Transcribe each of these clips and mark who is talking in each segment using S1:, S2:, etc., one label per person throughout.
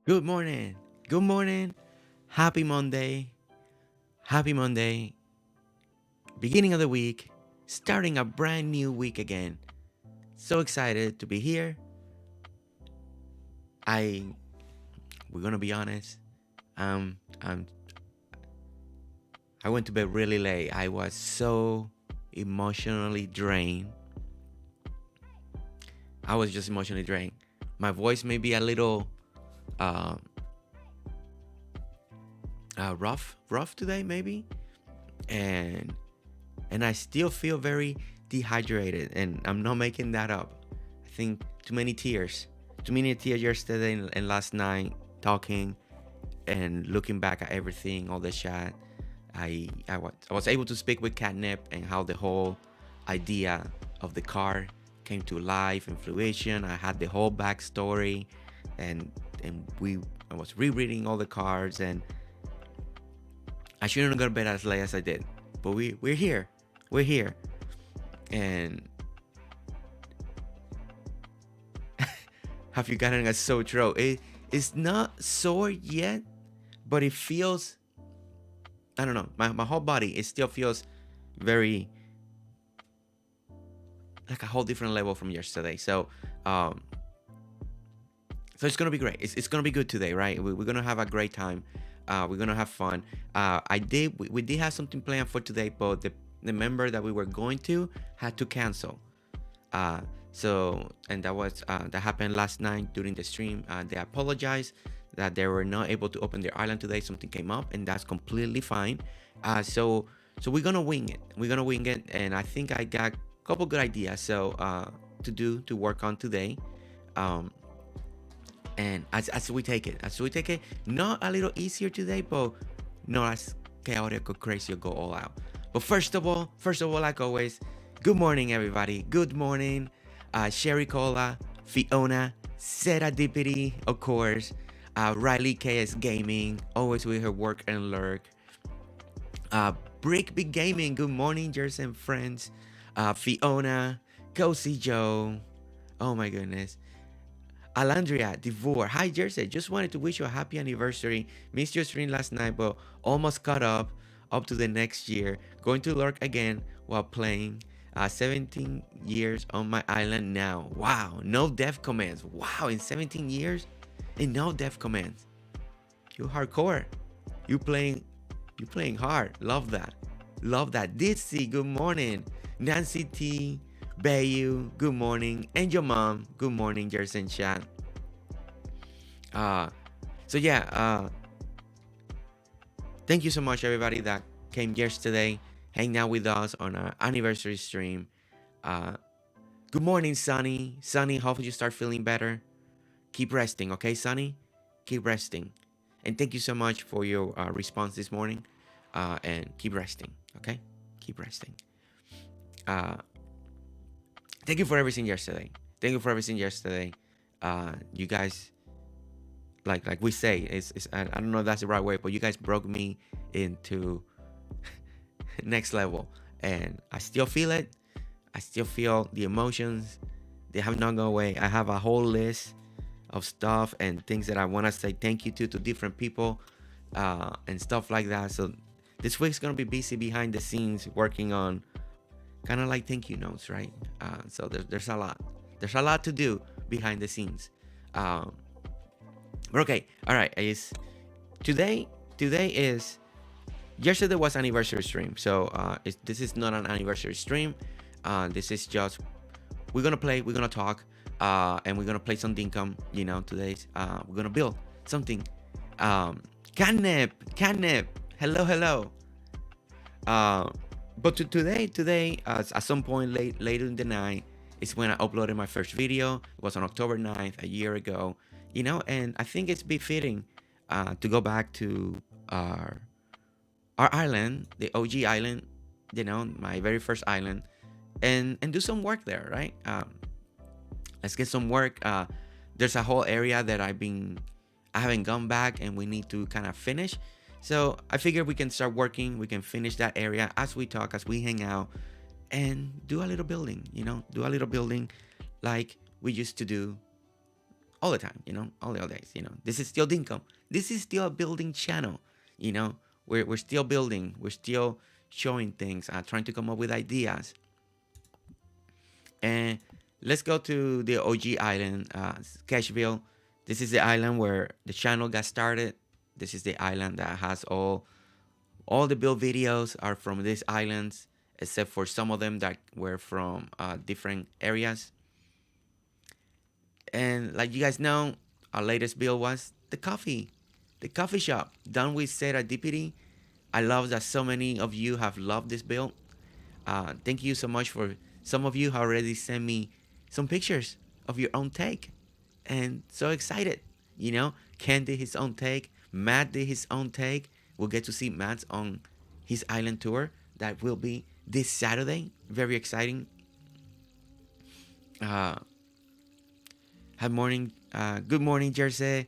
S1: Good morning. Good morning. Happy Monday. Happy Monday. Beginning of the week. Starting a brand new week again. So excited to be here. I we're gonna be honest. Um um I went to bed really late. I was so emotionally drained. I was just emotionally drained. My voice may be a little uh, rough today, maybe. And and I still feel very dehydrated, and I'm not making that up. I think too many tears yesterday and last night, talking and looking back at everything, all the chat. I was able to speak with Catnip and how the whole idea of the car came to life and fruition. I had the whole backstory, and I was rereading all the cards, and I shouldn't have gone to bed as late as I did, but we're here, we're here, and have you gotten a sore throat? It's not sore yet, but it feels, I don't know, my whole body, it still feels very like a whole different level from yesterday. Um, so it's gonna be great. It's gonna be good today, right? We're gonna have a great time. We're gonna have fun. We did have something planned for today, but the member that we were going to had to cancel. Uh, and that happened last night during the stream. They apologized that they were not able to open their island today. Something came up, and that's completely fine. So we're gonna wing it. We're gonna wing it, and I think I got a couple good ideas. To work on today. Um, and as we take it, not a little easier today, but not as chaotic or crazy or go all out. But first of all, like always, good morning, everybody. Good morning, Sherry Cola, Fiona, Serendipity, of course, Riley KS Gaming, always with her work and lurk. Brick Big Gaming, good morning, Jersey and friends. Fiona, Cozy Joe, oh my goodness. Alandria, Devore. Hi, Jersey. Just wanted to wish you a happy anniversary. Missed your stream last night, but almost caught up to the next year. Going to lurk again while playing. 17 years on my island now. Wow, no death commands. Wow, in 17 years, and no death commands. You hardcore. You playing, you playing hard. Love that. Love that. Ditsy, good morning. Nancy T, Bayu, good morning. And your mom, good morning, Jersey and chat. Uh, so yeah, thank you so much, everybody that came yesterday, hanging out with us on our anniversary stream. Uh, good morning, Sunny. Sunny, hopefully you start feeling better. Keep resting, okay, Sunny? Keep resting. And thank you so much for your response this morning. And keep resting, okay? Keep resting. Uh, thank you for everything yesterday. Thank you for everything yesterday. You guys, like we say, I don't know if that's the right way, but you guys broke me into next level, and I still feel it. I still feel the emotions. They have not gone away. I have a whole list of stuff and things that I want to say thank you to different people, and stuff like that. So this week's gonna be busy behind the scenes working on kind of like thank you notes, right? So there's a lot. There's a lot to do behind the scenes. Um, but okay, all right. Is today? Today is yesterday was anniversary stream, so this is not an anniversary stream. This is just we're gonna play, we're gonna talk, and we're gonna play some Dinkum. Today's we're gonna build something. Catnip, hello, hello. Uh, but today, at some point later in the night, is when I uploaded my first video. It was on October 9th, a year ago. And I think it's befitting to go back to our our island, the OG island, my very first island, and do some work there, right? Let's get some work. There's a whole area that I haven't gone back, and we need to kind of finish. So I figure we can start working. We can finish that area as we talk, as we hang out, and do a little building. Do a little building like we used to do all the time, all the days. This is still Dinkum. This is still a building channel. You know, we're still building. We're still showing things, trying to come up with ideas. And let's go to the OG island, Sketchville. This is the island where the channel got started. This is the island that has all the build videos are from these islands, except for some of them that were from different areas. And like you guys know, our latest build was the coffee shop done with serendipity. I love that so many of you have loved this build. Thank you so much for some of you have already sent me some pictures of your own take, and so excited. Ken did his own take. Matt did his own take. We'll get to see Matt's on his island tour that will be this Saturday. Very exciting. Uh, Good morning, Jersey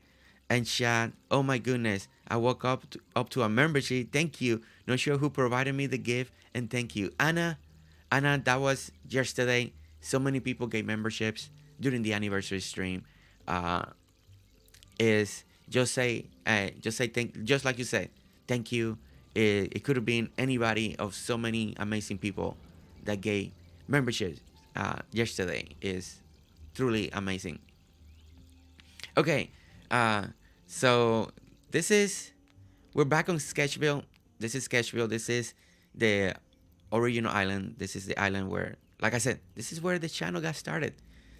S1: and Chad. Oh my goodness, I woke up to a membership. Thank you. Not sure who provided me the gift, and thank you, Anna. Anna, that was yesterday. So many people gave memberships during the anniversary stream. Is just say thank, just like you said, thank you. It could have been anybody of so many amazing people that gave memberships yesterday. Is truly amazing. Okay, so this is we're back on Sketchville. This is Sketchville. This is the original island. This is the island where, like I said, this is where the channel got started.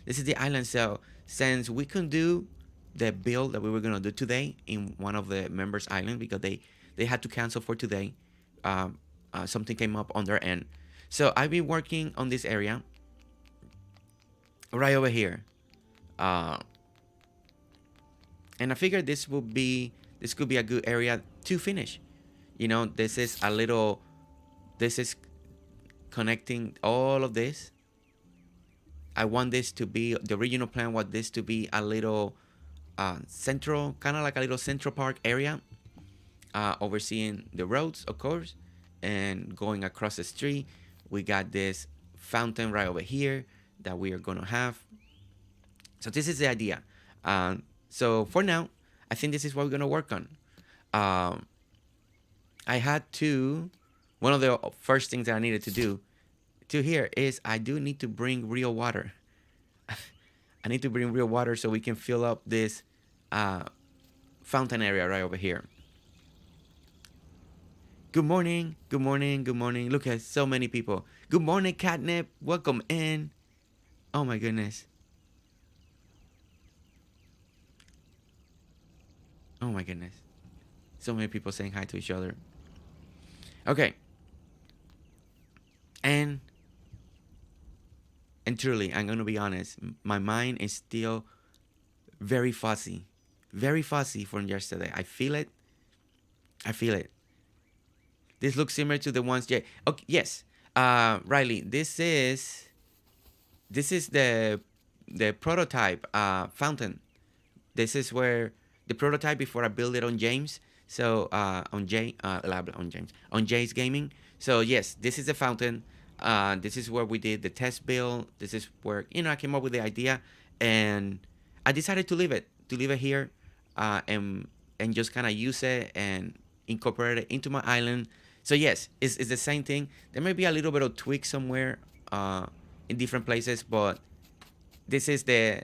S1: This is the island. So since we couldn't do the build that we were gonna do today in one of the members' island because they had to cancel for today, something came up on their end. So I've been working on this area right over here. And I figured this could be a good area to finish. This is connecting all of this. I want this to be, the original plan was this to be a little central, kind of like a little central park area, overseeing the roads, of course, and going across the street. We got this fountain right over here that we are going to have. So this is the idea. So for now, I think this is what we're going to work on. I had to, one of the first things that I needed to do to here is I do need to bring real water. I need to bring real water so we can fill up this fountain area right over here. Good morning, good morning, good morning. Look at so many people. Good morning, Catnip. Welcome in. Oh my goodness. Oh my goodness. So many people saying hi to each other. Okay. And truly, I'm going to be honest, my mind is still very fuzzy. Very fuzzy from yesterday. I feel it. This looks similar to the ones. Yeah. Okay. Yes. Riley, this is the prototype fountain. This is where the prototype before I build it on James. So on Jay's Gaming. So yes, this is the fountain. This is where we did the test build. This is where I came up with the idea, and I decided to leave it here, and just kind of use it and incorporate it into my island. So yes, it's the same thing. There may be a little bit of tweak somewhere in different places, but this is the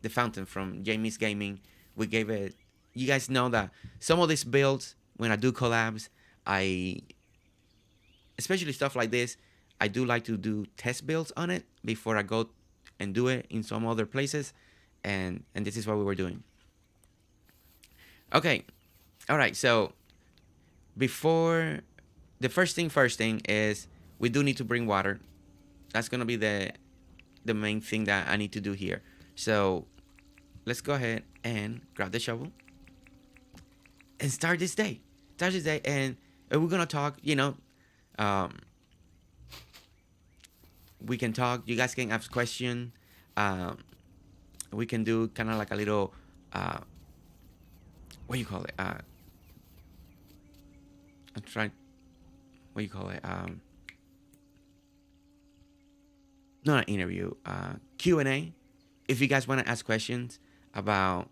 S1: fountain from Jamie's Gaming. We gave it. You guys know that some of these builds, when I do collabs, especially stuff like this, I do like to do test builds on it before I go and do it in some other places, and this is what we were doing. Okay, all right. So before the first thing is we do need to bring water. That's gonna be the main thing that I need to do here. So let's go ahead and grab the shovel and start this day. And we're gonna talk. We can talk. You guys can ask questions. We can do kind of like a little what do you call it? I'm trying. What do you call it? Not an interview. Q&A. If you guys want to ask questions, about,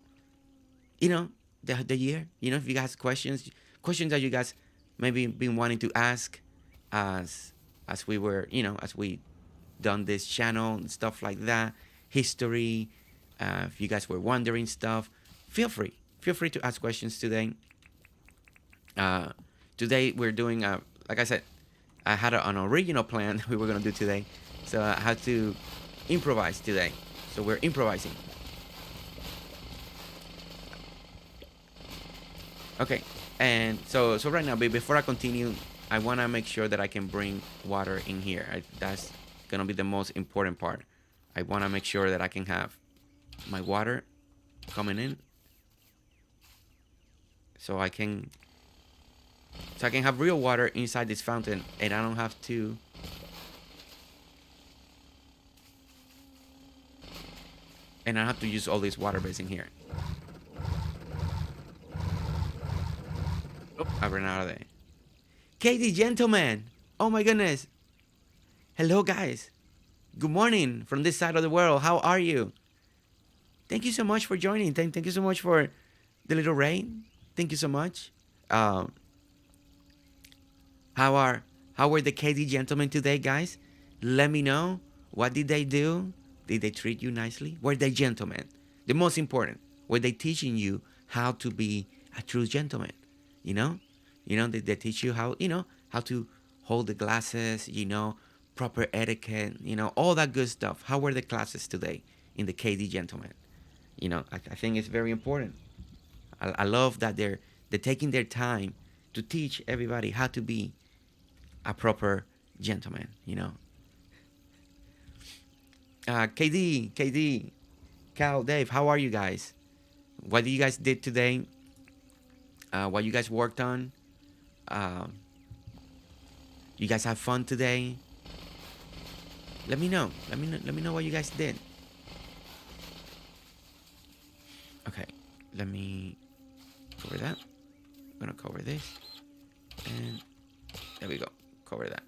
S1: you know, the year. You know, if you guys questions that you guys maybe been wanting to ask as we were, you know, as we done this channel and stuff like that, history. If you guys were wondering stuff, feel free to ask questions today. Uh, Today we're doing, like I said, I had an original plan we were gonna do today, so I had to improvise today. So we're improvising. Okay, and so right now, before I continue, I wanna make sure that I can bring water in here. That's gonna be the most important part. I wanna make sure that I can have my water coming in, so I can have real water inside this fountain, and I don't have to. And I have to use all this water base in here. Oh, I ran out of there. Katie, gentlemen. Oh my goodness. Hello, guys. Good morning from this side of the world. How are you? Thank you so much for joining. Thank you so much for the little rain. Thank you so much. Um, how were the KD gentlemen today, guys? Let me know. What did they do? Did they treat you nicely? Were they gentlemen? The most important. Were they teaching you how to be a true gentleman? You know, they teach you how, how to hold the glasses. Proper etiquette. All that good stuff. How were the classes today in the KD gentlemen? I think it's very important. I love that they're taking their time to teach everybody how to be a proper gentleman. KD, Cal, Dave, how are you guys? What you guys did today? What you guys worked on? Um, you guys have fun today? Let me know. Let me know what you guys did. Okay, let me cover that. I'm gonna cover this, and there we go. Cover that.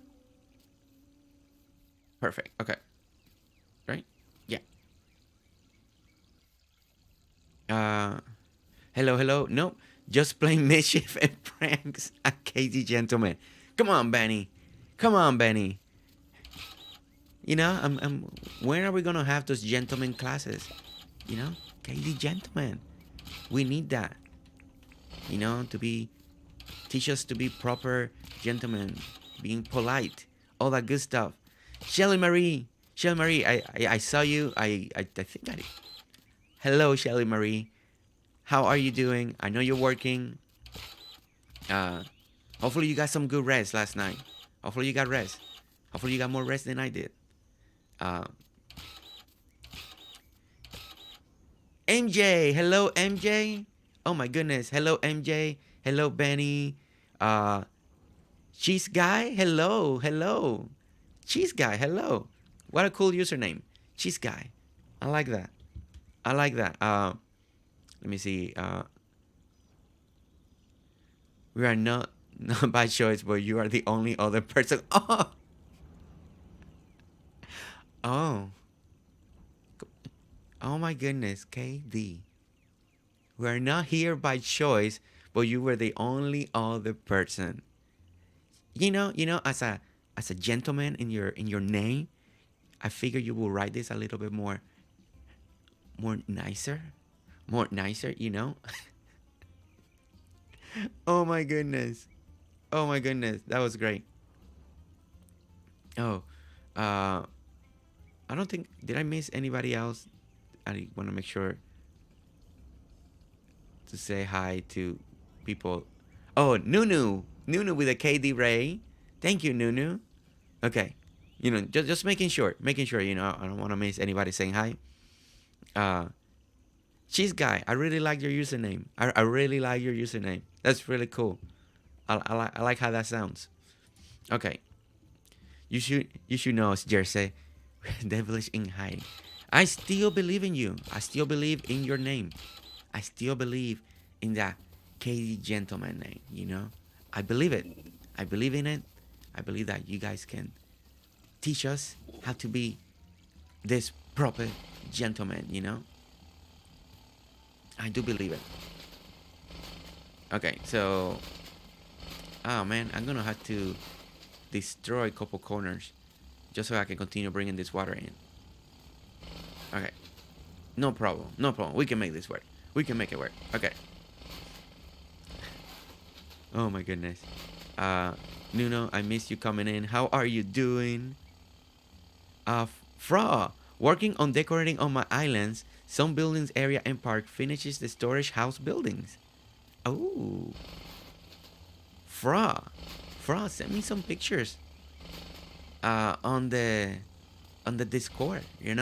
S1: Perfect. Okay. Right? Yeah. Uh, hello. Nope. Just playing mischief and pranks at KD Gentleman. Come on, Benny. Come on, Benny. When are we gonna have those gentleman classes? KD Gentleman. We need that. To be teach us to be proper gentlemen, being polite, all that good stuff. Shelly Marie, I saw you. I think I did. Hello, Shelly Marie. How are you doing? I know you're working. Uh, Hopefully you got some good rest last night. Hopefully you got rest. Hopefully you got more rest than I did. Uh, MJ, hello MJ. Oh my goodness, hello MJ. Hello Benny. Uh, Cheese guy, hello. Cheese guy, hello. What a cool username, Cheese guy. I like that. Let me see. We are not by choice, but you are the only other person. Oh, oh my goodness, KD. We are not here by choice, but you were the only other person. As a gentleman in your name, I figure you will write this a little bit more nicer, Oh my goodness. Oh my goodness, that was great. Oh, uh, I don't think did I miss anybody else? I want to make sure to say hi to people. Oh, Nunu with a KD Ray. Thank you, Nunu. Okay, just making sure. I don't want to miss anybody saying hi. Uh, Cheese guy, I really like your username. I really like your username. That's really cool. I like how that sounds. Okay, you should know, Jersey. Devilish in hiding. I still believe in you. I still believe in your name. I still believe in that Katie gentleman name. I believe it. I believe in it. I believe that you guys can teach us how to be this proper gentleman. I do believe it. Okay, so oh man, I'm gonna have to destroy a couple corners just so I can continue bringing this water in. Okay, no problem, no problem. We can make this work. We can make it work. Okay. Oh my goodness. Uh, Nuno, I miss you coming in. How are you doing? Fra, working on decorating on my islands, some buildings area and park finishes the storage house buildings. Oh, Fra, Fra, send me some pictures. On the Discord, and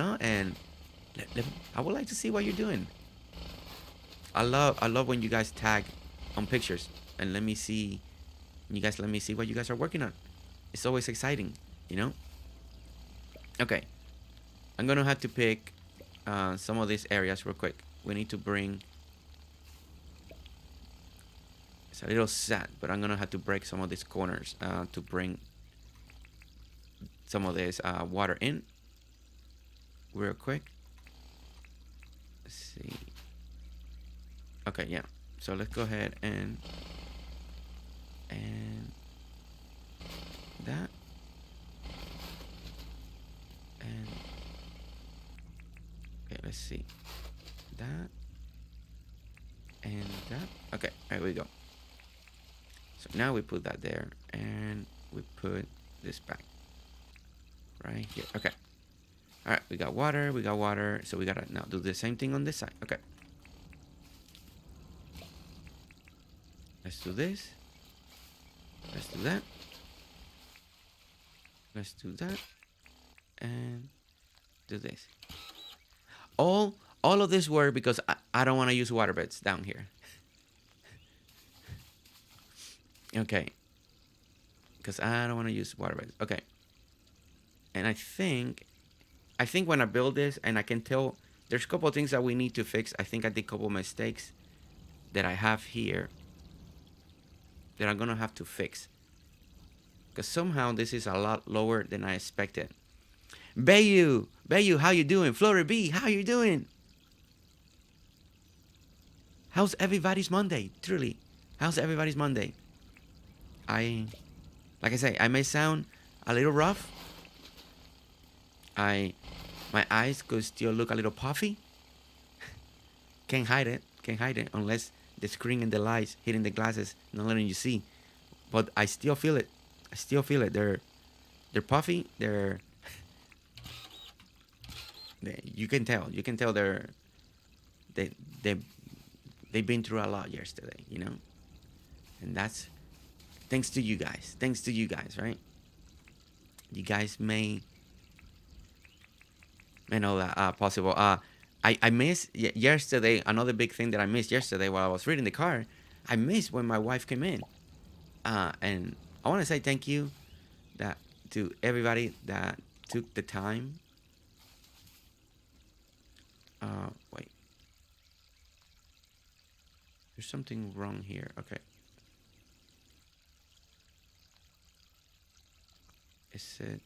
S1: I would like to see what you're doing. I love when you guys tag on pictures and let me see. You guys let me see what you guys are working on. It's always exciting, you know. Okay, I'm gonna have to pick some of these areas real quick. We need to bring. It's a little sad, but I'm gonna have to break some of these corners to bring some of this water in real quick. Let's see. Okay, yeah. So let's go ahead and that and okay. Let's see that and that. Okay, there we go. So now we put that there and we put this back right here. Okay. All right, we got water. So we gotta now do the same thing on this side. Okay. Let's do this. Let's do that. Let's do that. And do this. All of this work because I don't want to use water beds down here. Okay. Because I don't want to use water beds. Okay. And I think when I build this and I can tell there's a couple of things that we need to fix. I think I did a couple of mistakes that I have here that I'm gonna have to fix. Because somehow this is a lot lower than I expected. Bayu, how you doing? Flora B, how you doing? How's everybody's Monday? Truly, how's everybody's Monday? Like I say, I may sound a little rough. My eyes could still look a little puffy. Can't hide it unless the screen and the lights hitting the glasses not letting you see. But I still feel it. They're puffy. You can tell they've been through a lot yesterday, and that's thanks to you guys, right? You guys may know that possible. I missed yesterday. Another big thing that I missed yesterday while I was reading the card, I missed when my wife came in, and I want to say thank you to everybody that took the time. Wait, there's something wrong here. Okay, is it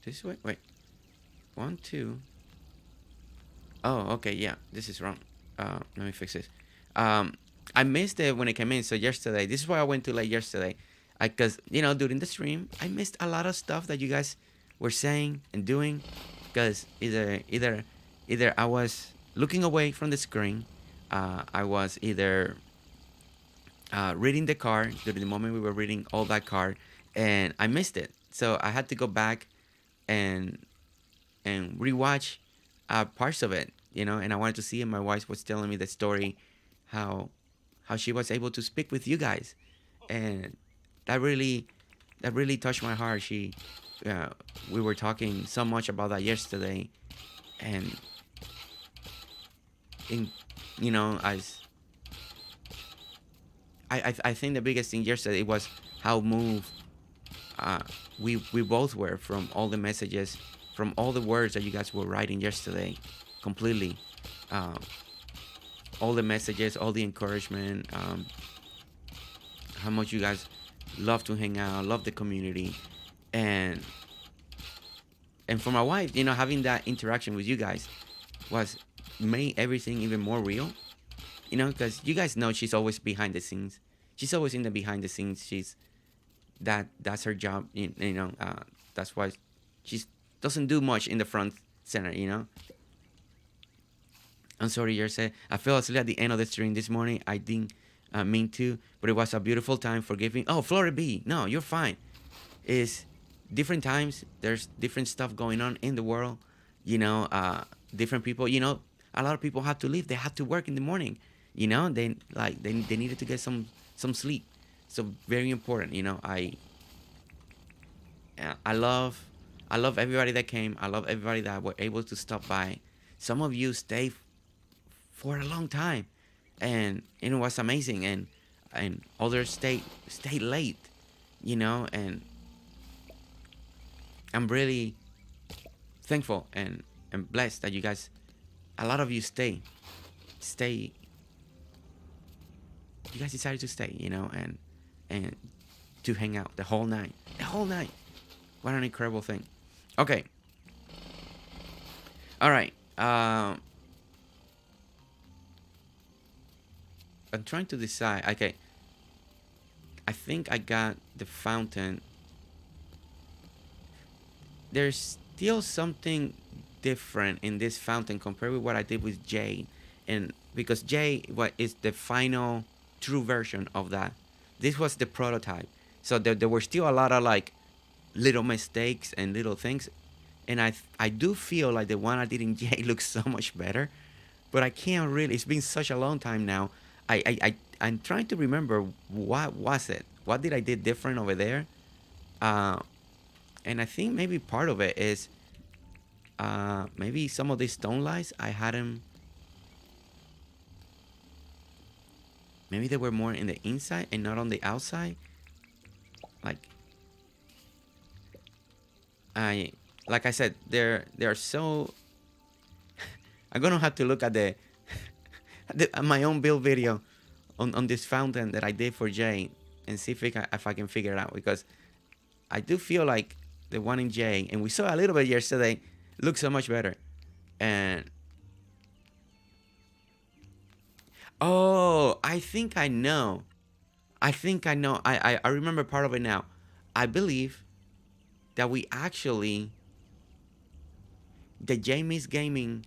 S1: this way? Wait, 1, 2. Oh, okay, yeah, this is wrong. Let me fix this. I missed it when it came in. So yesterday, this is why I went too late yesterday. Because during the stream, I missed a lot of stuff that you guys were saying and doing. Because either I was looking away from the screen, I was either reading the card during the moment we were reading all that card, and I missed it. So I had to go back and rewatch parts of it, and I wanted to see it. My wife was telling me the story, how she was able to speak with you guys, and that really touched my heart. We were talking so much about that yesterday, and as I think the biggest thing yesterday was how moved we both were from all the messages, from all the words that you guys were writing yesterday, completely. All the messages, all the encouragement, how much you guys love to hang out, love the community, and for my wife, having that interaction with you guys was made everything even more real. You know, because you guys know she's always behind the scenes. She's always in the behind the scenes. That's her job. That's why she doesn't do much in the front center. I'm sorry, Jersey. I fell asleep at the end of the stream this morning. I didn't mean to, but it was a beautiful time. Forgiving. Oh, Florida B. No, you're fine. It's different times. There's different stuff going on in the world. You know, different people. A lot of people have to leave. They have to work in the morning. They needed to get some sleep. So very important. I love everybody that came. I love everybody that were able to stop by. Some of you stay for a long time, and it was amazing. And others stay late. And I'm really thankful and blessed that you guys, a lot of you stay. You guys decided to stay, and to hang out the whole night. The whole night. What an incredible thing. Okay. All right. I'm trying to decide. Okay. I think I got the fountain. There's still something different in this fountain compared with what I did with Jay. And because Jay is the final true version of that. This was the prototype. So there were still a lot of like little mistakes and little things. And I do feel like the one I did in Jay looks so much better. But I can't really, it's been such a long time now. I'm trying to remember what was it? What did I did different over there? And I think maybe part of it is maybe some of these stone lights I had them. Maybe they were more in the inside and not on the outside. Like I said, they're so. I'm gonna have to look at at my own build video on this fountain that I did for Jay and see if I can figure it out, because I do feel like the one in Jay, and we saw a little bit yesterday, looks so much better. And oh, I think I know. I remember part of it now. I believe that we actually, the Jamie's Gaming,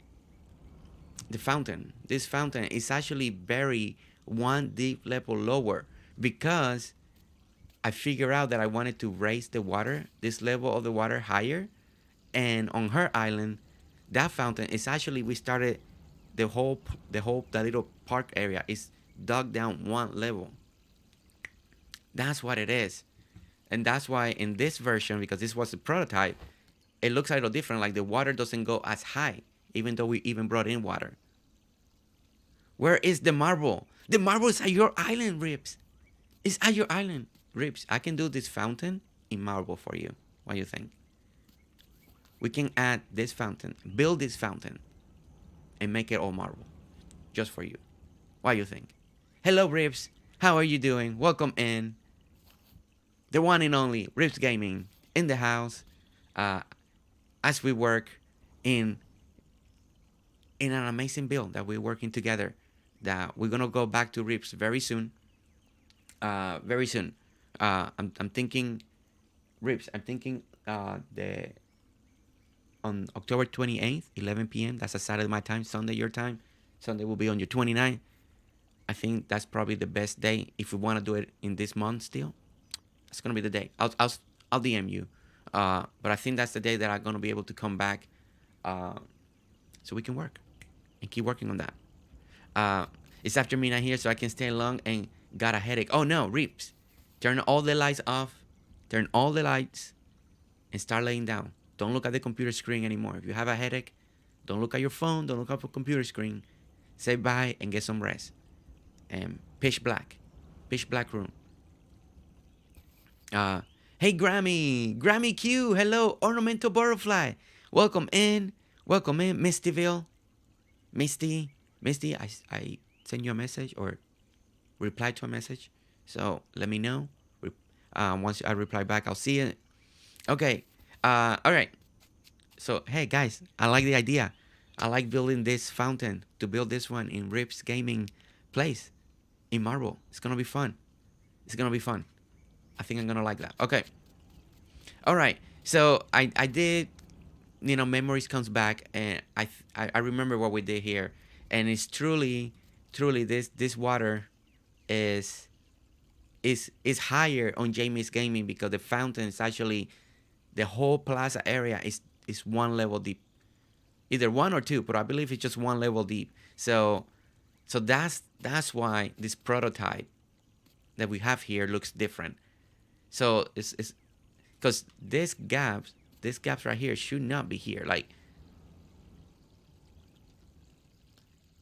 S1: this fountain is actually very one deep level lower, because I figured out that I wanted to raise this level of the water higher. And on her island, that fountain is actually, we started that little park area is dug down one level. That's what it is. And that's why in this version, because this was a prototype, it looks a little different. Like the water doesn't go as high, even though we even brought in water. Where is the marble? The marble is at your island, Rips. It's at your island, Rips. I can do this fountain in marble for you. What do you think? We can add this fountain, build this fountain, and make it all marble, just for you. What do you think? Hello, Rips. How are you doing? Welcome in. The one and only Rips Gaming in the house, as we work in an amazing build that we're working together. That we're gonna go back to Rips very soon. Very soon. I'm thinking, Rips. I'm thinking the on October 28th, 11 p.m. That's a Saturday my time, Sunday your time. Sunday will be on your 29th. I think that's probably the best day if we want to do it in this month still. It's gonna be the day. I'll DM you. But I think that's the day that I'm gonna be able to come back, so we can work and keep working on that. It's after midnight here, so I can stay long and got a headache. Oh no, Reeps, turn all the lights off. Turn all the lights and start laying down. Don't look at the computer screen anymore. If you have a headache, don't look at your phone. Don't look at the computer screen. Say bye and get some rest. And pitch black room. Hey Grammy Q, hello, ornamental butterfly, welcome in, Mistyville, Misty, I sent you a message or reply to a message, so let me know. Once I reply back, I'll see it. Okay, all right. So hey guys, I like the idea. I like building this fountain to build this one in Rip's gaming place in marble. It's gonna be fun. It's gonna be fun. I think I'm gonna like that. Okay. All right. So I did, memories comes back, and I remember what we did here, and it's truly this water is is higher on Jamie's gaming because the fountain is actually the whole plaza area is one level deep, either one or two, but I believe it's just one level deep. So that's why this prototype that we have here looks different. So it's because these gaps right here should not be here. Like,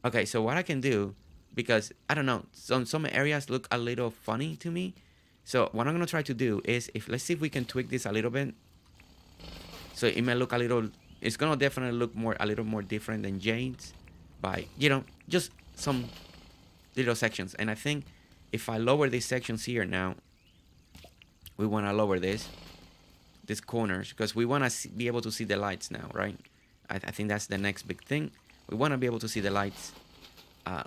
S1: okay, so what I can do, because I don't know, some areas look a little funny to me. So what I'm gonna try to do is, if let's see if we can tweak this a little bit. So it may look a little. It's gonna definitely look a little more different than Jade's, by just some little sections. And I think if I lower these sections here now, we want to lower these corners, because we want to be able to see the lights now, right? I think that's the next big thing. We want to be able to see the lights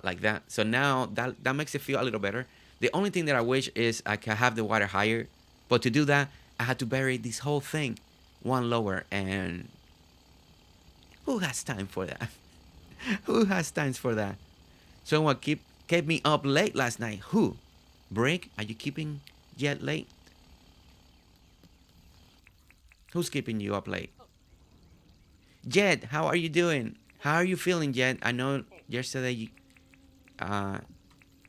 S1: like that. So now that makes it feel a little better. The only thing that I wish is I could have the water higher, but to do that, I had to bury this whole thing one lower, and who has time for that? Who has time for that? Someone kept me up late last night. Who? Brick? Are you keeping Jet late? Who's keeping you up late? Jet, how are you doing? How are you feeling, Jet? I know yesterday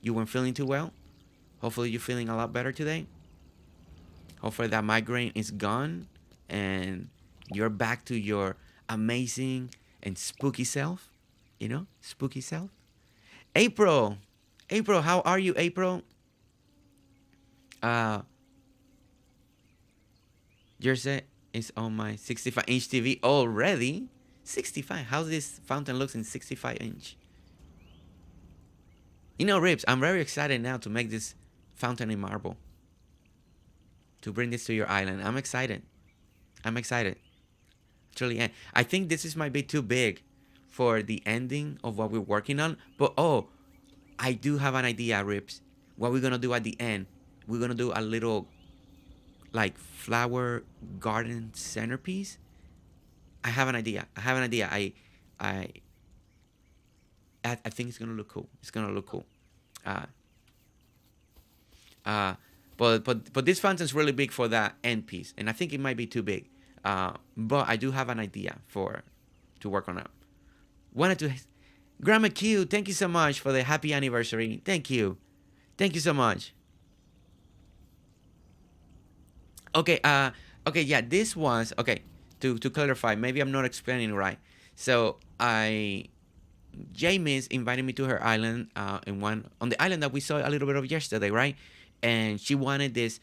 S1: you weren't feeling too well. Hopefully you're feeling a lot better today. Hopefully that migraine is gone and you're back to your amazing and spooky self. Spooky self. April, how are you, April? Jersey is on my 65-inch TV already. 65. How this fountain looks in 65-inch. Rips, I'm very excited now to make this fountain in marble. To bring this to your island. I'm excited. Actually, I think this might be too big for the ending of what we're working on. But I do have an idea, Rips. What we're gonna do at the end? We're gonna do a little, like, flower garden centerpiece. I have an idea. I think it's gonna look cool. Uh, uh, but this fountain's really big for that end piece, and I think it might be too big. But I do have an idea to work on it. Wanted to, Grandma Q, thank you so much for the happy anniversary. Thank you so much. Okay, yeah, this was okay. To clarify, maybe I'm not explaining right. So Jamie's invited me to her island, on the island that we saw a little bit of yesterday, right? And she wanted this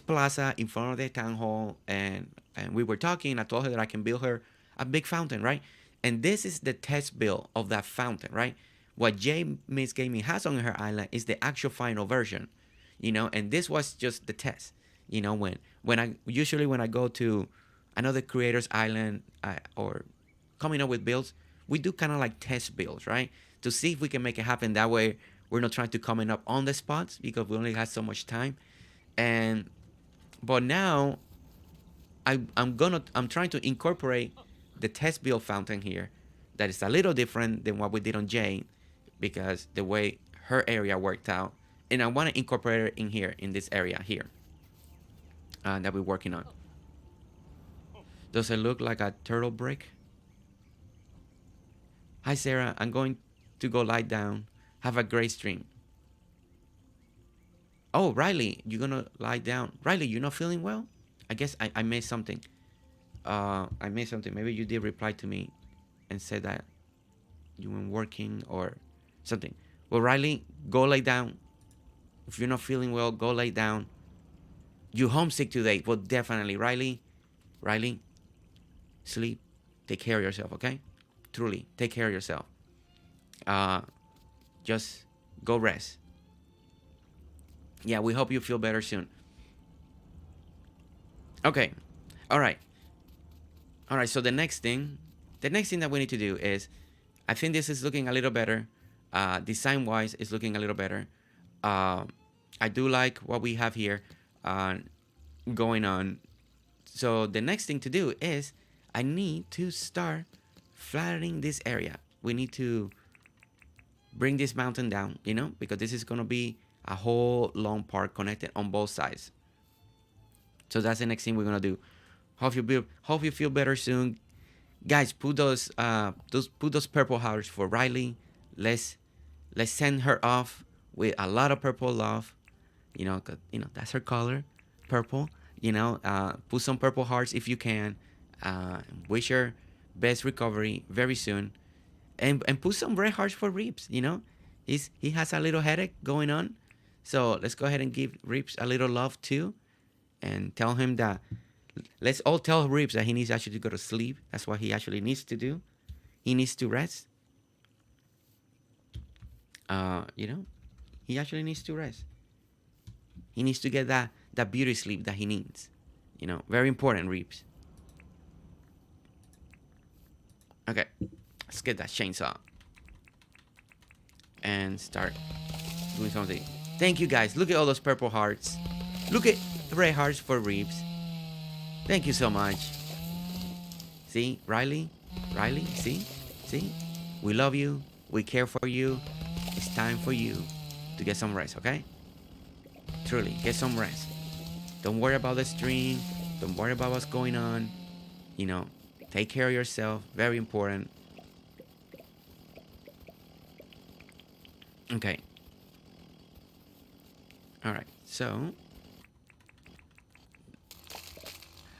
S1: plaza in front of the town hall, and we were talking. I told her that I can build her a big fountain, right? And this is the test build of that fountain, right? What Jamie's Gaming has on her island is the actual final version, and this was just the test. When I go to another creator's island, or coming up with builds, we do kind of like test builds, right? To see if we can make it happen. That way, we're not trying to coming up on the spots because we only have so much time. But now, I'm trying to incorporate the test build fountain here, that is a little different than what we did on Jane, because the way her area worked out, and I want to incorporate it in here, in this area here, that we're working on. Does it look like a turtle brick? Hi Sarah, I'm going to go lie down. Have a great stream. Oh, Riley, you're gonna lie down. Riley, you're not feeling well? I guess I made something. I made something. Maybe you did reply to me and said that you weren't working or something. Well, Riley, go lay down. If you're not feeling well, go lay down. You homesick today? Well, definitely, Riley, sleep. Take care of yourself, okay? Truly, take care of yourself. Just go rest. Yeah, we hope you feel better soon. Okay. All right. So the next thing the next thing that we need to do is, I think this is looking a little better. Design wise, it's looking a little better. Uh, I do like what we have here uh, going on. So the next thing to do is I need to start flattening this area. We need to bring this mountain down, because this is going to be a whole long park connected on both sides. So that's the next thing we're going to do. Hope you feel better soon. Guys, put those purple hearts for Riley. Let's send her off with a lot of purple love. 'Cause, that's her color, purple. Put some purple hearts if you can. Wish her best recovery very soon, and put some red hearts for Reeps. He has a little headache going on, so let's go ahead and give Reeps a little love too, and tell him that. Let's all tell Reeps that he needs actually to go to sleep. That's what he actually needs to do. He needs to rest. He actually needs to rest. He needs to get that beauty sleep that he needs. Very important, Reeps. Okay, let's get that chainsaw and start doing something. Thank you, guys. Look at all those purple hearts. Look at the red hearts for Reeps. Thank you so much. See, Riley, see, we love you. We care for you. It's time for you to get some rest, okay? Truly, get some rest. Don't worry about the stream. Don't worry about what's going on. Take care of yourself. Very important. Okay. All right. So,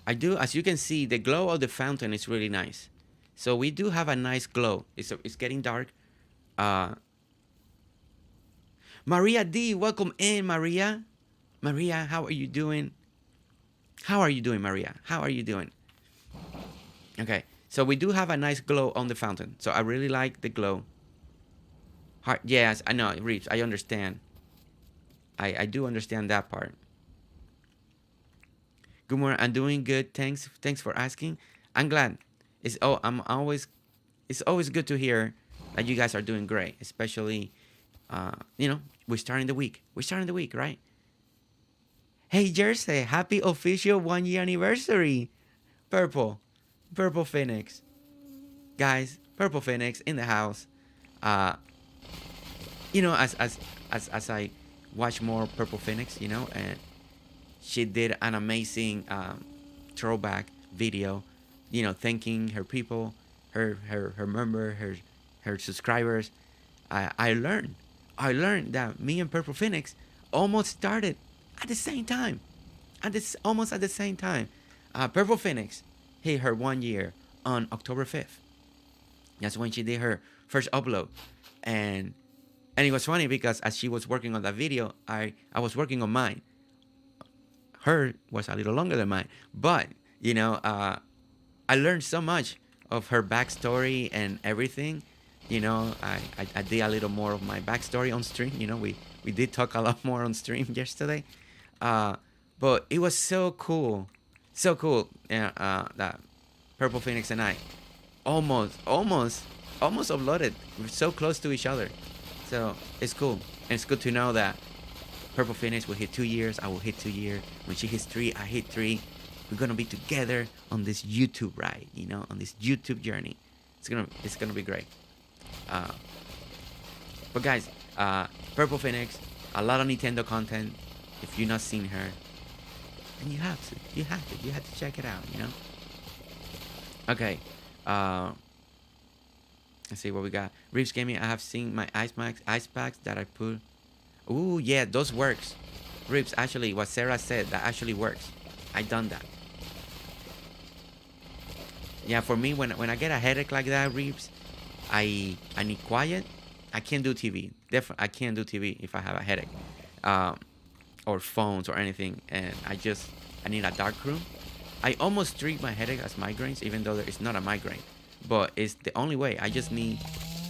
S1: as you can see, the glow of the fountain is really nice. So we do have a nice glow. It's getting dark. Maria D, welcome in, Maria. Maria, how are you doing? How are you doing, Maria? How are you doing? Okay, so we do have a nice glow on the fountain. So I really like the glow. Heart, yes, I know, Reeves, I understand. I do understand that part. Good morning, I'm doing good. Thanks for asking. I'm glad. It's always good to hear that you guys are doing great, especially we're starting the week. Right? Hey, Jersey, happy official 1 year anniversary. Purple Phoenix. Guys, Purple Phoenix in the house. As I watch more Purple Phoenix, and she did an amazing throwback video, thanking her people, her member, her subscribers. I learned that me and Purple Phoenix almost started at the same time. Almost at the same time. Purple Phoenix hit her 1 year on October 5th. That's when she did her first upload. And it was funny because as she was working on that video, I was working on mine. Her was a little longer than mine. But, I learned so much of her backstory and everything. I did a little more of my backstory on stream. We did talk a lot more on stream yesterday. But it was so cool. So cool. That Purple Phoenix and I almost uploaded. We're so close to each other. So it's cool. And it's good to know that Purple Phoenix will hit 2 years. I will hit 2 years. When she hits 3, I hit 3. We're gonna be together on this YouTube ride, on this YouTube journey. It's gonna be great. But guys, Purple Phoenix, a lot of Nintendo content. If you've not seen her, then you have to check it out. Okay. Let's see what we got. Reeves Gaming, I have seen my ice packs that I put. Ooh, yeah, those works. Reeves, actually, what Sarah said, that actually works. I done that. Yeah, for me, when I get a headache like that, Reeves, I need quiet. I can't do TV. Definitely, I can't do TV if I have a headache, or phones or anything. And I need a dark room. I almost treat my headache as migraines, even though it's not a migraine. But it's the only way. I just need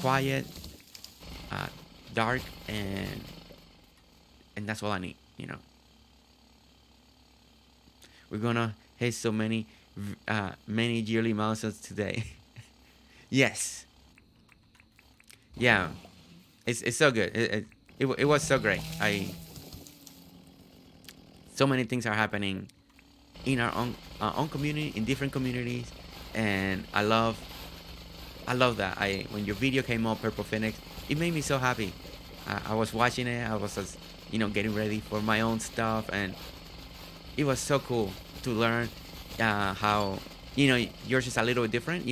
S1: quiet, dark, and that's all I need. We're gonna hit so many yearly milestones today. Yes. Yeah. It's so good. It was so great. So many things are happening in our own community, in different communities, and I love that. I When your video came up, Purple Phoenix, it made me so happy. I was watching it. I was just, getting ready for my own stuff, and it was so cool to learn how yours is a little different.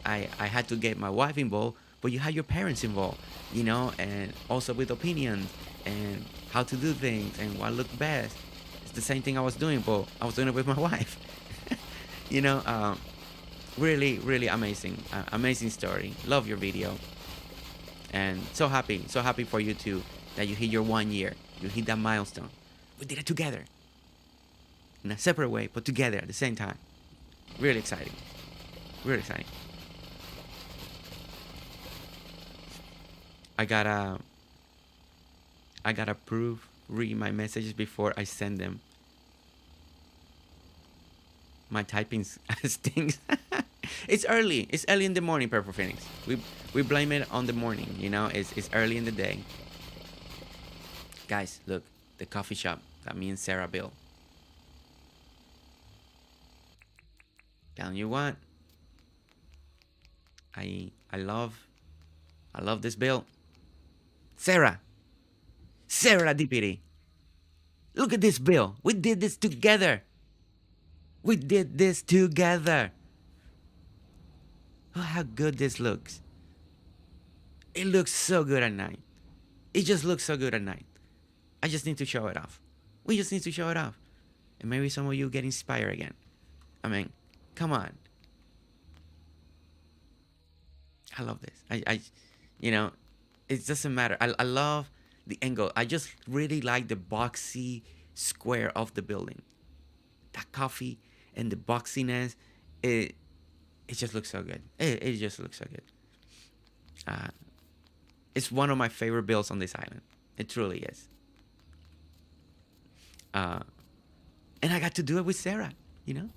S1: I had to get my wife involved, but you had your parents involved. And also with opinions and how to do things and what looked best. It's the same thing I was doing, but I was doing it with my wife. you know, um, Really, really amazing, amazing story. Love your video, and so happy for you too that you hit your 1 year. You hit that milestone. We did it together in a separate way, but together at the same time. Really exciting. Really exciting. I gotta, I gotta read my messages before I send them. My typing stinks. It's early. It's early in the morning, Purple Phoenix. We blame it on the morning. It's early in the day. Guys, look, the coffee shop that me and Sarah built. Telling you what, I I love I love this build. Sarah, Sarah Deputy, look at this build. We did this together. We did this together. Oh, how good this looks. It looks so good at night. It just looks so good at night. I just need to show it off. We just need to show it off. And maybe some of you get inspired again. I mean, come on. I love this. You know, it doesn't matter. I love the angle. I just really like the boxy square of the building. That coffee and the boxiness, it it just looks so good. It just looks so good. Uh, it's one of my favorite builds on this island. It truly is. Uh, and I got to do it with Sarah. You know,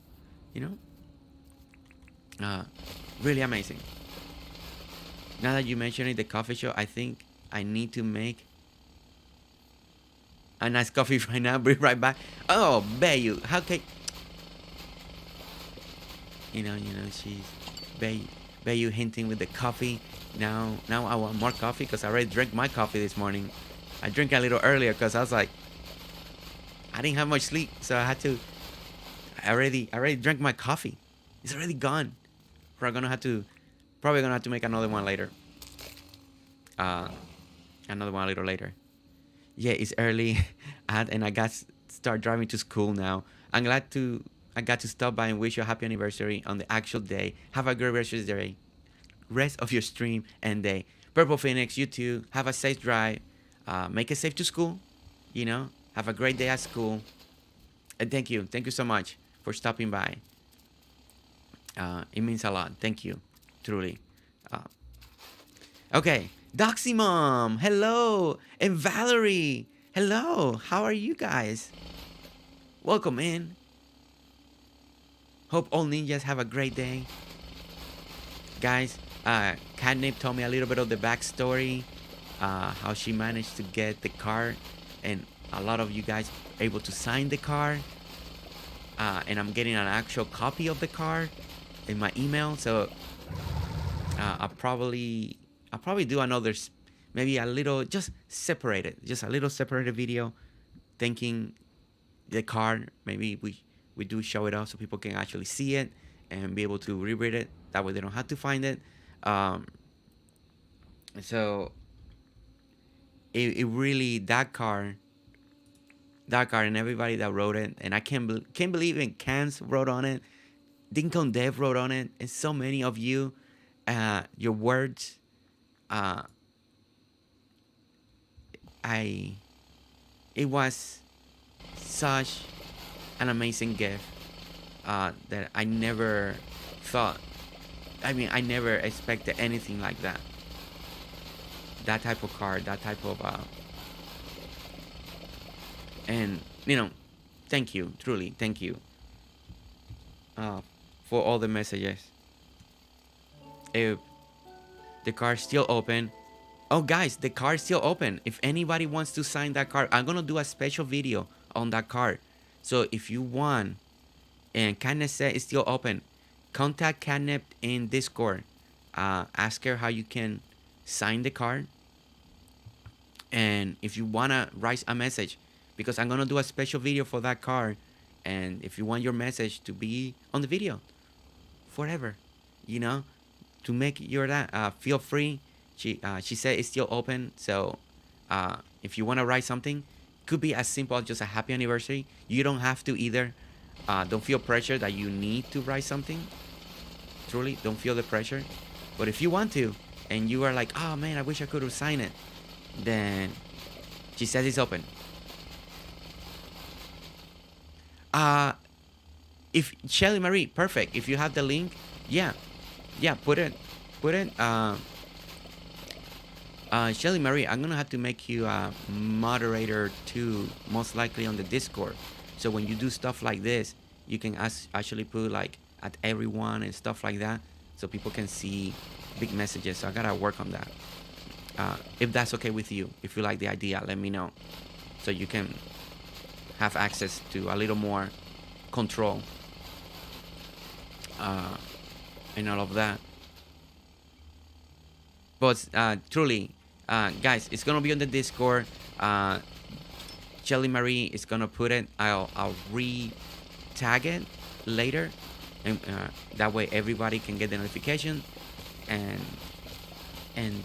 S1: you know, uh, really amazing. Now that you mentioned it, the coffee shop, I think I need to make a nice coffee right now. Bring right back. Oh, Bayu, how can she's Bayu hinting with the coffee. Now I want more coffee because I already drank my coffee this morning. I drank a little earlier because I was like, I didn't have much sleep, so I had to. I already drank my coffee. It's already gone. We're gonna have to Probably gonna have to make another one later. Uh, Another one a little later. Yeah, it's early, and I got start driving to school now. I got to stop by and wish you a happy anniversary on the actual day. Have a great rest of your stream and day. Purple Phoenix, you too. Have a safe drive. Make it safe to school. Have a great day at school. And thank you so much for stopping by. It means a lot. Thank you, truly. Uh, okay, Doxy Mom, hello, and Valerie, hello. How are you guys? Welcome in. Hope all ninjas have a great day, guys. Catnip told me a little bit of the backstory, how she managed to get the card, and a lot of you guys able to sign the card. And I'm getting an actual copy of the card in my email. So I'll probably do another, maybe a little, just a little separated video, thanking the card. Maybe we do show it off so people can actually see it and be able to reread it. That way they don't have to find it. So it really, that card and everybody that wrote it, and I can't believe it. Cans wrote on it, Dinkum Dev wrote on it, and so many of you, your words, uh, I, it was such an amazing gift that I never thought. I mean, I never expected anything like that. That type of card, that type of, and thank you, truly, thank you, uh, for all the messages. The card's still open. Oh, guys, the card's still open. If anybody wants to sign that card, I'm gonna do a special video on that card. So if you want, and Catnip said it's still open, contact Catnip in Discord. Ask her how you can sign the card, and if you wanna write a message, because I'm gonna do a special video for that card, and if you want your message to be on the video forever, you know, to make your that, feel free. She said it's still open, so if you want to write something, could be as simple as just a happy anniversary. You don't have to either. Don't feel pressure that you need to write something. Truly, don't feel the pressure. But if you want to, and you are like, oh man, I wish I could have signed it, then she says it's open. If Shelly Marie, perfect. If you have the link, yeah, put it. Shelly Marie, I'm gonna have to make you a moderator too, most likely on the Discord. So when you do stuff like this, you can actually put like at everyone and stuff like that, so people can see big messages. So I gotta work on that. If that's okay with you, if you like the idea, let me know, so you can have access to a little more control and all of that. But truly, guys, it's gonna be on the Discord. Shelly Marie is gonna put it. I'll re-tag it later, and that way everybody can get the notification. And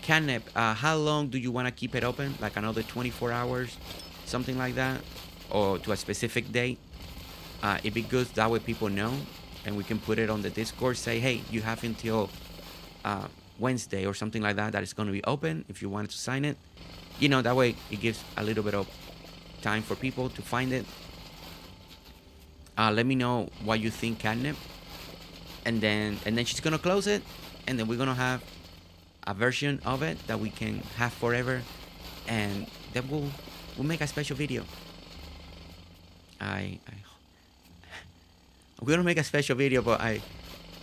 S1: Catnip, how long do you want to keep it open? Like another 24 hours, something like that, or to a specific date? It'd be good that way people know, and we can put it on the Discord. Say, hey, you have until Wednesday or something like that it's going to be open if you wanted to sign it. You know, that way it gives a little bit of time for people to find it. Let me know what you think, Catnip, and then she's gonna close it, and then we're gonna have a version of it that we can have forever, and then we'll make a special video. We're gonna make a special video, but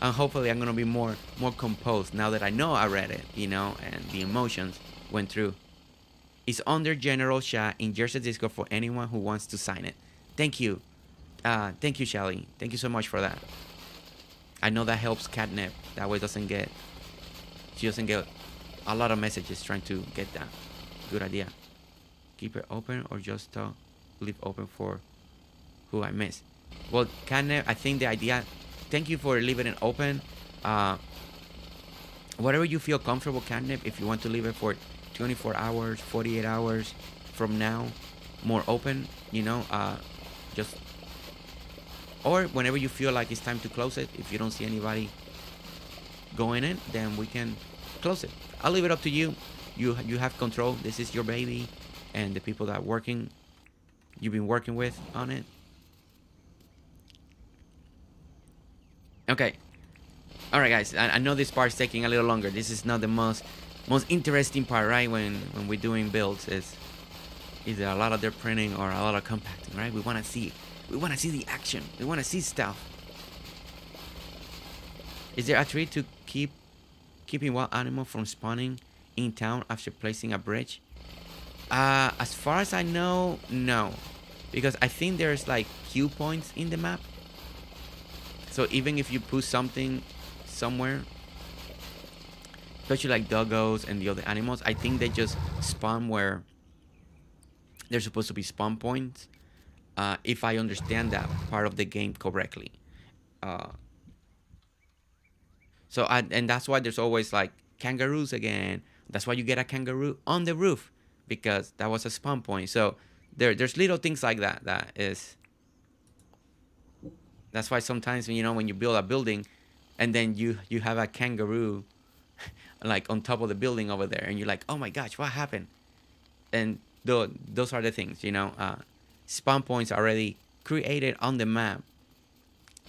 S1: hopefully I'm gonna be more composed now that I know I read it, you know, and the emotions went through. It's under general chat in Jersey Discord for anyone who wants to sign it. Thank you. Thank you, Shelly. Thank you so much for that. I know that helps Catnip. That way she doesn't get a lot of messages trying to get that. Good idea. Keep it open or just leave open for who I miss. Well, Catnip, I think the idea, thank you for leaving it open. Whatever you feel comfortable, Catnip, if you want to leave it for 24 hours, 48 hours from now, more open, you know, just, or whenever you feel like it's time to close it. If you don't see anybody going in, then we can close it. I'll leave it up to you. You have control. This is your baby, and the people that you've been working with on it. Okay. All right, guys. I know this part's taking a little longer. This is not the most interesting part, right? When we're doing builds, is either a lot of their printing or a lot of compacting, right? We want to see the action. We want to see stuff. Is there a trick to keeping wild animal from spawning in town after placing a bridge? As far as I know, no, because I think there's like queue points in the map. So even if you put something somewhere, especially like doggos and the other animals, I think they just spawn where they're supposed to be spawn points. If I understand that part of the game correctly. And that's why there's always like kangaroos again. That's why you get a kangaroo on the roof, because that was a spawn point. So there's little things like that. That's why sometimes when you build a building, and then you have a kangaroo like on top of the building over there, and you're like, oh my gosh, what happened? And those are the things, spawn points are already created on the map,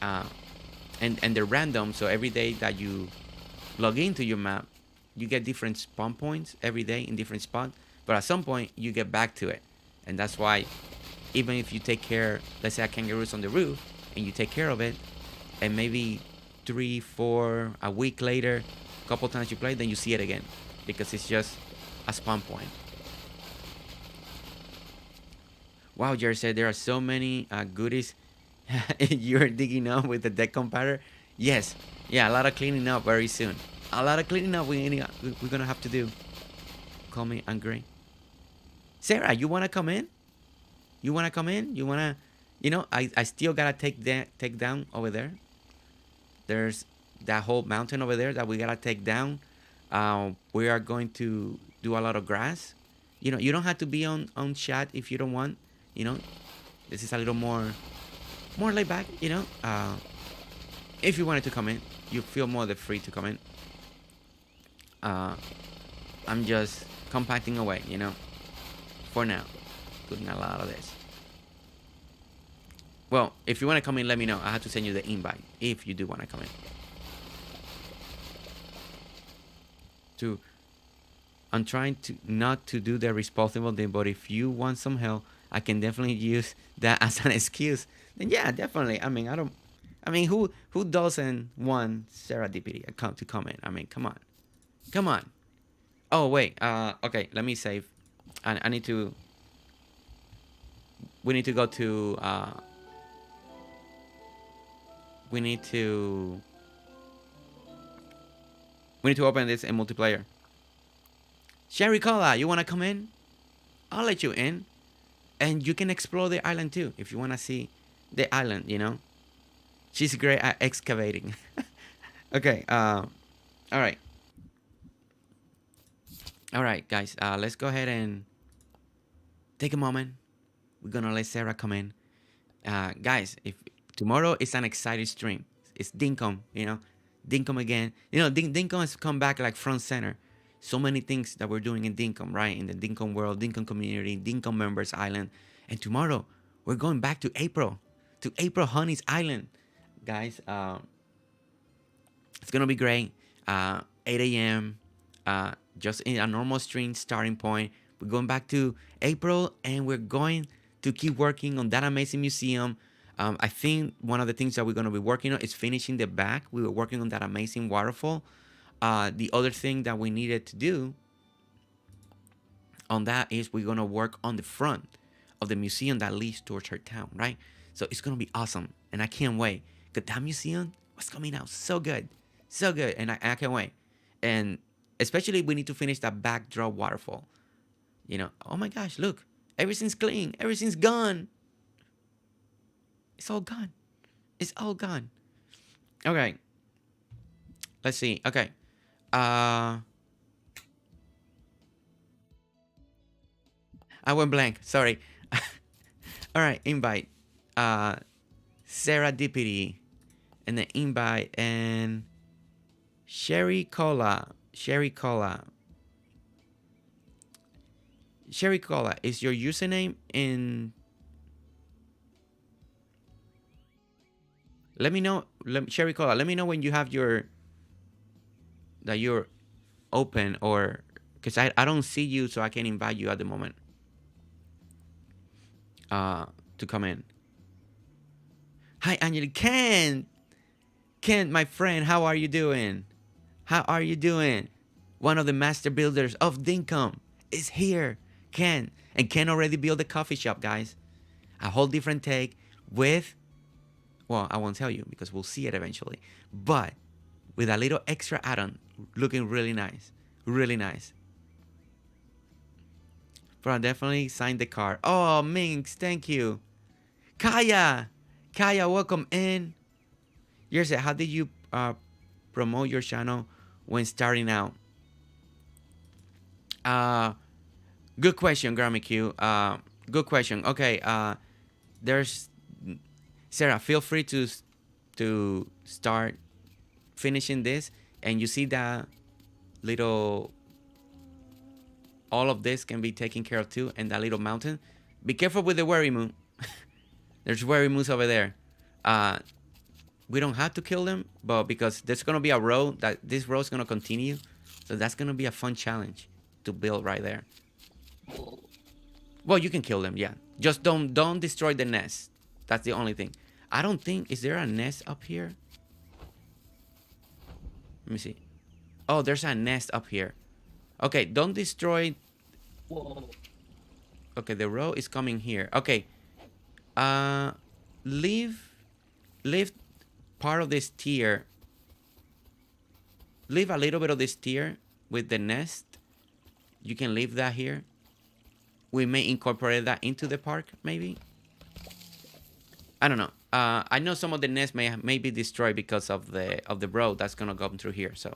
S1: and they're random. So every day that you log into your map, you get different spawn points every day in different spots, but at some point you get back to it. And that's why even if you take care, let's say a kangaroo's on the roof, and you take care of it, and maybe 3-4 a week later couple times you play, then you see it again because it's just a spawn point. Wow, Jerry said there are so many goodies you're digging up with the deck compounder. Yes, yeah, a lot of cleaning up very soon. A lot of cleaning up we're gonna have to do. Call me angry. Sarah, you wanna come in? You wanna come in? You wanna, I still gotta take down over there. There's that whole mountain over there that we gotta take down. We are going to do a lot of grass. You don't have to be on chat if you don't want. You know, this is a little more laid back. If you wanted to come in, you feel more than free to come in. I'm just compacting away. For now, putting a lot of this. Well, if you want to come in, let me know. I have to send you the invite if you do want to come in. I'm trying to not to do the responsible thing, but if you want some help, I can definitely use that as an excuse. Then yeah, definitely. Who doesn't want Sarah DPD to come in? Come on. Oh wait. Okay. Let me save. I need to. We need to go to. We need to open this in multiplayer. Sherry Cola, you wanna come in? I'll let you in. And you can explore the island too if you wanna see the island, She's great at excavating. Okay, alright. Alright, guys, let's go ahead and take a moment. We're gonna let Sarah come in. Guys, if tomorrow is an exciting stream. It's Dinkum, Dinkum again. Dinkum has come back like front center. So many things that we're doing in Dinkum, right? In the Dinkum world, Dinkum community, Dinkum members island. And tomorrow, we're going back to April Honey's island. Guys, it's going to be great. 8 a.m., just in a normal stream starting point. We're going back to April, and we're going to keep working on that amazing museum. I think one of the things that we're going to be working on is finishing the back. We were working on that amazing waterfall. The other thing that we needed to do on that is we're going to work on the front of the museum that leads towards her town, right? So it's going to be awesome. And I can't wait. Because that museum was coming out so good. So good. And I can't wait. And especially we need to finish that backdrop waterfall. Oh my gosh, look. Everything's clean. Everything's gone. It's all gone. It's all gone. Okay. Let's see. Okay. I went blank. Sorry. All right. Invite. Sarah Deputy. And the invite. And Sherry Cola. Sherry Cola is your username in... Let me know, Sherry Cola, let me know when you have that you're open, or because I don't see you, so I can invite you at the moment to come in. Hi, Angela. Ken, my friend, how are you doing? One of the master builders of Dinkum is here, Ken. And Ken already built a coffee shop, guys. A whole different take with... Well, I won't tell you because we'll see it eventually. But with a little extra add-on, looking really nice. Really nice. Bro, I definitely signed the card. Oh, Minx, thank you. Kaya, welcome in. Here's it. How did you promote your channel when starting out? Good question, Grammy Q. Good question. Okay, there's... Sarah, feel free to start finishing this, and you see that little... All of this can be taken care of too, and that little mountain. Be careful with the worry moon. There's worry moons over there. We don't have to kill them, but because there's gonna be a road that this road's gonna continue, so that's gonna be a fun challenge to build right there. Well, you can kill them, yeah. Just don't destroy the nest. That's the only thing. I don't think... Is there a nest up here? Let me see. Oh, there's a nest up here. Okay, don't destroy.
S2: Whoa.
S1: Okay, the row is coming here. Okay, uh, leave, leave part of this tier. Leave a little bit of this tier with the nest. You can leave that here. We may incorporate that into the park, maybe. I don't know. I know some of the nests may be destroyed because of the road that's gonna come through here. So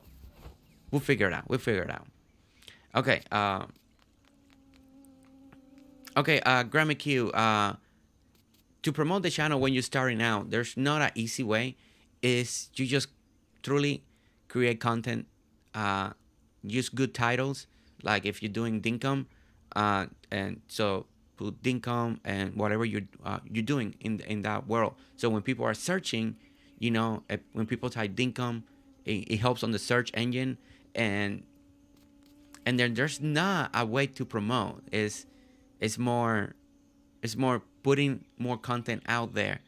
S1: we'll figure it out. We'll figure it out. Okay. Okay. Grammy Q. To promote the channel when you're starting out, there's not an easy way. Is you just truly create content. Use good titles. Like if you're doing Dinkum, and so put Dinkum and whatever you're doing in that world. So when people are searching, when people type Dinkum, it helps on the search engine, and then there's not a way to promote. It's more putting more content out there,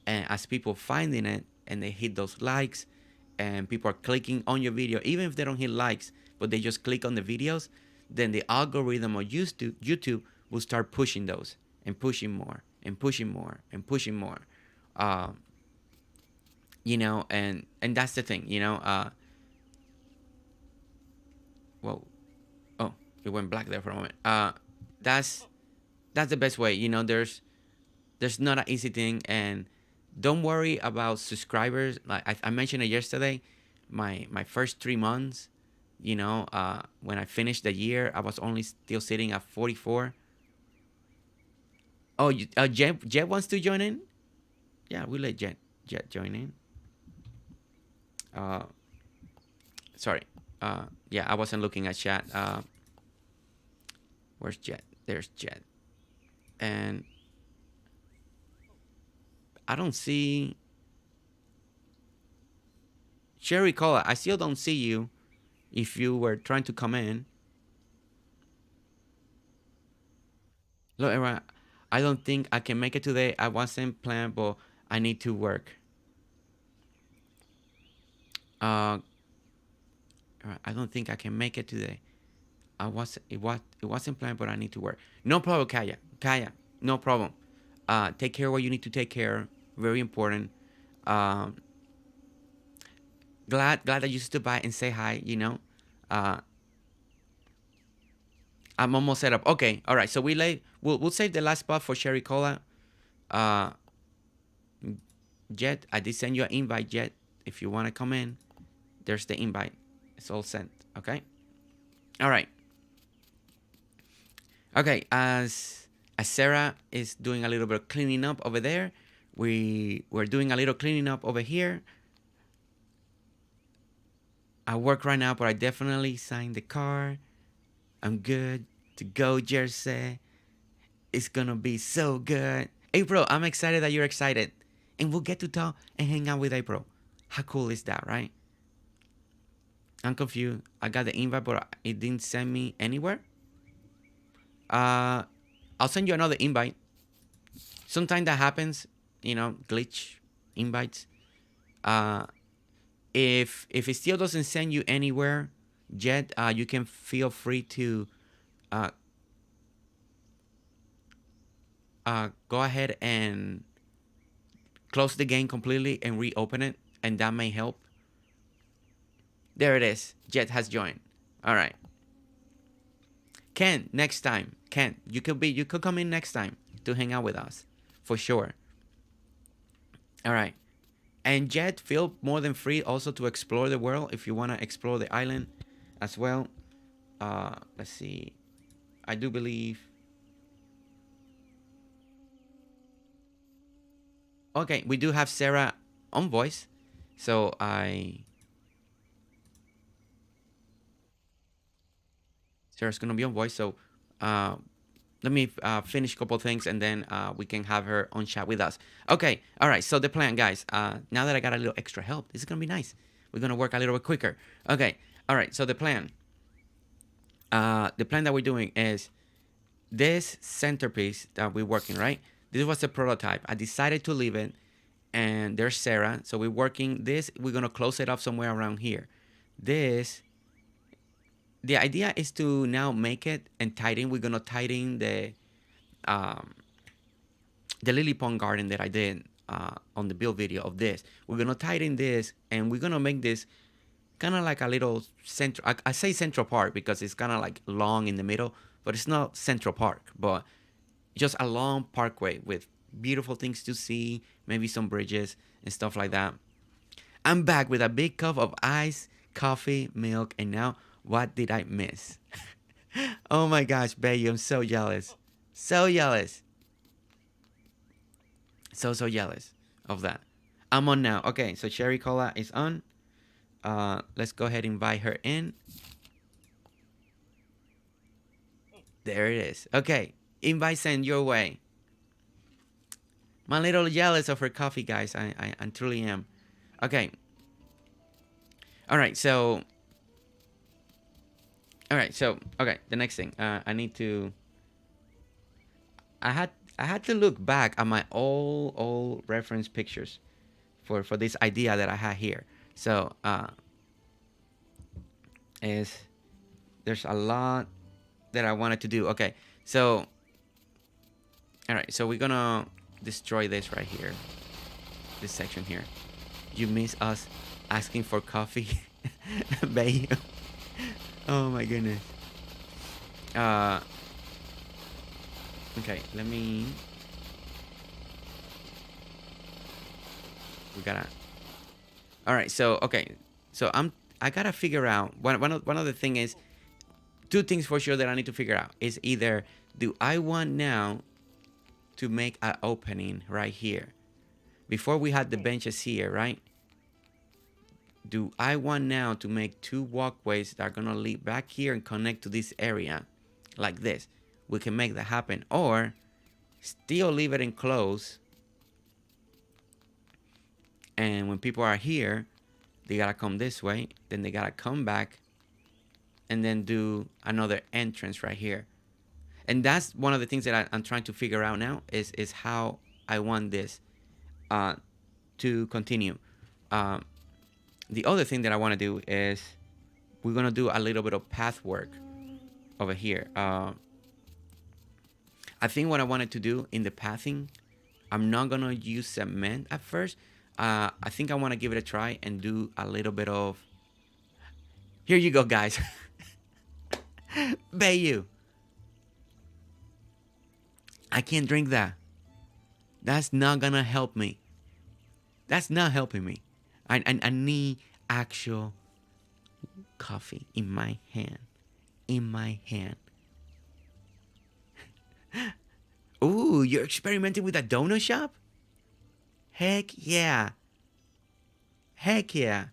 S1: and as people finding it and they hit those likes, and people are clicking on your video, even if they don't hit likes, but they just click on the videos, then the algorithm of YouTube will start pushing those and pushing more and pushing more and pushing more. Um, and that's the thing. Well, oh, it went black there for a moment. That's that's the best way. There's not an easy thing, and don't worry about subscribers. Like I mentioned it yesterday, my first 3 months, when I finished the year, I was only still sitting at 44. Oh, Jet wants to join in. Yeah, we let Jet join in. Uh, Sorry. Yeah, I wasn't looking at chat. Where's Jet? There's Jet, and I don't see Sherry Cola. I still don't see you. If you were trying to come in, look, everyone, I don't think I can make it today. I wasn't planned, but I need to work. I don't think I can make it today. It wasn't planned, but I need to work. No problem, Kaya. Kaya, no problem. Take care of what you need to take care. Very important. Um, glad that you stood by and say hi. Uh, I'm almost set up. Okay, all right. So we'll save the last spot for Sherry Cola. Uh, Jet, I did send you an invite, Jet. If you want to come in, there's the invite. It's all sent. Okay. All right. Okay. As Sarah is doing a little bit of cleaning up over there, we're doing a little cleaning up over here. I work right now, but I definitely signed the car. I'm good to go, Jersey. It's gonna be so good. April, I'm excited that you're excited. And we'll get to talk and hang out with April. How cool is that, right? I'm confused. I got the invite, but it didn't send me anywhere. I'll send you another invite. Sometimes that happens, glitch invites. If it still doesn't send you anywhere, Jet, you can feel free to go ahead and close the game completely and reopen it, and that may help. There it is. Jet has joined. All right. Ken, next time. Ken, you could come in next time to hang out with us, for sure. All right. And Jet, feel more than free also to explore the world if you want to explore the island as well. Let's see. I do believe. Okay, we do have Sarah on voice, so Sarah's gonna be on voice. So let me finish a couple things, and then we can have her on chat with us. Okay, all right. So the plan, guys. Now that I got a little extra help, this is gonna be nice. We're gonna work a little bit quicker. Okay, all right. So the plan. The plan that we're doing is this centerpiece that we're working, right? This was a prototype. I decided to leave it, and there's Sarah. So we're working this. We're gonna close it up somewhere around here. This the idea is to now make it and tighten. We're gonna tighten um, the lily pond garden that I did on the build video of this. We're gonna tighten this, and we're gonna make this kind of like a little central. I say Central Park because it's kind of like long in the middle, but it's not Central Park, but just a long parkway with beautiful things to see, maybe some bridges and stuff like that. I'm back with a big cup of ice, coffee, milk, and now what did I miss? Oh my gosh, baby, I'm so jealous. So jealous. So jealous of that. I'm on now. Okay, so Cherry Cola is on. Let's go ahead and invite her in. There it is. Okay, invite sent your way. I'm a little jealous of her coffee, guys. I truly am. Okay. All right, so okay, the next thing. I need to I had to look back at my old reference pictures for this idea that I had here. So is there's a lot that I wanted to do. Okay, so all right, so we're gonna destroy this right here, this section here. You miss us asking for coffee, babe? Oh my goodness. Okay, let me. We gotta. All right, so okay, so I gotta figure out one of the thing is two things for sure that I need to figure out is either do I want now to make an opening right here before we had the benches here, right? Do I want now to make two walkways that are gonna lead back here and connect to this area like this? We can make that happen, or still leave it enclosed, and when people are here they gotta come this way, then they gotta come back and then do another entrance right here. And that's one of the things that I'm trying to figure out now is how I want this to continue. The other thing that I want to do is we're gonna do a little bit of path work over here. I think what I wanted to do in the pathing, I'm not gonna use cement at first. I think I want to give it a try and do a little bit of. Here you go, guys. Bayu, I can't drink that. That's not gonna help me. That's not helping me. I need actual coffee in my hand. In my hand. Ooh, you're experimenting with a donut shop? Heck yeah. Heck yeah.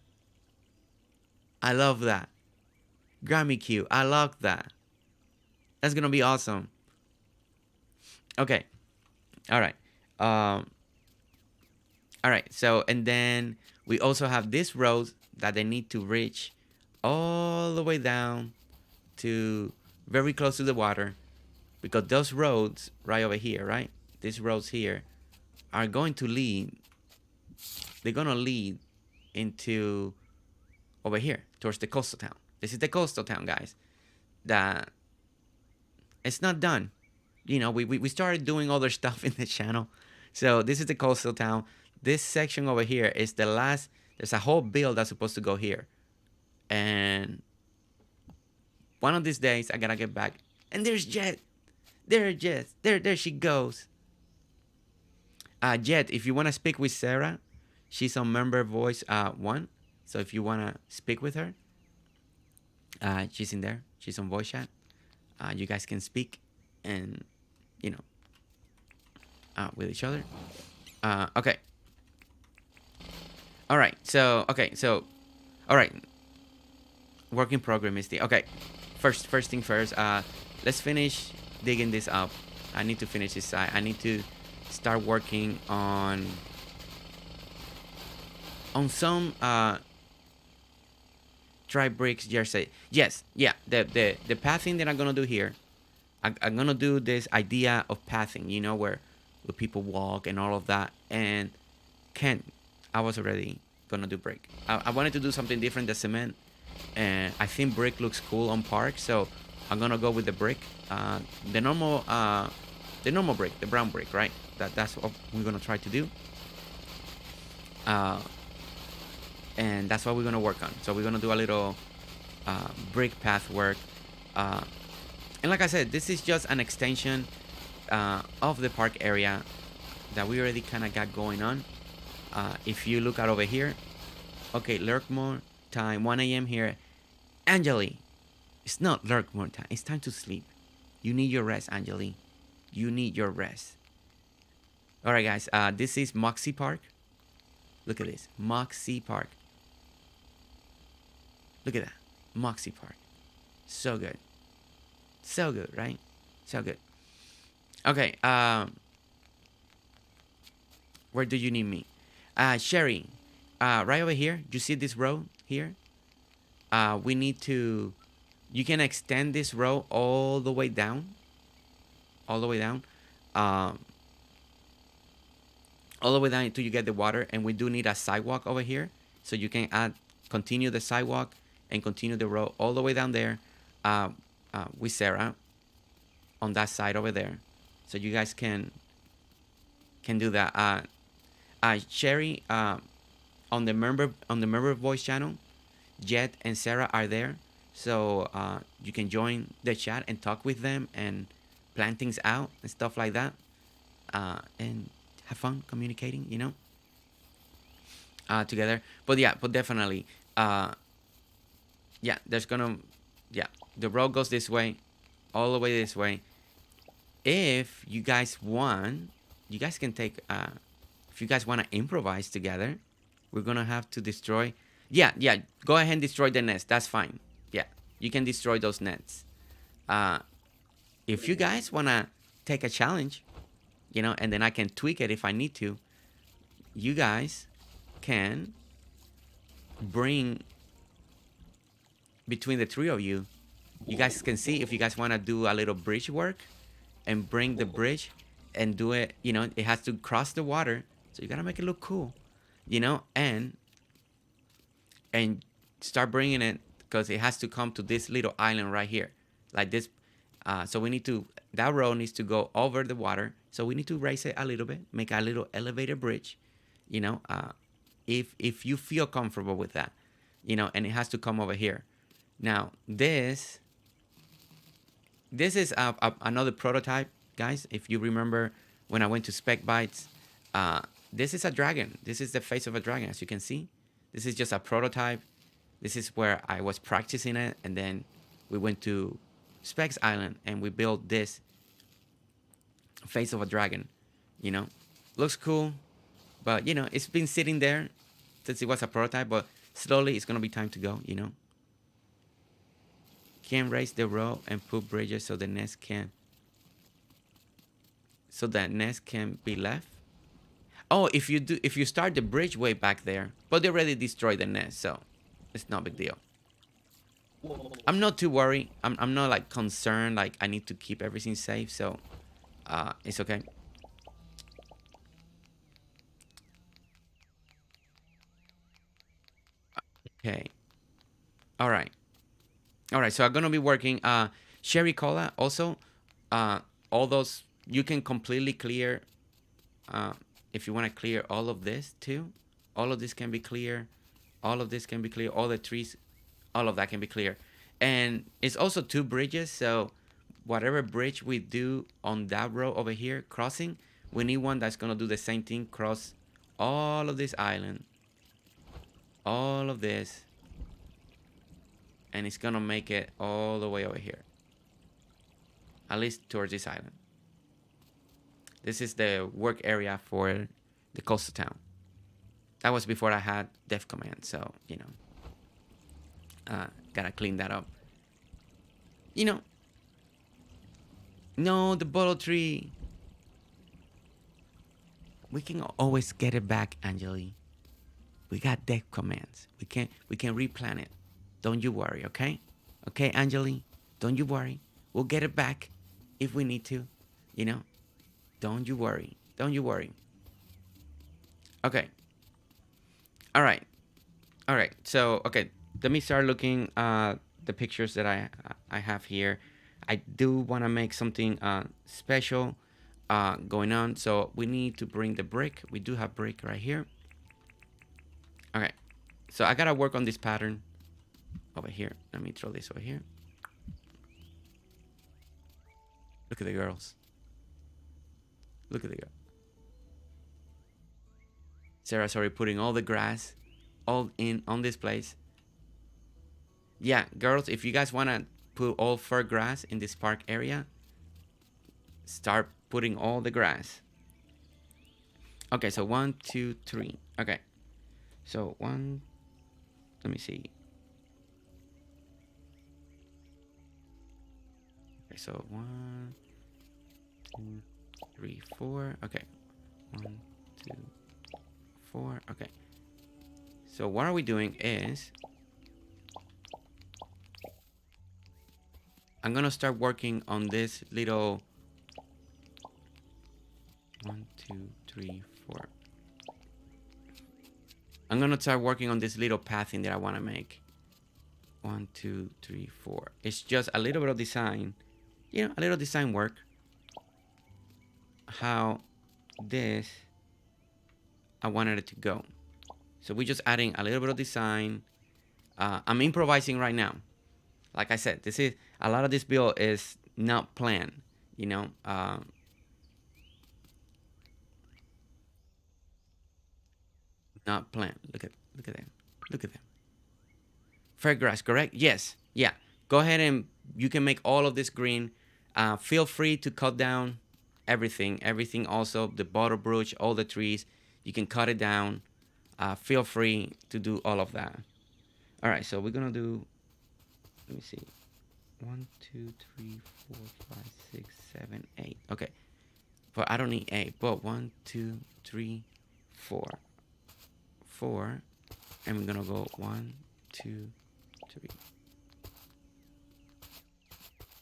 S1: I love that. Grammy Q, I love that. That's gonna be awesome. Okay. All right. All right. So, and then we also have this road that they need to reach all the way down to very close to the water, because those roads right over here, right? These roads here are going to lead. They're gonna lead into over here towards the coastal town. This is the coastal town, guys. That it's not done. You know, we started doing other stuff in the channel. So this is the coastal town. This section over here is the last. There's a whole build that's supposed to go here. And one of these days, I gotta get back. And there's Jet. There she goes. Jet, if you want to speak with Sarah, she's on member voice 1. So if you want to speak with her, she's in there. She's on voice chat. You guys can speak and, you know, with each other. Okay. All right. So, okay. So, all right. Work in progress, Misty. Okay. First thing first. Let's finish digging this up. I need to finish this side. I need to start working on some dry bricks jersey. Yes, yeah. The pathing that I'm gonna do here, I'm gonna do this idea of pathing, you know, where people walk and all of that. And I was already gonna do brick. I wanted to do something different than cement, and I think brick looks cool on park, so I'm gonna go with the brick, the normal brick, the brown brick, right? That's what we're gonna try to do, uh, and that's what we're gonna work on. So we're gonna do a little brick path work, uh, and like I said, this is just an extension of the park area that we already kind of got going on. If you look out over here, okay, Lurkmore time, 1 a.m. here. Angeli, it's not Lurkmore time. It's time to sleep. You need your rest, Angeli. You need your rest. All right, guys. This is Moxie Park. Look at this, Moxie Park. Look at that, Moxie Park. So good. So good, right? So good. Okay. Where do you need me? Sherry, right over here. You see this row here? We need to, you can extend this row all the way down. All the way down. All the way down until you get the water. And we do need a sidewalk over here. So you can continue the sidewalk and continue the row all the way down there with Sarah on that side over there. So you guys can do that. Sherry, on the member voice channel, Jet and Sarah are there, so you can join the chat and talk with them and plan things out and stuff like that, and have fun communicating, together. But definitely, the road goes this way, all the way this way. If you guys want, you guys can take. If you guys want to improvise together, we're gonna have to destroy. Yeah. Go ahead and destroy the nets. That's fine. Yeah, you can destroy those nets. If you guys wanna take a challenge, and then I can tweak it if I need to. You guys can bring between the three of you. You guys can see if you guys wanna do a little bridge work, and bring the bridge, and do it. It has to cross the water. So you gotta make it look cool, and start bringing it, because it has to come to this little island right here, like this. So we need to, that road needs to go over the water. So we need to raise it a little bit, make a little elevated bridge, if you feel comfortable with that, and it has to come over here. Now this is another prototype, guys. If you remember when I went to Spec Bytes, this is a dragon. This is the face of a dragon, as you can see. This is just a prototype. This is where I was practicing it, and then we went to Specs Island and we built this face of a dragon. Looks cool, but it's been sitting there since it was a prototype. But slowly, it's gonna be time to go. Can raise the row and put bridges so the nest can. So that nest can be left. Oh, if you start the bridge way back there, but they already destroyed the nest, so it's not a big deal. I'm not too worried. I'm not like concerned. Like I need to keep everything safe, so it's okay. Okay. All right. So I'm gonna be working. Sherry Cola also. All those you can completely clear. If you want to clear all of this too, all of this can be clear. All of this can be clear. All the trees, all of that can be clear. And it's also 2 bridges. So whatever bridge we do on that row over here crossing, we need one that's gonna do the same thing. Cross all of this island, all of this, and it's gonna make it all the way over here, at least towards this island. This is the work area for the coastal town. That was before I had Def Command, so gotta clean that up. No, the bottle tree. We can always get it back, Angeli. We got Def Commands. We can replan it. Don't you worry, okay? Okay, Angeli, don't you worry. We'll get it back if we need to. Don't you worry. Don't you worry. Okay. All right. So, okay. let me start looking the pictures that I have here. I do want to make something special going on. So we need to bring the brick. We do have brick right here. Okay. So I gotta work on this pattern over here. Let me throw this over here. Look at the girls. Look at the girl. Sarah's already putting all the grass all in on this place. Yeah, girls, if you guys wanna put all fur grass in this park area, start putting all the grass. Okay, so 1, 2, 3. Okay, so one. Let me see. Okay, so 1, 2, 3, 4. Okay, 1, 2, 4. Okay. So what are we doing is I'm gonna start working on this little 1, 2, 3, 4. I'm gonna start working on this little pathing that I want to make. 1, 2, 3, 4. It's just a little bit of design, you know, a little design work. How this I wanted it to go. So we're just adding a little bit of design. I'm improvising right now. Like I said, this is a lot of this build is not planned. You know, not planned. Look at them. Look at them. Fairgrass, correct? Yes. Yeah. Go ahead and you can make all of this green. Feel free to cut down everything. Everything also, the bottle brush, all the trees. You can cut it down. Feel free to do all of that. All right, so we're going to do, let me see. 1, 2, 3, 4, 5, 6, 7, 8. Okay. But I don't need 8, but 1, 2, 3, 4. 4. And we're going to go 1, 2, 3.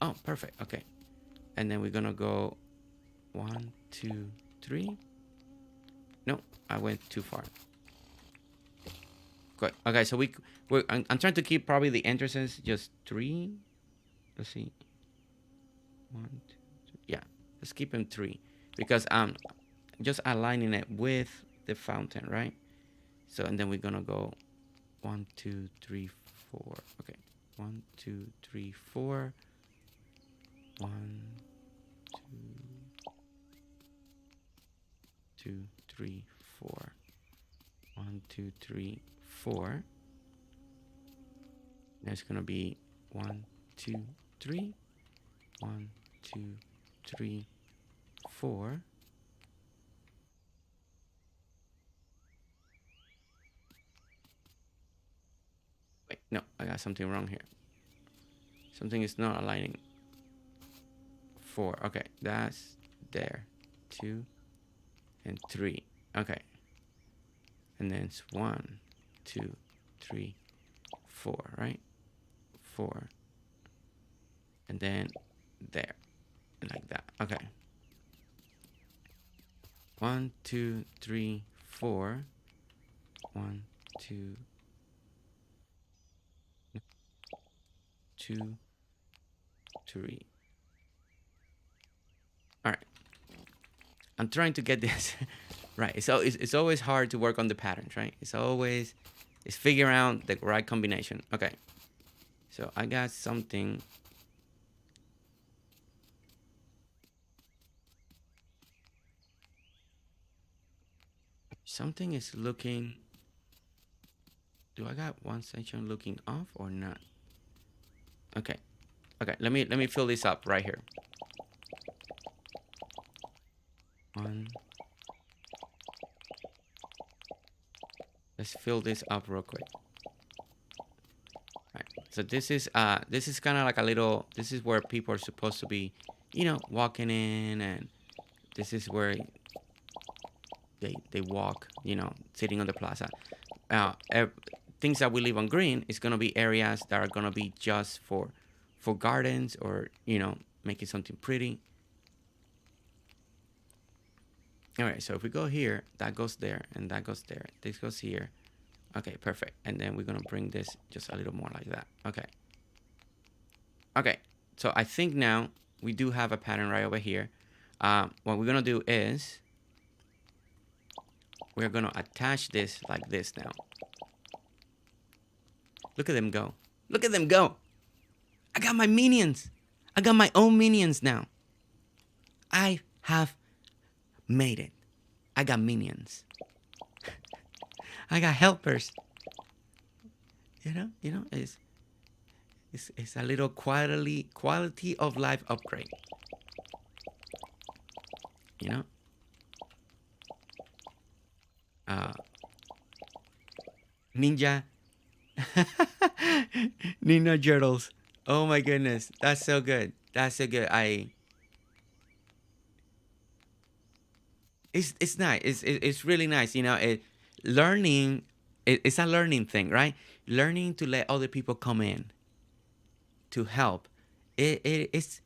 S1: Oh, perfect. Okay. And then we're going to go 1, 2, 3. No, I went too far. Good. Okay, so I'm trying to keep probably the entrances just 3. Let's see. 1, 2, 3. Yeah, let's keep them 3 because I'm just aligning it with the fountain, right? So and then we're gonna go 1, 2, 3, 4. Okay, 1, 2, 3, 4. 1, 2, 2, 3, 4. 1, 2, 3, 4. There's gonna be 1, 2, 3. 1, 2, 3, 4. Wait, no, I got something wrong here. Something is not aligning. 4. Okay, that's there. 2 and 3. Okay. And then it's 1, 2, 3, 4, right? 4. And then there. Like that. Okay. 1, 2, 3, 4. 1, 2, 2, 3. All right. I'm trying to get this right. So it's always hard to work on the patterns, right? It's figuring out the right combination. Okay. So I got something. Something is looking. Do I got one section looking off or not? Okay. Okay, let me fill this up right here. 1. Let's fill this up real quick. Right. So this is kind of like a little, this is where people are supposed to be, you know, walking in, and this is where they walk, you know, sitting on the plaza. Things that we leave on green is going to be areas that are going to be just for gardens, or, you know, making something pretty. All right, so if we go here, that goes there, and that goes there. This goes here. Okay, perfect. And then we're gonna bring this just a little more like that. Okay. Okay. So I think now we do have a pattern right over here. What we're gonna do is we're gonna attach this like this now. Look at them go. Look at them go. I got my minions. I got my own minions now. I have made it. I got minions. I got helpers. It's a little quality of life upgrade. You know, uh, ninja, ninja turtles. Oh my goodness, that's so good. That's so good. It's nice. It's really nice. Learning. It's a learning thing, right? Learning to let other people come in to help. It's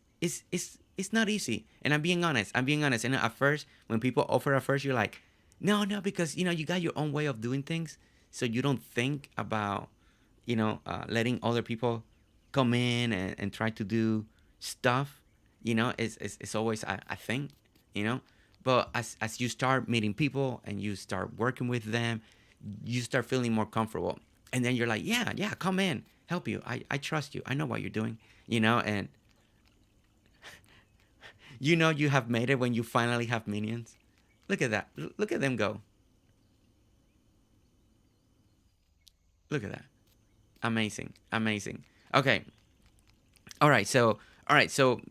S1: not easy. And I'm being honest. I'm being honest. And at first, when people offer at first, you're like, no, no, because you got your own way of doing things, so you don't think about letting other people come in and try to do stuff. It's always a thing. You know, but as you start meeting people and you start working with them, you start feeling more comfortable, and then you're like, yeah, yeah, come in, help you. I trust you. I know what you're doing. And you have made it when you finally have minions. Look at that. Look at them go. Look at that. Amazing. Amazing. Okay. All right. So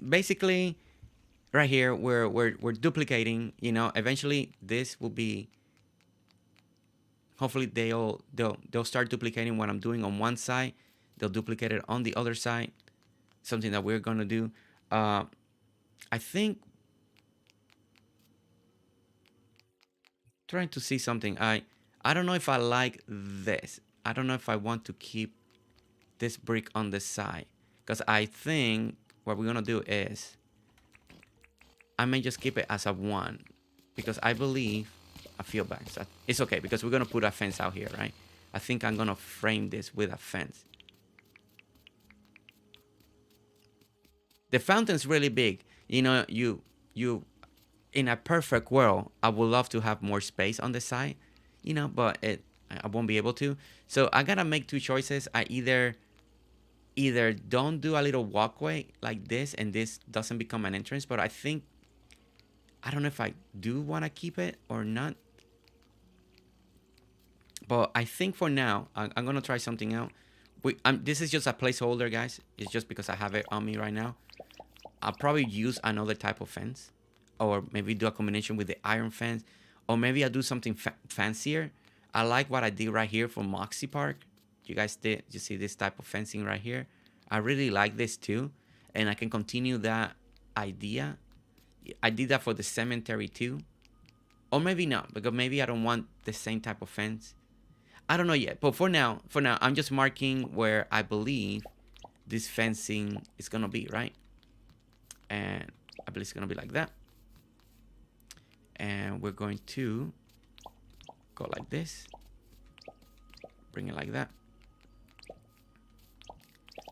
S1: basically, right here, we're duplicating. Eventually, this will be. Hopefully, they'll start duplicating what I'm doing on one side. They'll duplicate it on the other side. Something that we're gonna do. Uh, I think trying to see something. I don't know if I like this. I don't know if I want to keep this brick on the side, because I think what we're gonna do is I may just keep it as a one, because I believe I feel bad. So it's okay because we're gonna put a fence out here, right? I think I'm gonna frame this with a fence. The fountain's really big. You in a perfect world, I would love to have more space on the side, but I won't be able to. So I gotta make two choices. I either don't do a little walkway like this and this doesn't become an entrance, but I don't know if I do want to keep it or not. But I think for now, I'm gonna try something out. This is just a placeholder, guys. It's just because I have it on me right now. I'll probably use another type of fence, or maybe do a combination with the iron fence, or maybe I'll do something fancier. I like what I did right here for Moxie Park. You see this type of fencing right here? I really like this too, and I can continue that idea. I did that for the cemetery too, or maybe not, because maybe I don't want the same type of fence. I don't know yet, but for now, I'm just marking where I believe this fencing is gonna be, right? And I believe it's gonna be like that. And we're going to go like this, bring it like that.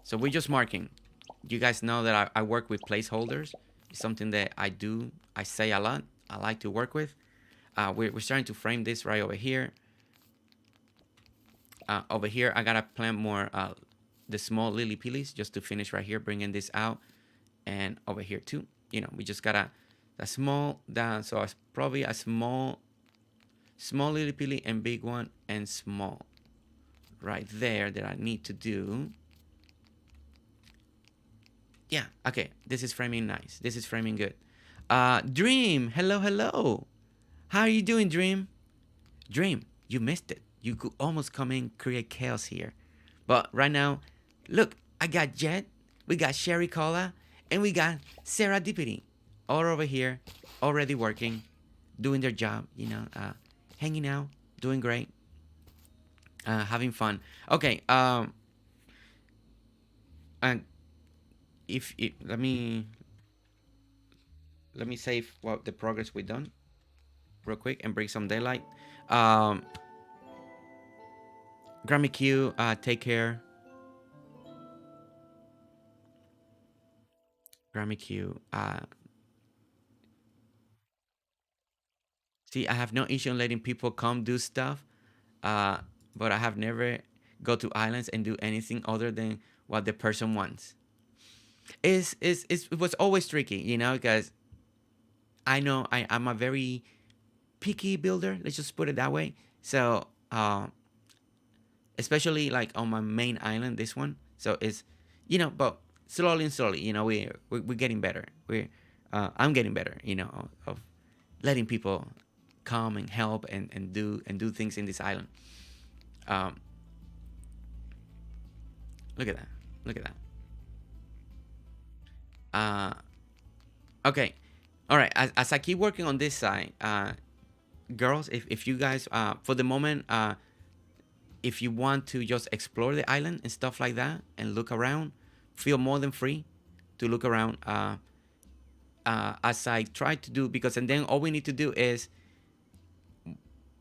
S1: So we're just marking. You guys know that I work with placeholders. It's something that I say a lot. I like to work with. We're starting to frame this right over here. Over here, I gotta plant more the small lily pillies just to finish right here, bringing this out. And over here too, we just gotta a small down. So it's probably a small lily pilly and big one and small right there that I need to do. Yeah, okay. This is framing nice. This is framing good. Dream, hello, hello. How are you doing, Dream? Dream, you missed it. You could almost come in, create chaos here. But right now, look, I got Jet, we got Sherry Cola, and we got Sarah Dippity all over here, already working, doing their job, hanging out, doing great, having fun. Okay, and if it, let me save what the progress we done real quick and bring some daylight. Um, Grammy Q, take care. Grammy Q. See, I have no issue in letting people come do stuff, uh, but I have never go to islands and do anything other than what the person wants. It was always tricky, because I know I'm a very picky builder. Let's just put it that way. So, especially like on my main island, this one. So it's, but slowly and slowly, we're getting better. I'm getting better, of letting people come and help and do things in this island. Um, look at that. Look at that. Uh, okay. All right. As I keep working on this side, girls, if you guys, for the moment, if you want to just explore the island and stuff like that and look around, feel more than free to look around. As I try to do, because and then all we need to do is,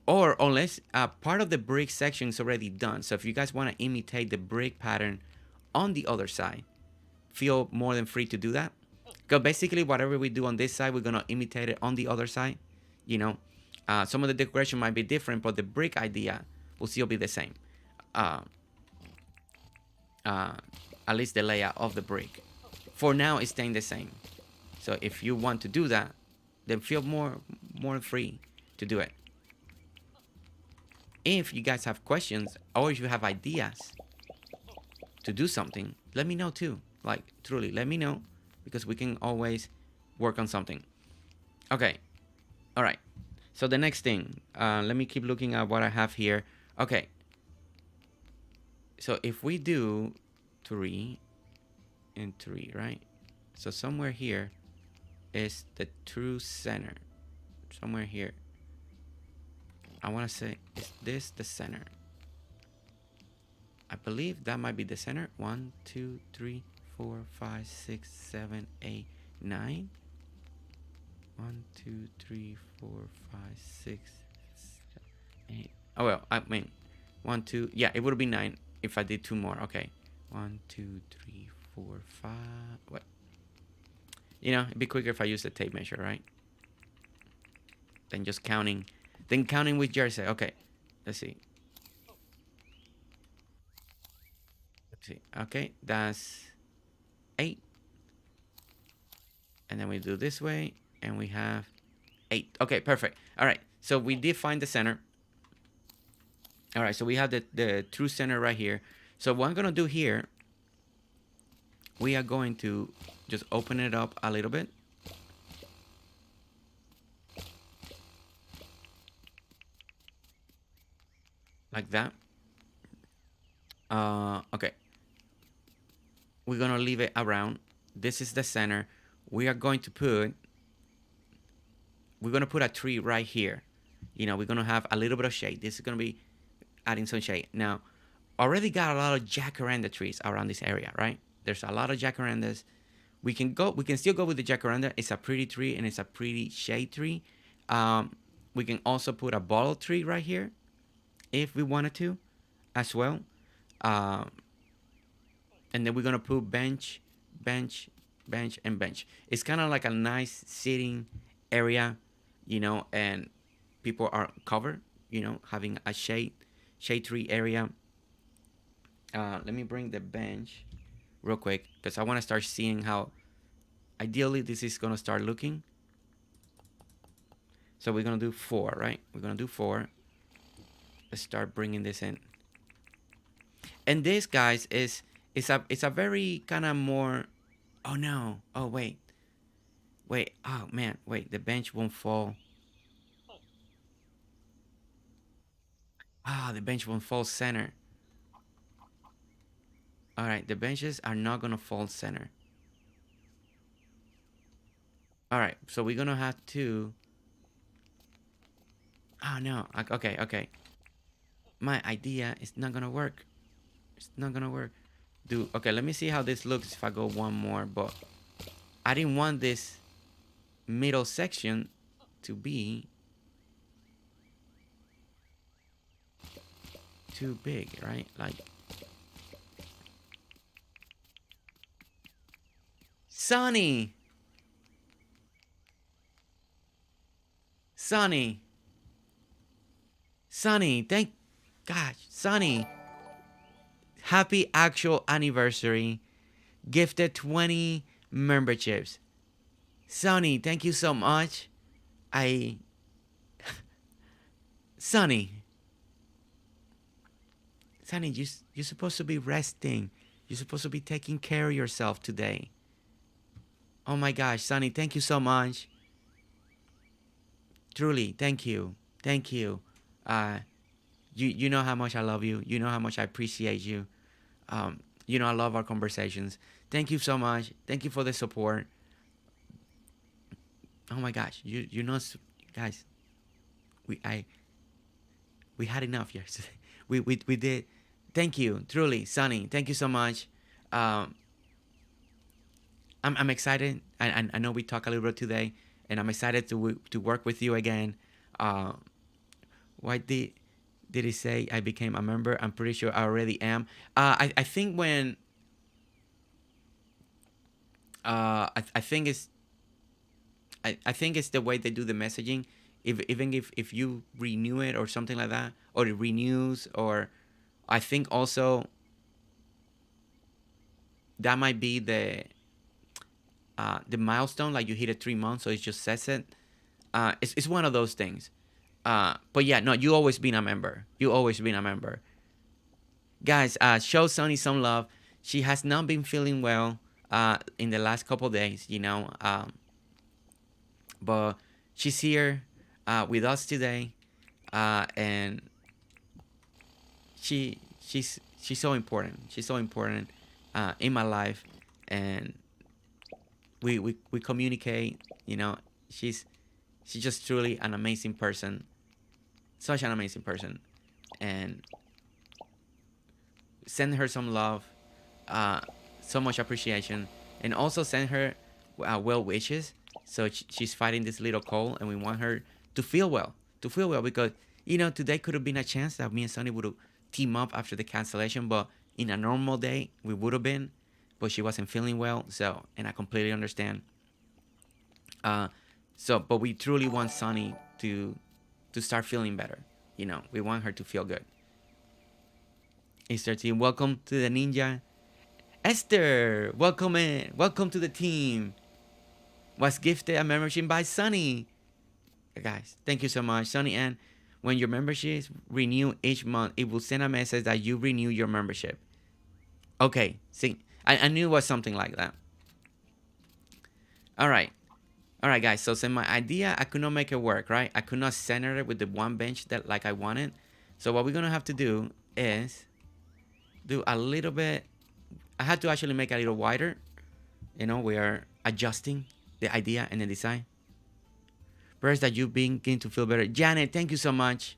S1: or unless part of the brick section is already done. So if you guys want to imitate the brick pattern on the other side, feel more than free to do that. Because basically whatever we do on this side, we're gonna imitate it on the other side. You know, some of the decoration might be different, but the brick idea will still be the same. Uh, uh, at least the layout of the brick. For now, it's staying the same. So if you want to do that, then feel more free to do it. If you guys have questions or if you have ideas to do something, let me know too. Like, truly, let me know, because we can always work on something. Okay. All right. So the next thing, let me keep looking at what I have here. Okay. So if we do 3 and 3, right? So somewhere here is the true center. Somewhere here. I want to say, is this the center? I believe that might be the center. 1, 2, 3, 4, 5, 6, 7, 8, 9. 1, 2, 3, 4, 5, 6, 7, 8. Oh, well, I mean, 1, 2. Yeah, it would be 9 if I did 2 more. Okay. 1, 2, 3, 4, 5. What? It'd be quicker if I use the tape measure, right? Than just counting. Then counting with Jersey. Okay. Let's see. Let's see. Okay. That's 8. And then we do this way. And we have 8. Okay, perfect. All right. So we did find the center. All right. So we have the true center right here. So what I'm going to do here, we are going to just open it up a little bit. Like that. Okay. We're going to leave it around. This is the center. We are going to put a tree right here. We're going to have a little bit of shade. This is going to be adding some shade. Now, already got a lot of jacaranda trees around this area, right? There's a lot of jacarandas. We can still go with the jacaranda. It's a pretty tree and it's a pretty shade tree. We can also put a bottle tree right here if we wanted to as well. And then we're going to put bench, bench, bench, and bench. It's kind of like a nice sitting area, and people are covered, having a shade tree area. Let me bring the bench real quick because I want to start seeing how ideally this is going to start looking. So we're going to do 4, right? We're going to do 4. Let's start bringing this in. And this, guys, it's a very kind of more, oh no, oh wait, oh man, wait, the bench won't fall. The bench won't fall center. All right, the benches are not gonna fall center. All right, so we're gonna have to. Oh no, okay. My idea is not gonna work. It's not gonna work. Okay, let me see how this looks if I go one more, but I didn't want this middle section to be. too big, right? Like, Sunny, Sunny, Sunny. Thank gosh, Sunny. Happy actual anniversary. Gifted 20 memberships. Sunny, thank you so much. I Sunny, Sunny, you're supposed to be resting. You're supposed to be taking care of yourself today. Oh my gosh, Sunny, thank you so much. Truly, thank you. Thank you. Uh you know how much I love you. You know how much I appreciate you. You know I love our conversations. Thank you so much. Thank you for the support. Oh my gosh, you know guys, we I we had enough yesterday. We did. Thank you, truly, Sunny. Thank you so much. Um, I'm excited. I know we talked a little bit today, and I'm excited to work with you again. Uh, why did he say I became a member? I'm pretty sure I already am. I think when I think I think it's the way they do the messaging. If you renew it or something like that, or it renews, or I think also that might be the milestone, like you hit it 3 months, so it just says it. It's one of those things. But yeah, no, you always been a member. You always been a member, guys. Show Sunny some love. She has not been feeling well in the last couple days, but she's here with us today, and she's so important. She's so important in my life, and we communicate. She's she's just truly an amazing person, such an amazing person, and send her some love, uh, so much appreciation, and also send her well wishes. So she's fighting this little cold, and we want her to feel well, because today could have been a chance that me and Sunny would have teamed up after the cancellation, but in a normal day we would have been, but she wasn't feeling well. So, and I completely understand. Uh, but we truly want Sunny to start feeling better. We want her to feel good. Easter team, welcome to the Ninja. Esther, welcome in. Welcome to the team. Was gifted a membership by Sunny. Guys, thank you so much, Sunny. And when your membership is renewed each month, it will send a message that you renew your membership. Okay, see, I knew it was something like that. All right. All right, guys. So, my idea, I could not make it work, right? I could not center it with the one bench that like I wanted. So what we're going to have to do is do a little bit. I had to actually make it a little wider. We are adjusting the idea and the design. First, that you begin to feel better. Janet, thank you so much.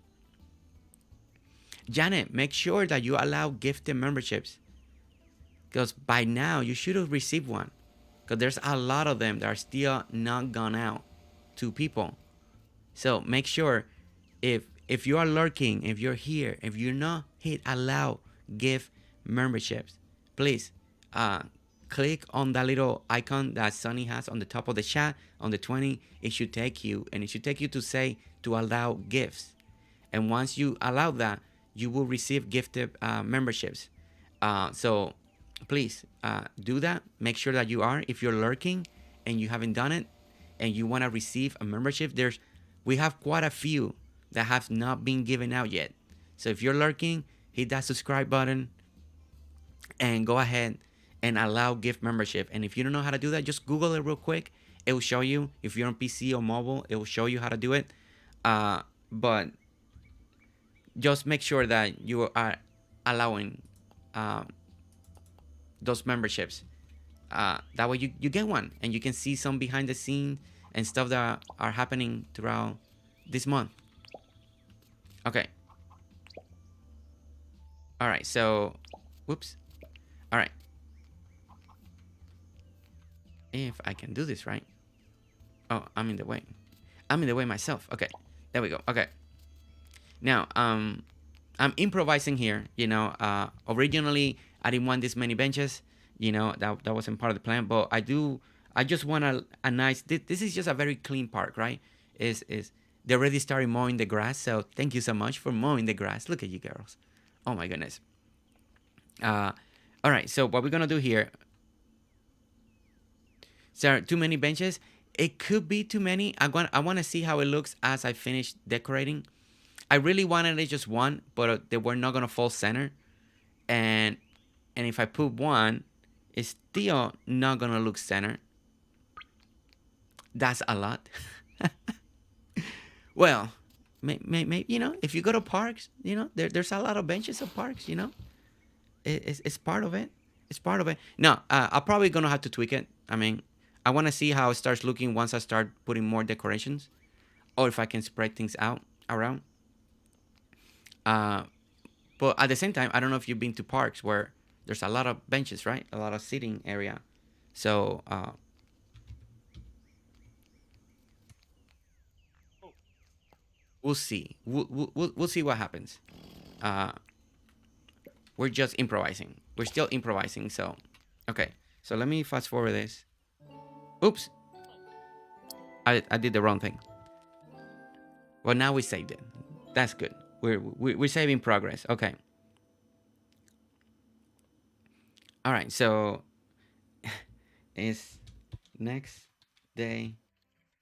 S1: Janet, make sure that you allow gifted memberships, because by now you should have received one, because there's a lot of them that are still not gone out to people. So make sure, if you are lurking, if you're here, if you're not hit allow gift memberships, please click on that little icon that Sunny has on the top of the chat on the 20. It should take you, and it should take you to say to allow gifts. And once you allow that, you will receive gifted memberships. So please do that. Make sure that you are. If you're lurking and you haven't done it, and you want to receive a membership, we have quite a few that have not been given out yet. So if you're lurking, hit that subscribe button and go ahead and allow gift membership. And if you don't know how to do that, just Google it real quick. It will show you. If you're on PC or mobile, it will show you how to do it. But just make sure that you are allowing those memberships. That way you get one, and you can see some behind the scenes and stuff that are happening throughout this month. Okay. All right. So, whoops. All right. If I can do this right. Oh, I'm in the way. I'm in the way myself. Okay. There we go. Okay. Now, I'm improvising here. Originally I didn't want this many benches. That wasn't part of the plan. But I just want a nice. This is just a very clean park, right? Is they already started mowing the grass. So thank you so much for mowing the grass. Look at you girls. Oh my goodness. Uh, all right. So what we're gonna do here? So too many benches. It could be too many. I want to see how it looks as I finish decorating. I really wanted it just one, but they were not gonna fall center. And if I put one, it's still not gonna look center. That's a lot. Well, if you go to parks, there's a lot of benches at parks. It's part of it. It's part of it. No, I'm probably gonna have to tweak it. I mean, I want to see how it starts looking once I start putting more decorations, or if I can spread things out around. Uh, but at the same time, I don't know if you've been to parks where there's a lot of benches, right? A lot of sitting area. So we'll see. We'll see what happens. Uh, we're just improvising. We're still improvising. So, okay. So let me fast forward this. Oops, I did the wrong thing. Well, now we saved it. That's good. We're saving progress. Okay. All right. So is next day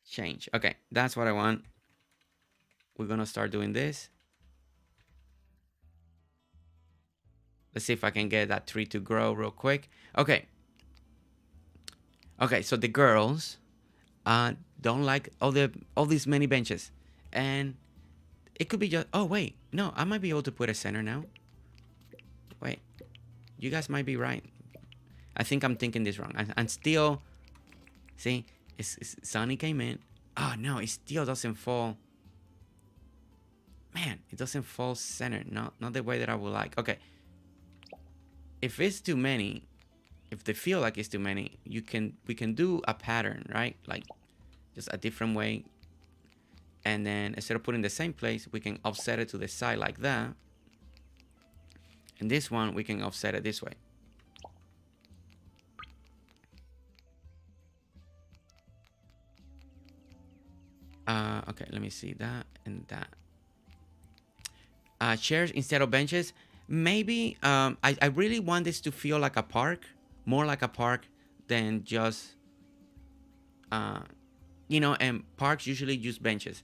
S1: change. Okay, that's what I want. We're gonna start doing this. Let's see if I can get that tree to grow real quick. Okay. Okay, so the girls don't like all these many benches. And it could be just, oh wait, no, I might be able to put a center now. Wait, you guys might be right. I think I'm thinking this wrong. And still, see, Sunny came in. Oh no, it still doesn't fall. Man, it doesn't fall center. Not the way that I would like. Okay. If it's too many, if they feel like it's too many, we can do a pattern, right? Like just a different way. And then instead of putting the same place, we can offset it to the side like that. And this one, we can offset it this way. Okay, let me see that and that. Chairs instead of benches. Maybe I really want this to feel like a park, more like a park than just and parks usually use benches.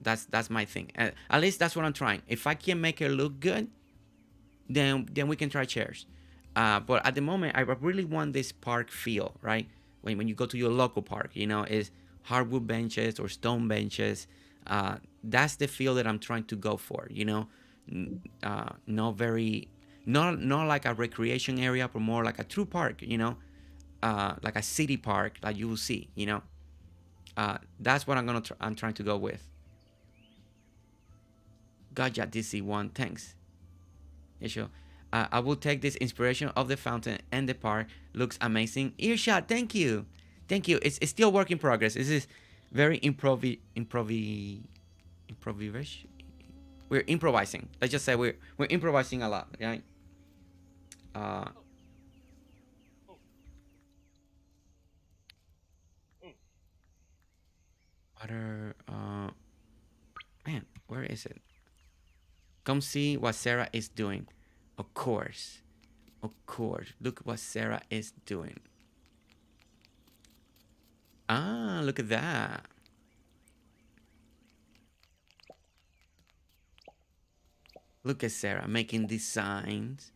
S1: That's my thing. At least that's what I'm trying. If I can make it look good, then we can try chairs. But at the moment, I really want this park feel, right? When you go to your local park, is hardwood benches or stone benches. That's the feel that I'm trying to go for. Not very, not like a recreation area, but more like a true park. Like a city park, like you will see. That's what I'm trying to go with. Gotcha, DC1. Thanks. Yeah, sure. I will take this inspiration of the fountain and the park. Looks amazing. Earshot, thank you. Thank you. It's still work in progress. This is very improvisation. We're improvising. Let's just say we're improvising a lot, right? Uh, water. Man, where is it? Come see what Sarah is doing. Of course. Of course. Look what Sarah is doing. Ah, look at that. Look at Sarah making these signs.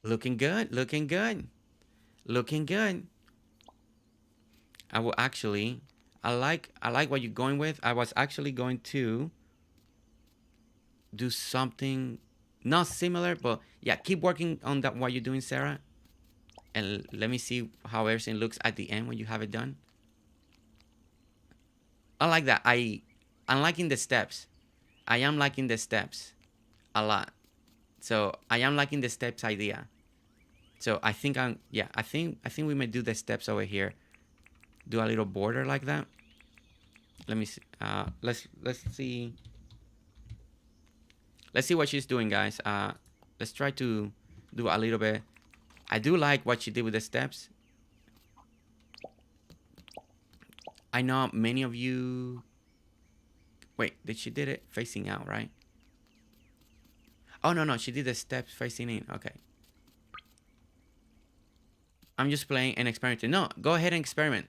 S1: Looking good. Looking good. Looking good. I will actually. I like what you're going with. I was actually going to do something not similar, but yeah, keep working on that what you're doing, Sarah. And let me see how everything looks at the end when you have it done. I like that. I'm liking the steps. I am liking the steps a lot. So I am liking the steps idea. So I think I think we may do the steps over here. Do a little border like that. Let me see. Let's see. Let's see what she's doing, guys. Let's try to do a little bit. I do like what she did with the steps. I know many of you. Wait, did she did it facing out, right? Oh no, she did the steps facing in. Okay. I'm just playing and experimenting. No, go ahead and experiment.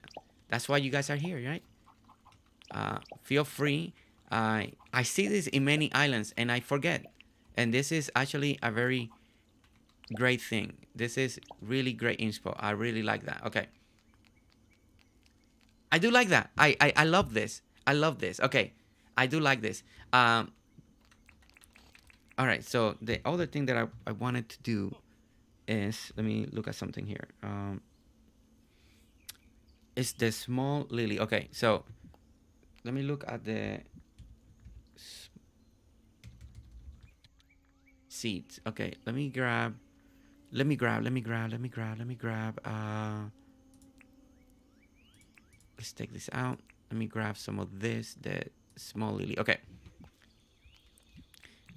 S1: That's why you guys are here, right? Feel free. I see this in many islands and I forget. And this is actually a very great thing. This is really great inspo. I really like that. Okay. I do like that. I love this. I love this. Okay. I do like this. All right. So the other thing that I wanted to do is, let me look at something here. It's the small lily. Okay. So let me look at the seeds. Okay. Let me grab. Let's take this out. Let me grab some of this, the small lily. Okay.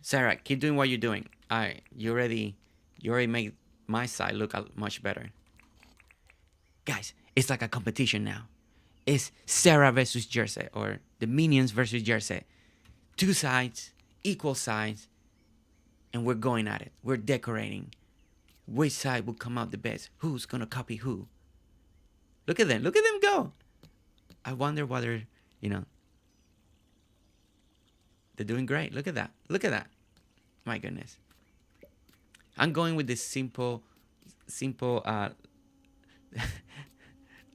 S1: Sarah, keep doing what you're doing. You already made my side look much better. Guys, it's like a competition now. It's Sarah versus Jersey, or the minions versus Jersey. Two sides, equal sides, and we're going at it. We're decorating. Which side will come out the best? Who's gonna copy who? Look at them. Look at them go. I wonder whether, they're doing great. Look at that. Look at that. My goodness. I'm going with this simple,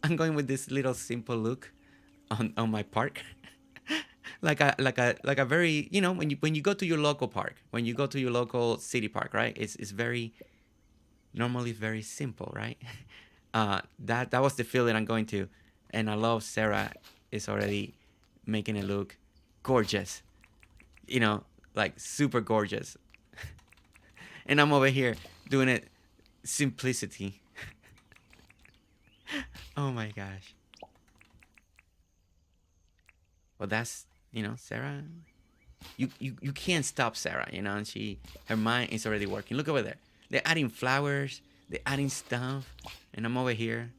S1: I'm going with this little simple look on my park. like a very, when you go to your local park, when you go to your local city park, right? It's very normally very simple, right? That was the feeling I'm going to. And I love Sarah is already making it look gorgeous. Like super gorgeous. And I'm over here doing it simplicity. Oh my gosh. Well, that's, Sarah. You can't stop Sarah, and her mind is already working. Look over there. They're adding flowers, they're adding stuff, and I'm over here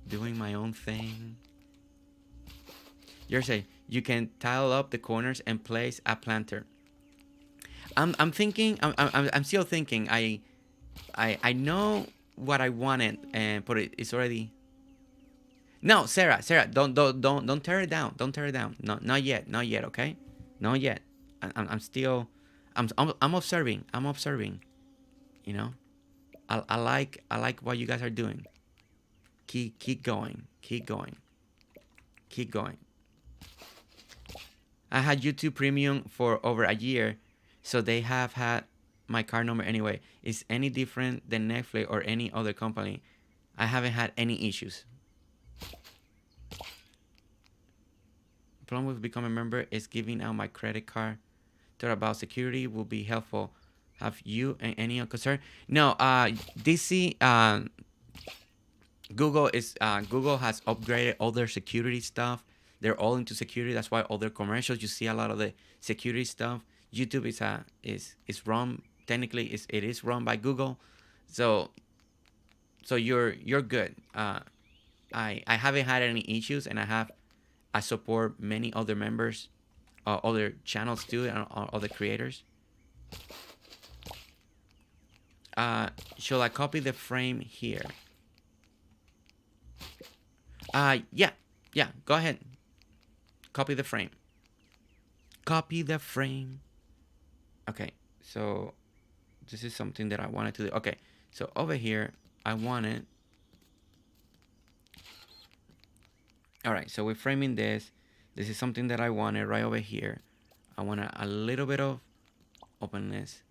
S1: doing my own thing. You're saying you can tile up the corners and place a planter. I'm thinking. I'm still thinking. I know what I wanted, but it's already. No, Sarah, don't tear it down. Don't tear it down. No, not yet, okay? Not yet. I'm still, I'm observing. I'm observing. I like what you guys are doing. Keep going. Keep going. Keep going. I had YouTube Premium for over a year, so they have had my card number anyway. Is any different than Netflix or any other company? I haven't had any issues. The problem with becoming a member is giving out my credit card. Thought about security will be helpful. Have you any concern? No, DC, Google has upgraded all their security stuff. They're all into security. That's why all their commercials, you see a lot of the security stuff. YouTube is run, technically it is run by Google, so you're good. I haven't had any issues, and I support many other members, other channels too, and other creators. Should I copy the frame here? Yeah, go ahead. Copy the frame. Copy the frame. Okay, so this is something that I wanted to do. Okay, so over here, I wanted. All right, so we're framing this. This is something that I wanted right over here. I want a little bit of openness.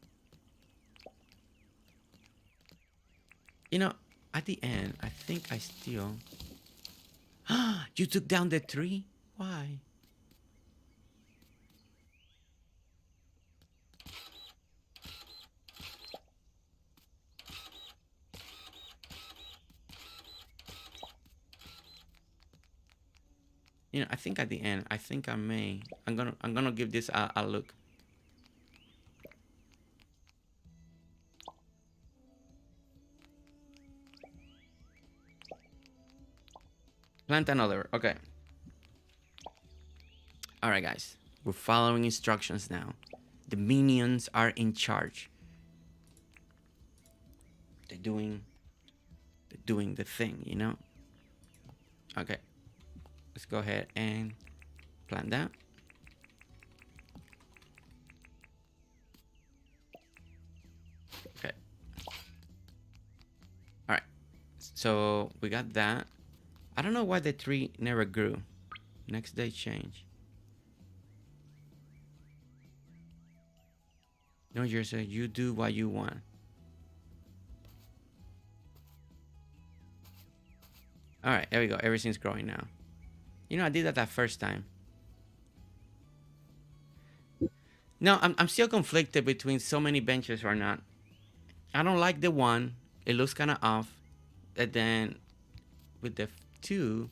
S1: At the end, I think I still. You took down the tree? Why? You know, I think at the end, I think I may. I'm gonna give this a look. Plant another. Okay. All right, guys. We're following instructions now. The minions are in charge. They're doing the thing, you know. Okay. Let's go ahead and plant that. Okay. All right. So we got that. I don't know why the tree never grew. Next day change. No, Jersey, you do what you want. All right, there we go. Everything's growing now. You know, I did that first time. No, I'm still conflicted between so many benches or not. I don't like the one. It looks kind of off. And then with the two,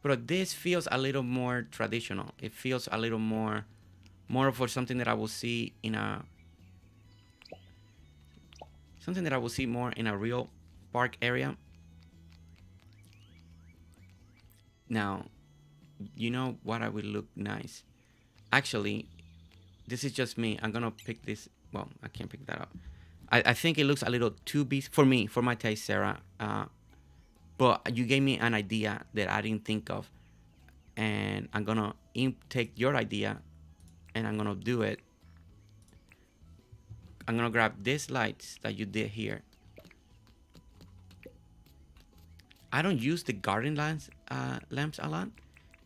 S1: but this feels a little more traditional. It feels a little more for something that I will see in a more in a real park area. Now, you know what I will look nice. Actually, this is just me. I'm gonna pick this. Well, I can't pick that up. I think it looks a little too big for me, for my taste, Sarah. But you gave me an idea that I didn't think of, and I'm gonna take your idea, and I'm gonna do it. I'm gonna grab these lights that you did here. I don't use the garden lamps a lot.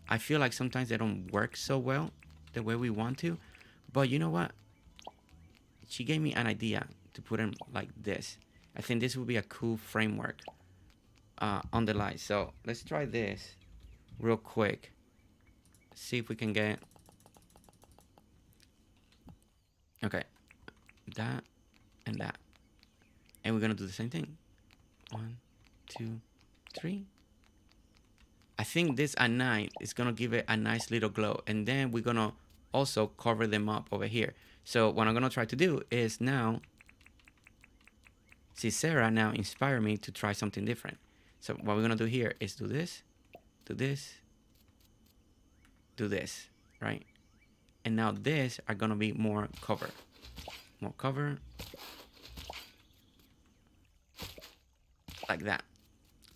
S1: I feel like sometimes they don't work so well the way we want to. But you know what? She gave me an idea to put them like this. I think this would be a cool framework on the light. So let's try this real quick. See if we can get. Okay, that and that. And we're gonna do the same thing. 1, 2, 3. I think this at night is gonna give it a nice little glow, and then we're gonna also cover them up over here. So what I'm gonna try to do is now, see, Sarah now inspired me to try something different. So what we're gonna do here is do this, do this, do this, right? And now this are gonna be more cover, like that.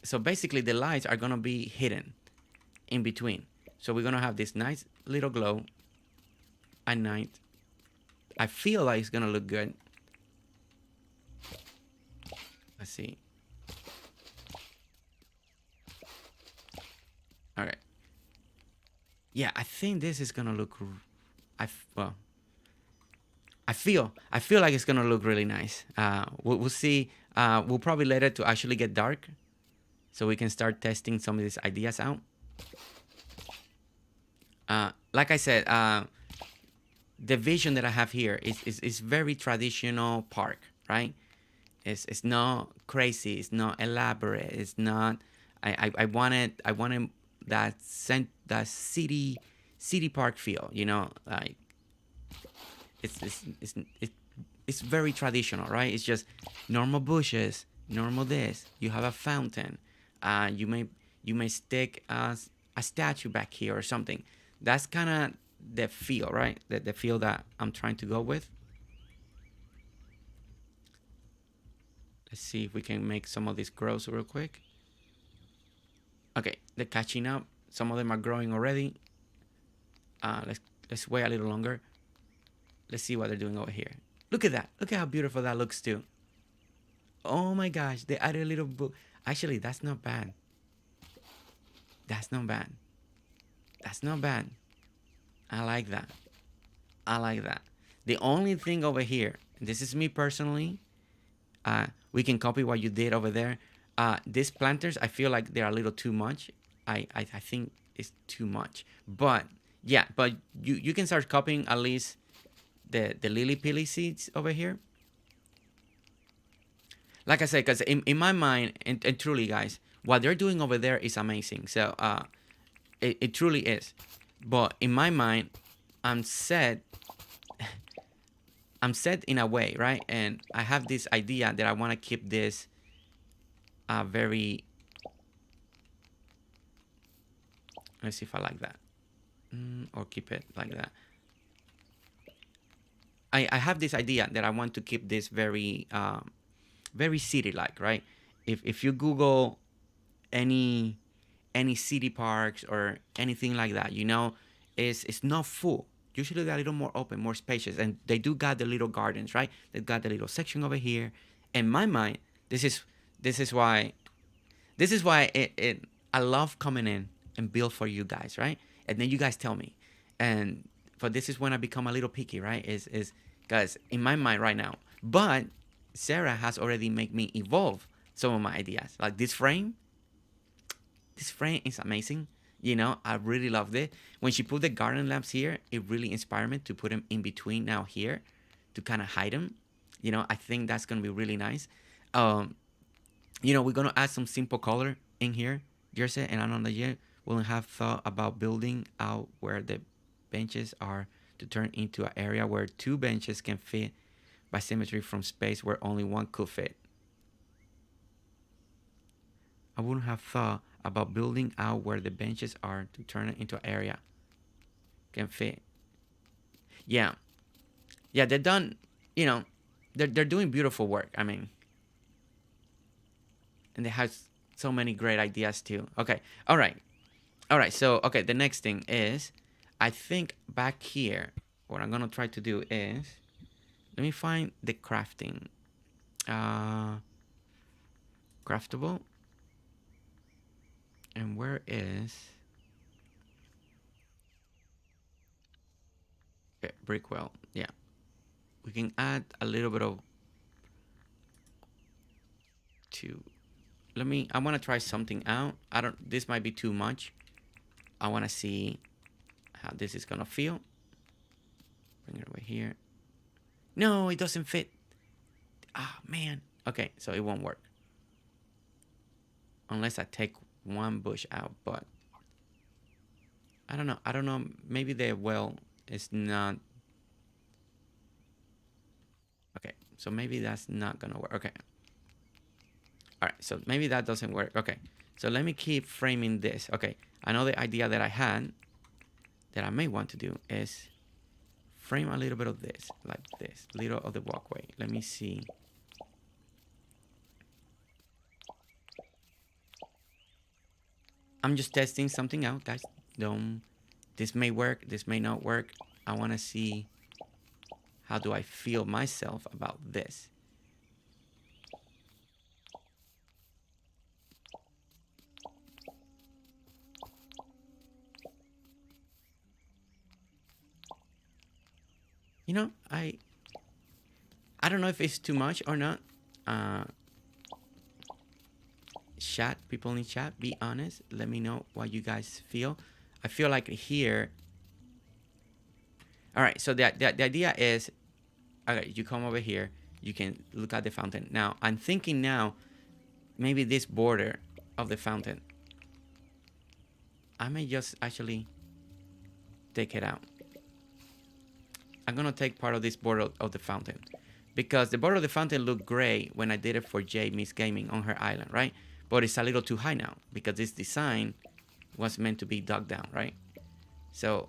S1: So basically the lights are gonna be hidden in between. So we're gonna have this nice little glow at night. I feel like it's gonna look good. Let's see. All right. Yeah, I think this is gonna look. Well, I feel like it's gonna look really nice. We'll see. We'll probably let it to actually get dark, so we can start testing some of these ideas out. Like I said, the vision that I have here is very traditional park, right? It's not crazy. It's not elaborate. It's not. I wanted that city park feel. You know, like it's very traditional, right? It's just normal bushes, normal this. You have a fountain. You may stick a statue back here or something. That's kind of the feel, right? The feel that I'm trying to go with. Let's see if we can make some of these grow real quick. Okay, they're catching up. Some of them are growing already. Let's wait a little longer. Let's see what they're doing over here. Look at that. Look at how beautiful that looks too. Oh my gosh, they added a little book. Actually, that's not bad. That's not bad. That's not bad. I like that. I like that. The only thing over here, this is me personally. We can copy what you did over there. These planters, I feel like they're a little too much. I think it's too much. But yeah, but you can start copying at least the lily pilly seeds over here. Like I said, because in my mind, and truly, guys, what they're doing over there is amazing. So it truly is. But in my mind, I'm set. I'm set in a way, right? And I have this idea that I want to keep this very. Let's see if I like that, or keep it like that. I have this idea that I want to keep this very very city-like, right? If you Google any city parks or anything like that, it's not full. Usually they're a little more open, more spacious, and they do got the little gardens, right? They've got the little section over here. In my mind, this is this is why it I love coming in and build for you guys, right? And then you guys tell me, and for this is when I become a little picky, right? Is guys in my mind right now, but Sarah has already made me evolve some of my ideas, like this frame. This frame is amazing. I really loved it. When she put the garden lamps here, it really inspired me to put them in between now here to kind of hide them. I think that's going to be really nice. Um, we're going to add some simple color in here, Jersey, and I know that you will have thought about building out where the benches are to turn into an area where two benches can fit by symmetry from space where only one could fit. I wouldn't have thought about building out where the benches are to turn it into an area can fit. Yeah, yeah, they're done. They're doing beautiful work. I mean, and they have so many great ideas too. Okay, all right. So okay, the next thing is, I think back here, what I'm gonna try to do is, let me find the crafting, craftable. And where is Brickwell? Yeah, we can add a little bit of two. I want to try something out. This might be too much. I want to see how this is gonna feel. Bring it over here. No, it doesn't fit. Ah, man. Okay, so it won't work unless I take one bush out, but I don't know. Maybe the well is not. Okay, so maybe that's not gonna work. Okay. All right, so maybe that doesn't work. Okay, so let me keep framing this. Okay, another idea that I had that I may want to do is frame a little bit of this, like this, little of the walkway. Let me see. I'm just testing something out, guys. Don't. This may work. This may not work. I want to see how do I feel myself about this. I don't know if it's too much or not. Chat, people in chat, be honest. Let me know what you guys feel. I feel like here. All right, so the idea is, okay, you come over here. You can look at the fountain. Now, I'm thinking now, maybe this border of the fountain, I may just actually take it out. I'm gonna take part of this border of the fountain because the border of the fountain looked great when I did it for J Miss Gaming on her island, right? But it's a little too high now because this design was meant to be dug down, right? So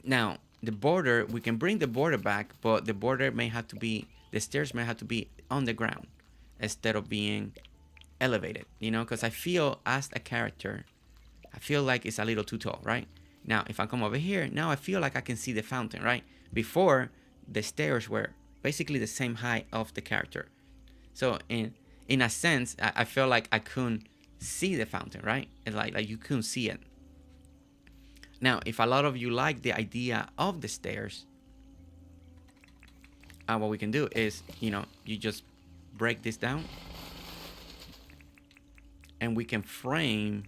S1: now the border, we can bring the border back, but the border may have to be, the stairs may have to be on the ground instead of being elevated, because I feel as a character, I feel like it's a little too tall, right? Now, if I come over here, now I feel like I can see the fountain, right? Before, the stairs were basically the same height of the character. So in a sense, I feel like I couldn't see the fountain, right? It's like you couldn't see it. Now, if a lot of you like the idea of the stairs, what we can do is, you just break this down and we can frame,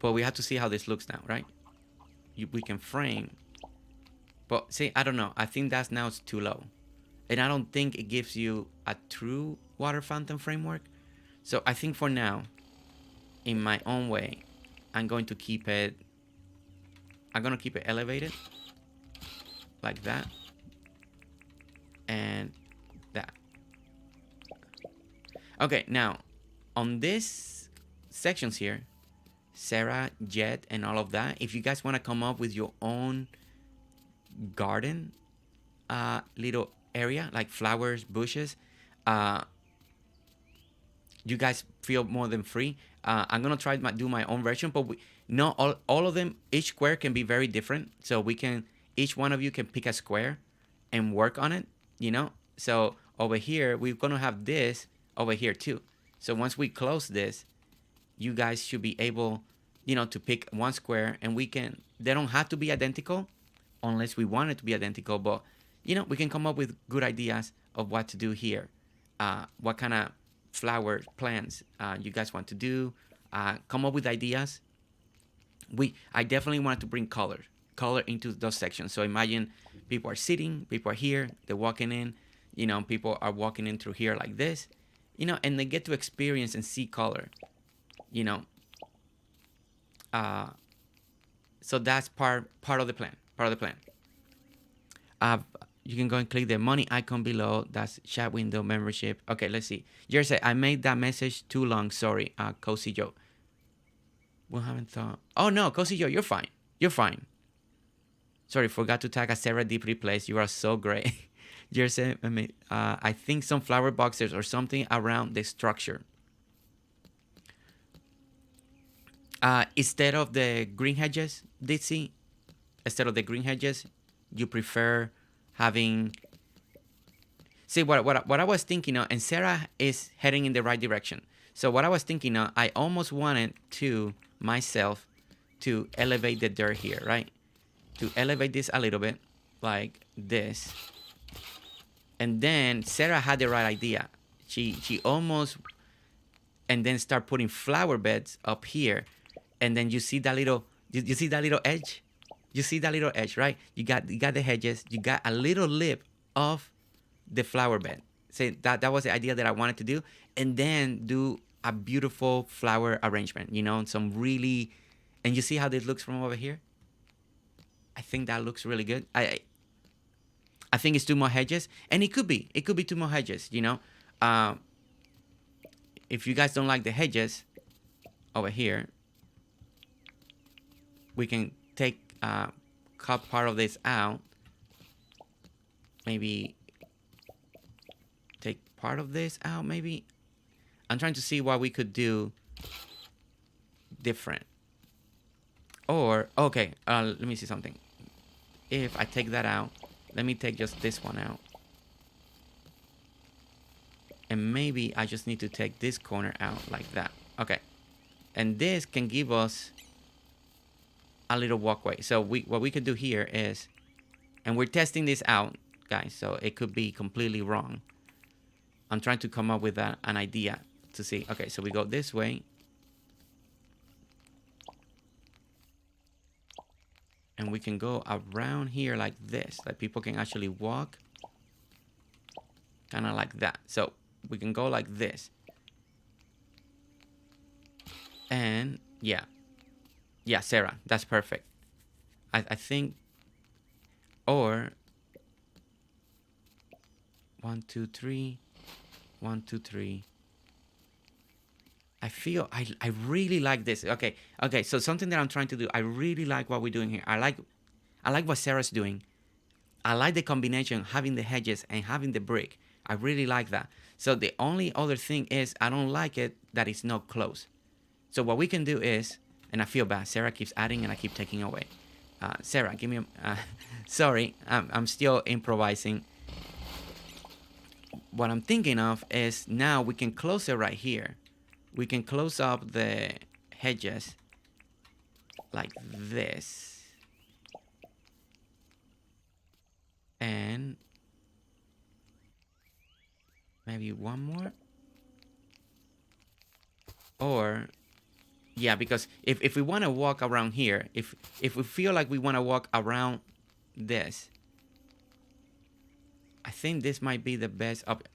S1: but we have to see how this looks now, right? We can frame, but see, I don't know. I think that's now it's too low. And I don't think it gives you a true water fountain framework. So I think for now, in my own way, I'm going to keep it. I'm gonna keep it elevated like that and that. Okay, now on this sections here, Sarah, Jet, and all of that. If you guys want to come up with your own garden, little area like flowers, bushes, uh, you guys feel more than free. I'm gonna try to do my own version, but no, all of them, each square can be very different. So we can, each one of you can pick a square and work on it, you know? So over here, we're gonna have this over here too. So once we close this, you guys should be able, you know, to pick one square, and we can, they don't have to be identical unless we want it to be identical, but you know, we can come up with good ideas of what to do here. What kind of flower plants you guys want to do. Come up with ideas. I definitely wanted to bring color into those sections. So imagine people are sitting, people are here, they're walking in, you know, people are walking in through here like this, you know, and they get to experience and see color, you know. So that's part of the plan. Uh, you can go and click the money icon below. That's chat window membership. Okay, let's see. Jersey, I made that message too long. Sorry, Cozy Joe. We haven't thought. Oh no, Cozy Joe, you're fine. You're fine. Sorry, forgot to tag a Sarah deep replace. You are so great. Jersey, I think some flower boxes or something around the structure. Instead of the green hedges, Ditsy, instead of the green hedges, you prefer having. See what I was thinking of, and Sarah is heading in the right direction. So what I was thinking of, I almost wanted to myself to elevate the dirt here, right? To elevate this a little bit, like this. And then Sarah had the right idea. She almost, and then start putting flower beds up here, and then you see that little, you see that little edge. You see that little edge, right? You got the hedges. You got a little lip of the flower bed. Say that was the idea that I wanted to do, and then do a beautiful flower arrangement. You know, some really, and you see how this looks from over here. I think that looks really good. I think it's two more hedges, and it could be two more hedges. You know, if you guys don't like the hedges over here, we can cut part of this out. Maybe take part of this out. Maybe I'm trying to see what we could do different. Or okay, let me see something. If I take that out, let me take just this one out. And maybe I just need to take this corner out like that. Okay. And this can give us a little walkway. So what we could do here is, and we're testing this out, guys, so it could be completely wrong. I'm trying to come up with an idea to see. Okay, so we go this way. And we can go around here like this. Like people can actually walk. Kind of like that. So we can go like this. And yeah. Yeah, Sarah, that's perfect. I think, or 1, 2, 3, 1, 2, 3. I feel I really like this. Okay, so something that I'm trying to do, I really like what we're doing here. I like what Sarah's doing. I like the combination, having the hedges and having the brick. I really like that. So the only other thing is, I don't like it that it's not close. So what we can do is, and I feel bad, Sarah keeps adding and I keep taking away. Sarah, give me sorry, I'm still improvising. What I'm thinking of is, now we can close it right here. We can close up the hedges like this. And maybe one more. Or, yeah, because if we want to walk around here, if we feel like we want to walk around this, I think this might be the best up.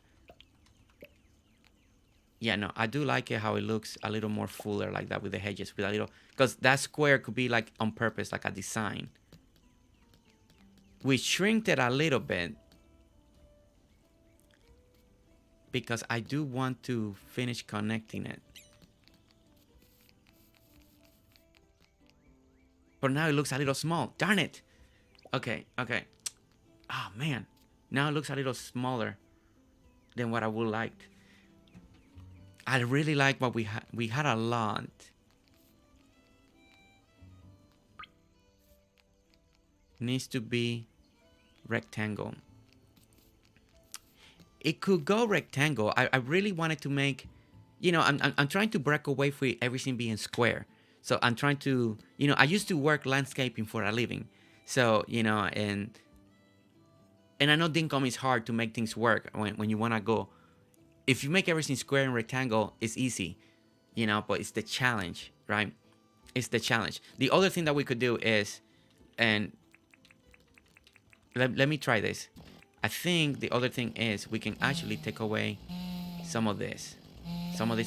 S1: Yeah, no, I do like it how it looks a little more fuller like that with the hedges, with a little, because that square could be like on purpose, like a design. We shrinked it a little bit because I do want to finish connecting it. But now it looks a little small. Darn it. Okay, okay. Oh, man. Now it looks a little smaller than what I would like. I really like what we had. We had a lot. Needs to be rectangle. It could go rectangle. I really wanted to make, I'm trying to break away from everything being square. So I'm trying to, I used to work landscaping for a living. So, and I know Dinkum is hard to make things work when you want to go. If you make everything square and rectangle, it's easy, but it's the challenge, right? It's the challenge. The other thing that we could do is, and let me try this. I think the other thing is we can actually take away some of this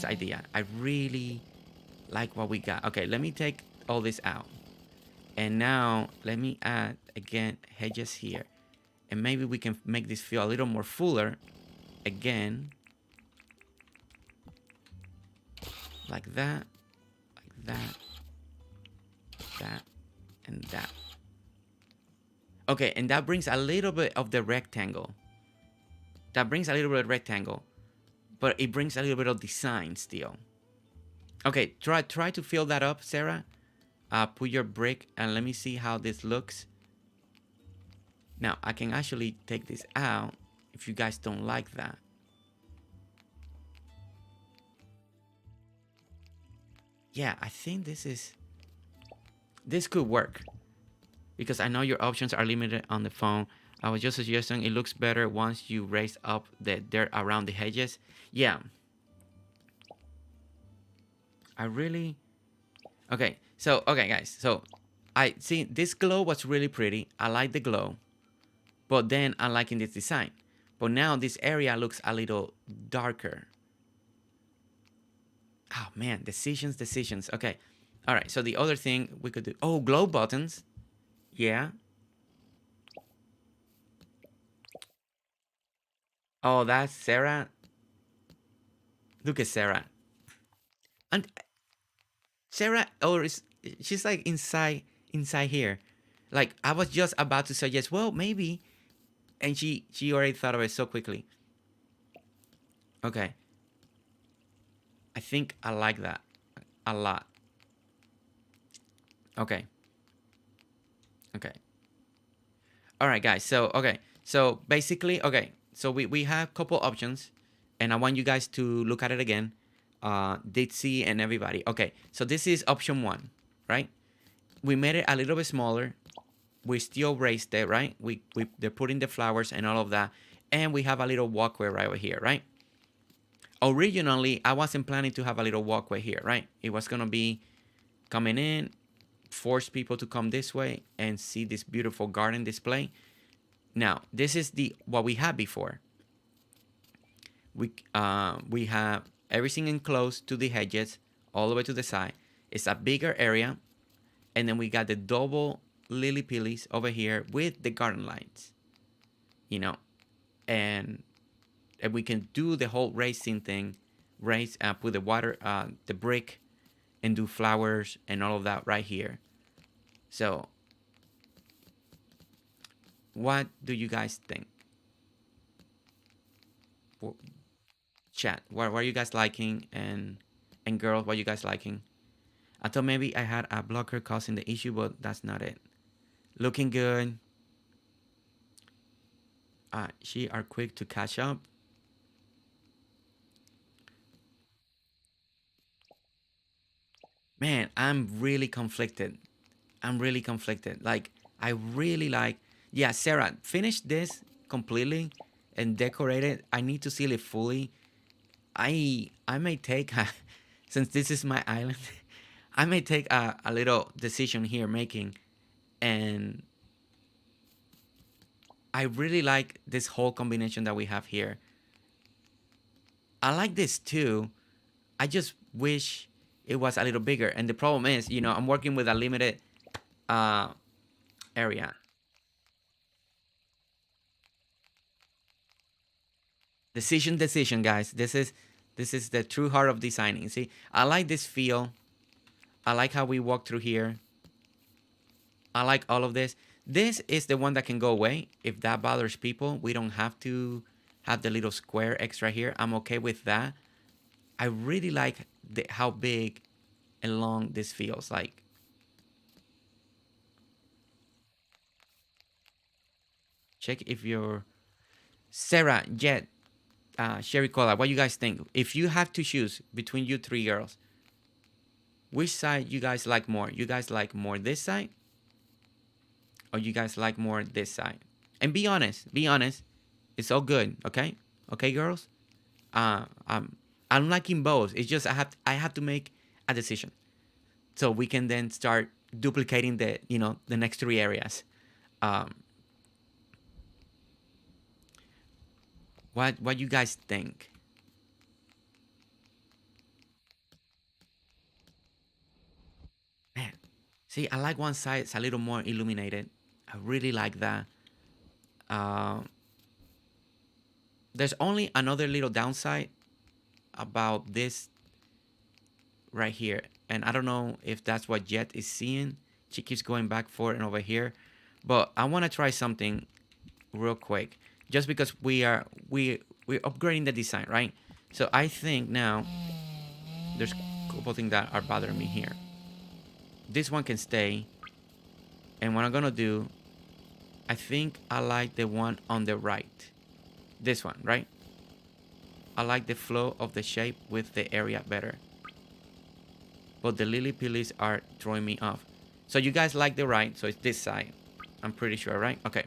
S1: idea. I really like what we got. Okay, let me take all this out. And now let me add, again, hedges here. And maybe we can make this feel a little more fuller. Again. Like that. Like that. That. And that. Okay, and that brings a little bit of the rectangle. That brings a little bit of rectangle. But it brings a little bit of design still. Okay, try to fill that up, Sarah. Put your brick and let me see how this looks. Now, I can actually take this out if you guys don't like that. Yeah, I think this could work. Because I know your options are limited on the phone. I was just suggesting it looks better once you raise up the dirt around the hedges. Yeah. I really... Okay, so, okay, guys. So, I see this glow was really pretty. I like the glow. But then I'm liking this design. But now this area looks a little darker. Oh, man. Decisions. Okay. All right, so the other thing we could do... Oh, glow buttons. Yeah. Oh, that's Sarah. Look at Sarah. And Sarah, she's like inside here. Like I was just about to suggest, well, maybe, and she already thought of it so quickly. Okay. I think I like that a lot. Okay. Okay. All right, guys. So okay. So basically, okay. So we have a couple options, and I want you guys to look at it again. Ditsy and everybody. Okay. So this is option 1, right? We made it a little bit smaller. We still raised it, right? They're putting the flowers and all of that, and we have a little walkway right over here, right? Originally, I wasn't planning to have a little walkway here, right? It was gonna be coming in, force people to come this way and see this beautiful garden display. Now, this is what we had before. We have everything enclosed to the hedges all the way to the side. It's a bigger area, and then we got the double lily pillies over here with the garden lights, and we can do the whole racing thing, put the water, the brick, and do flowers and all of that right here. So, what do you guys think? Chat. What are you guys liking? And girls, what are you guys liking? I thought maybe I had a blocker causing the issue, but that's not it. Looking good. She are quick to catch up. Man, I'm really conflicted. Like, I really like... Yeah, Sarah, finish this completely and decorate it. I need to seal it fully. I may take since this is my island, I may take a little decision here making, and I really like this whole combination that we have here. I like this too, I just wish it was a little bigger. And the problem is, I'm working with a limited uh, area. Decision, guys. This is the true heart of designing. See, I like this feel. I like how we walk through here. I like all of this. This is the one that can go away if that bothers people. We don't have to have the little square extra here. I'm okay with that. I really like how big and long this feels like. Check if you're Sarah, Jet, Sherry Cola. What you guys think? If you have to choose between you three girls, which side you guys like more? You guys like more this side, or you guys like more this side? And be honest. Be honest. It's all good. Okay. Okay, girls. Uh, um, I'm liking both. It's just I have to make a decision, so we can then start duplicating the next three areas. Um, what you guys think? Man, see, I like one side. It's a little more illuminated. I really like that. Um, there's only another little downside about this right here, and I don't know if that's what Jet is seeing. She keeps going back forth and over here, but I want to try something real quick, just because we're upgrading the design, right? So I think now there's a couple things that are bothering me here. This one can stay, and what I'm gonna do, I think I like the one on the right. This one, right? I like the flow of the shape with the area better. But the lily pillies are throwing me off. So you guys like the right, so it's this side. I'm pretty sure, right? Okay.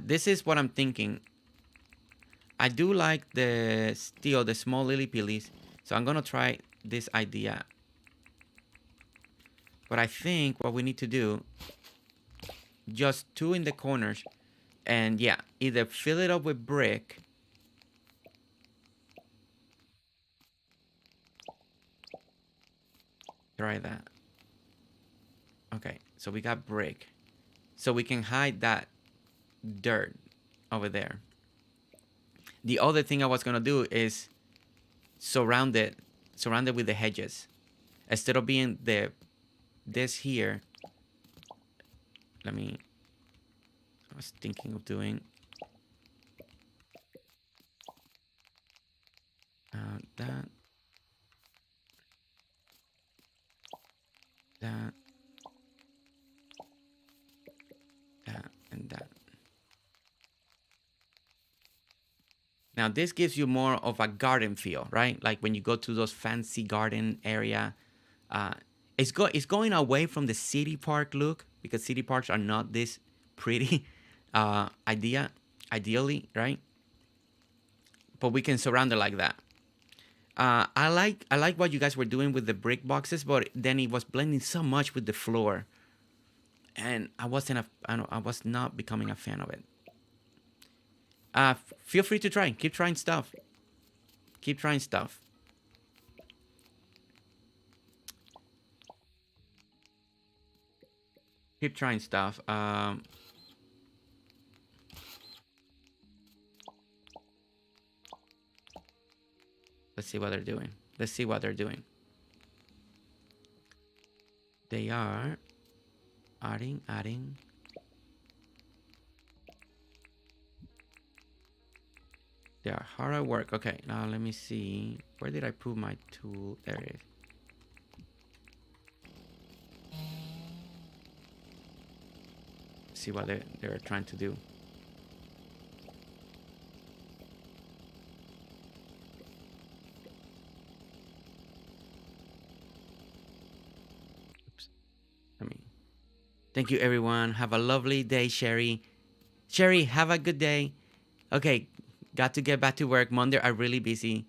S1: This is what I'm thinking. I do like the small lily pillies. So I'm gonna try this idea. But I think what we need to do, just two in the corners, and yeah, either fill it up with brick. Try that. Okay, so we got brick. So we can hide that dirt over there. The other thing I was gonna do is surround it, surround it with the hedges. Instead of being this here, I was thinking of doing that, that, that, and that. Now this gives you more of a garden feel, right? Like when you go to those fancy garden area. Uh, it's going away from the city park look, because city parks are not this pretty ideally, right? But we can surround it like that. I like what you guys were doing with the brick boxes, but then it was blending so much with the floor, and I was not becoming a fan of it. Feel free to try. Keep trying stuff. Keep trying stuff. Keep trying stuff. Let's see what they're doing. Let's see what they're doing. They are adding. They are hard at work. Okay, now let me see. Where did I put my tool? There it is. See what they're trying to do. Oops. Let me. Thank you, everyone. Have a lovely day, Sherry. Sherry, have a good day. Okay, got to get back to work. Monday are really busy.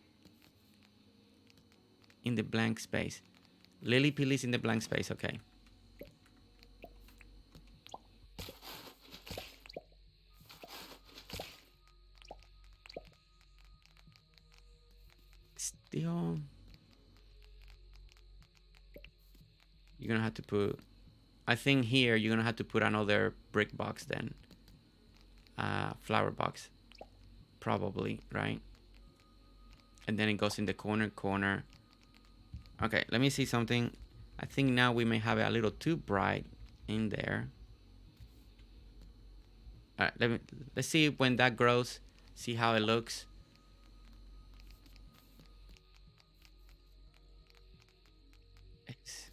S1: In the blank space. Lily Pilly's in the blank space. Okay. still, you're gonna have to put, I think here you're gonna have to put another brick box then. Flower box, probably, right? And then it goes in the corner. Okay, let me see something. I think now we may have it a little too bright in there. All right, let's see when that grows, see how it looks. It's,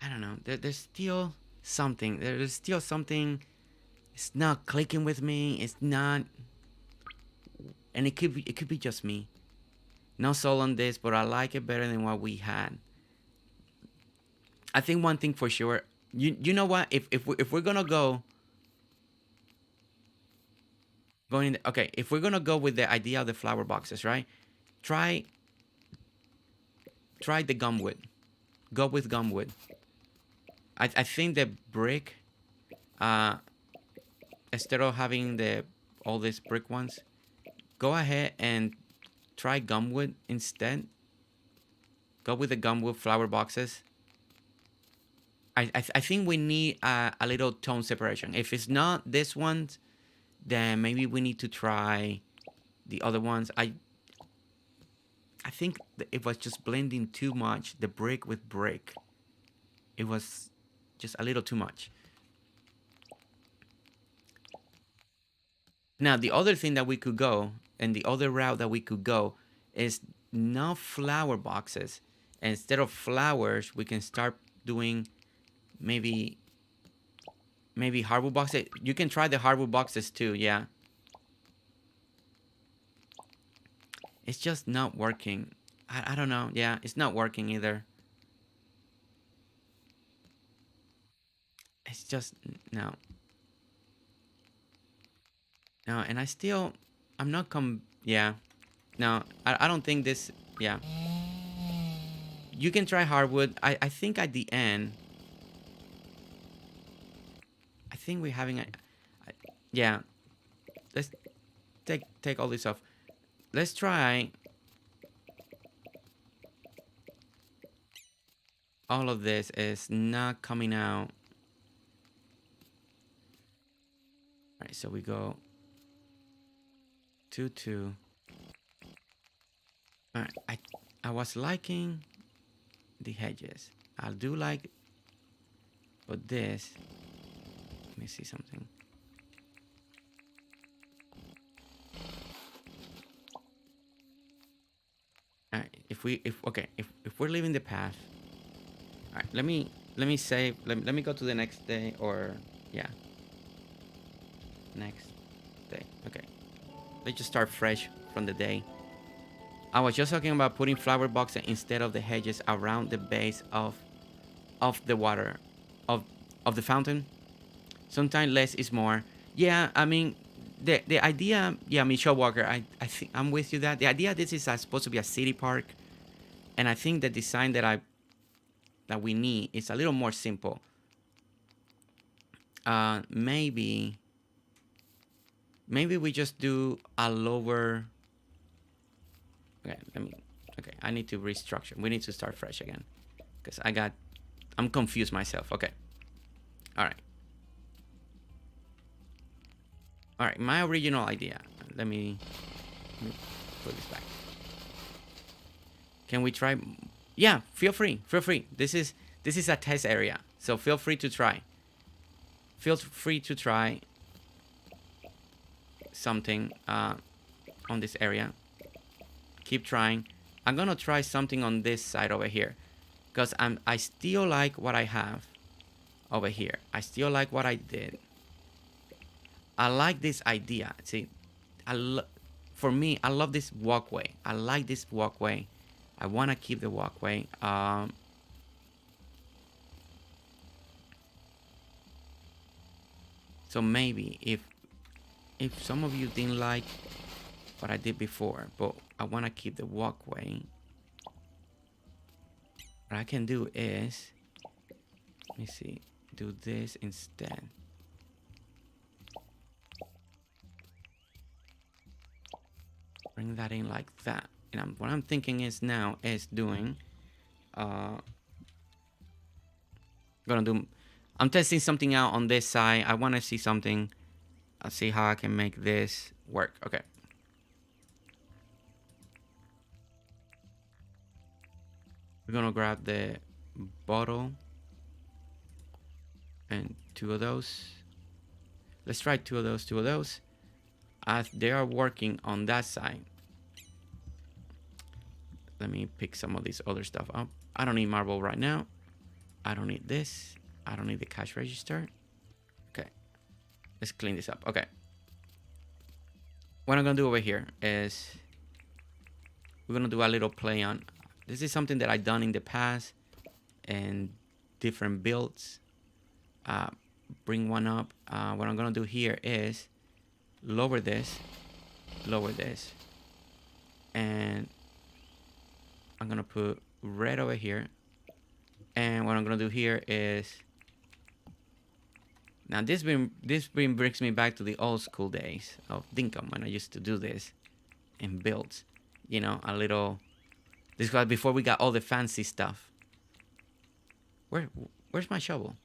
S1: I don't know. There's still something. There's still something. It's not clicking with me. It's not, and it could be just me. No sold on this, but I like it better than what we had. I think one thing for sure. You know what? If we're gonna okay, if we're gonna go with the idea of the flower boxes, right? Try try the gumwood. Go with gumwood. I think the brick, uh, instead of having the all these brick ones, go ahead and try gumwood instead. Go with the gumwood flower boxes. I think we need a little tone separation. If it's not this ones, then maybe we need to try the other ones. I think it was just blending too much, the brick with brick. It was just a little too much. Now, the other thing that we could go, and the other route that we could go, is not flower boxes. Instead of flowers, we can start doing maybe hardwood boxes. You can try the hardwood boxes too, yeah. It's just not working. I don't know. Yeah, it's not working either. It's just no. No, and I'm not yeah. No, I don't think this, yeah. You can try hardwood. I think at the end, I think we're having yeah. Let's take all this off. Let's try all of this is not coming out. All right, so we go 2 2. All right, I was liking the hedges. I do like, but this. Let me see something. All right, if we're leaving the path. All right, let me save. Let me go to the next day, or yeah, next day. Okay, let's just start fresh from the day. I was just talking about putting flower boxes instead of the hedges around the base of the water, of the fountain. Sometimes less is more. Yeah, I mean, the idea. Yeah, Michelle Walker. I think I'm with you that the idea this is supposed to be a city park, and I think the design that we need is a little more simple. Maybe we just do a lower. Okay, okay, I need to restructure. We need to start fresh again, because I'm confused myself. Okay, all right. All right, my original idea. Let me put this back. Can we try? Yeah, feel free. Feel free. This is a test area, so feel free to try. Feel free to try something on this area. Keep trying. I'm gonna try something on this side over here, because I still like what I have over here. I still like what I did. I like this idea. See, for me, I love this walkway. I like this walkway. I want to keep the walkway. So maybe if some of you didn't like what I did before, but I want to keep the walkway, what I can do is, let me see, do this instead. bring that in like that. And what I'm thinking is now is doing, uh, gonna do, I'm testing something out on this side. I want to see something. I'll see how I can make this work. Okay. We're gonna grab the bottle and 2 of those. Let's try 2 of those, 2 of those. As they are working on that side, let me pick some of this other stuff up. I don't need marble right now. I don't need this. I don't need the cash register. Okay. Let's clean this up. Okay. What I'm gonna do over here is we're gonna do a little play on. This is something that I've done in the past and different builds. Bring one up. What I'm gonna do here is lower this, and I'm gonna put red over here. And what I'm gonna do here is, now this brings me back to the old school days of Dinkum when I used to do this in builds. You know, a little. This was before we got all the fancy stuff. Where's my shovel?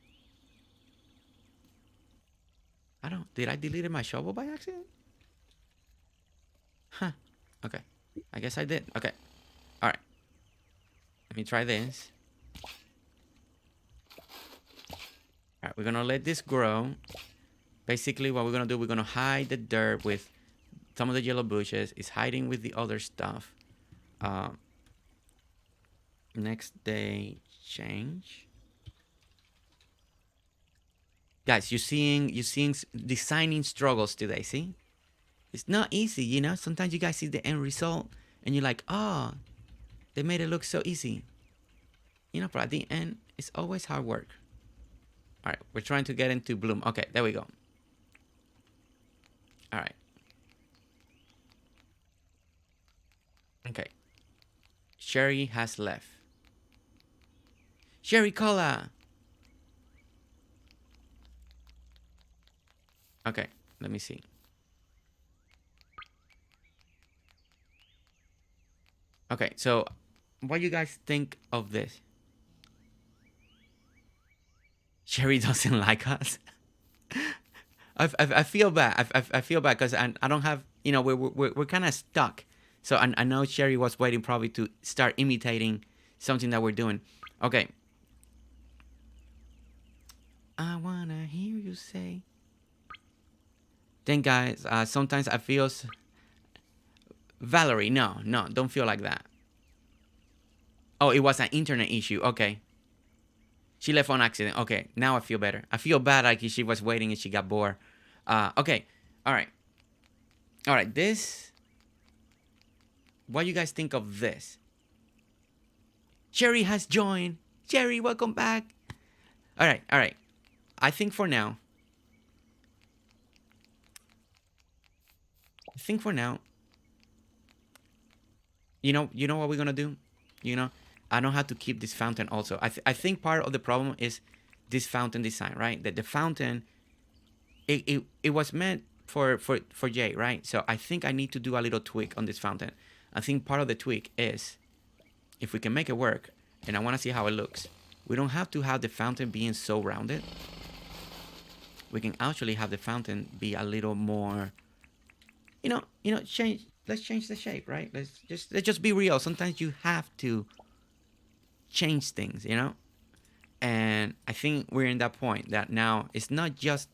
S1: Did I delete my shovel by accident? Huh. Okay. I guess I did. Okay. All right. Let me try this. All right. We're going to let this grow. Basically, what we're going to do, we're going to hide the dirt with some of the yellow bushes. It's hiding with the other stuff. Next day change. Guys, you're seeing designing struggles today, see? It's not easy, you know? Sometimes you guys see the end result and you're like, oh, they made it look so easy. You know, but at the end, it's always hard work. All right, we're trying to get into bloom. Okay, there we go. All right. Okay. Sherry has left. Sherry Cola! Okay, let me see. Okay, so what do you guys think of this? Sherry doesn't like us. I feel bad. I feel bad because I don't have, you know, we're kind of stuck. So I know Sherry was waiting probably to start imitating something that we're doing. Okay. I wanna hear you say. Then guys, sometimes I feel. Valerie, no, don't feel like that. Oh, it was an internet issue. Okay. She left on accident. Okay, now I feel better. I feel bad like she was waiting and she got bored. Okay, all right. This. What do you guys think of this? Sherry has joined. Sherry, welcome back. All right. I think for now. You know what we're gonna do? You know, I don't have to keep this fountain also. I think part of the problem is this fountain design, right? That the fountain, it was meant for Jay, right? So I think I need to do a little tweak on this fountain. I think part of the tweak is, if we can make it work, and I want to see how it looks, we don't have to have the fountain being so rounded. We can actually have the fountain be a little more, change. Let's change the shape, right? Let's just be real. Sometimes you have to change things, you know? And I think we're in that point that now it's not just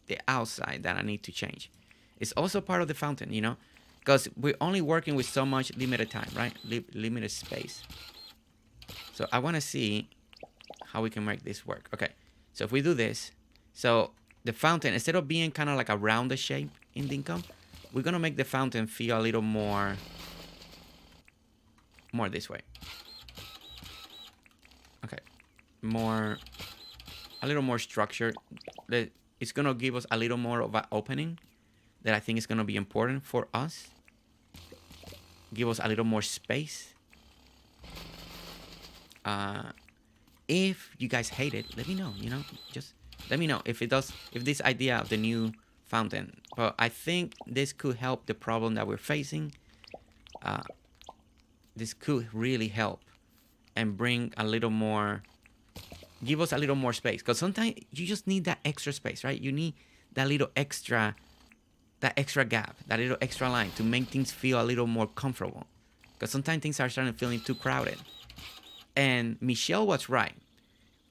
S1: the outside that I need to change. It's also part of the fountain, you know? Because we're only working with so much limited time, right? Limited space. So I want to see how we can make this work. Okay, so if we do this, so the fountain, instead of being kind of like a rounded shape in Dinkum, we're going to make the fountain feel a little more this way. Okay, a little more structured. It's going to give us a little more of an opening that I think is going to be important for us. Give us a little more space. If you guys hate it, let me know, you know, just let me know if this idea of the new fountain. But I think this could help the problem that we're facing. uh, this could really help and bring a little more, give us a little more space. Because sometimes you just need that extra space, right? You need that little extra, that extra gap, that little extra line to make things feel a little more comfortable. Because sometimes things are starting to feeling too crowded. And Michelle was right.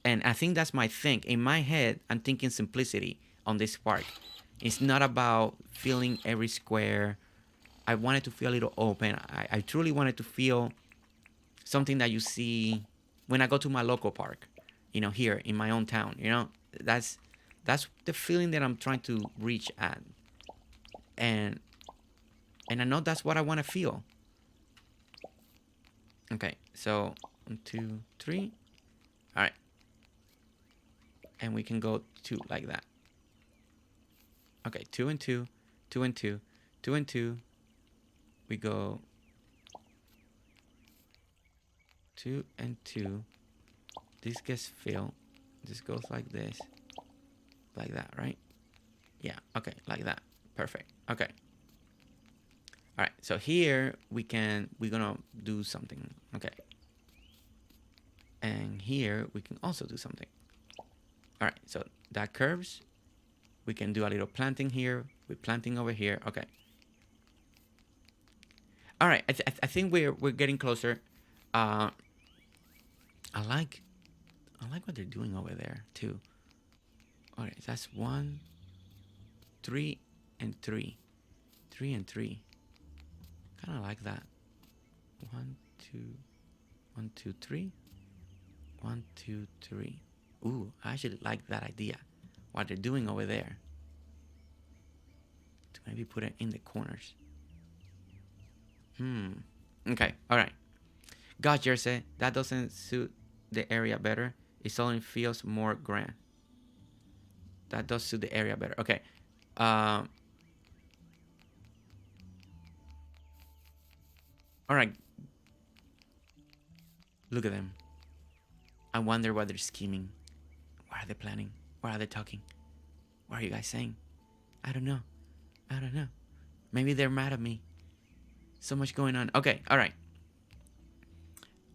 S1: And I think that's my thing. In my head, I'm thinking simplicity on this park. It's not about filling every square. I wanted to feel a little open. I truly wanted to feel something that you see when I go to my local park, you know, here in my own town. You know, that's the feeling that I'm trying to reach at, and I know that's what I want to feel. Okay, so 1, 2, 3. All right, and we can go 2 like that. Okay, 2 and 2, 2 and 2, 2 and 2. We go 2 and 2. This gets filled. This goes like this, like that, right? Yeah. Okay, like that. Perfect. Okay. All right. So here we're gonna do something. Okay. And here we can also do something. All right. So that curves. We can do a little planting here. We're planting over here. Okay. All right. I think we're getting closer. I like what they're doing over there too. All right. That's 1, 3, and 3. 3 and 3. Kind of like that. 1, 2, 1, 2, 3. 1, 2, 3. Ooh, I actually like that idea. What they're doing over there. To maybe put it in the corners. Okay. All right. Gosh, Jersey, that doesn't suit the area better. It only feels more grand. That does suit the area better. Okay. All right. Look at them. I wonder what they're scheming. What are they planning? What are they talking? What are you guys saying? I don't know. I don't know. Maybe they're mad at me. So much going on. Okay, all right.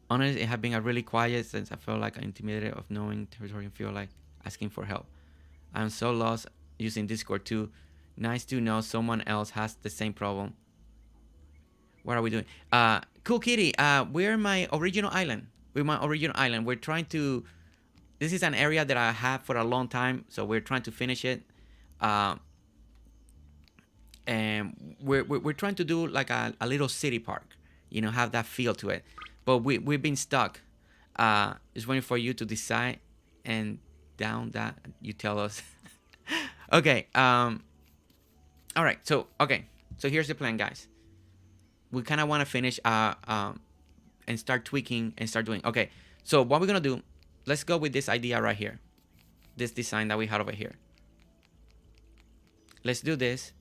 S1: Honestly, it has been a really quiet since I felt like I'm intimidated of knowing territory and feel like asking for help. I'm so lost using Discord too. Nice to know someone else has the same problem. What are we doing? Cool Kitty, we're in my original island. We're trying to, this is an area that I have for a long time, so we're trying to finish it. And we're trying to do like a little city park, you know, have that feel to it. But we've been stuck. Just waiting for you to decide, and down that you tell us. Okay. All right. So here's the plan, guys. We kind of want to finish and start tweaking and start doing. Okay. So what we're gonna do? Let's go with this idea right here. This design that we had over here. Let's do this.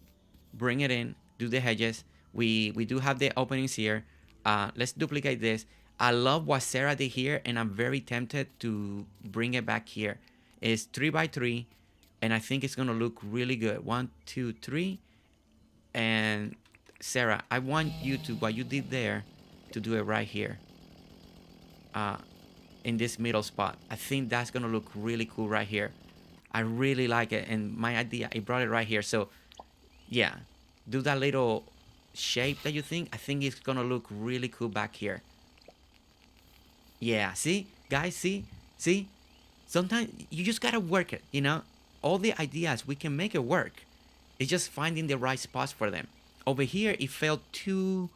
S1: Bring it in. Do the hedges. We do have the openings here. Let's duplicate this. I love what Sarah did here, and I'm very tempted to bring it back here. It's 3 by 3, and I think it's gonna look really good. 1, 2, 3, and Sarah, I want you to, what you did there, to do it right here. In this middle spot. I think that's gonna look really cool right here. I really like it, and my idea, I brought it right here. So yeah, do that little shape that you think. I think it's gonna look really cool back here. Yeah, see guys, see sometimes you just gotta work it, you know. All the ideas, we can make it work. It's just finding the right spots for them. Over here it felt too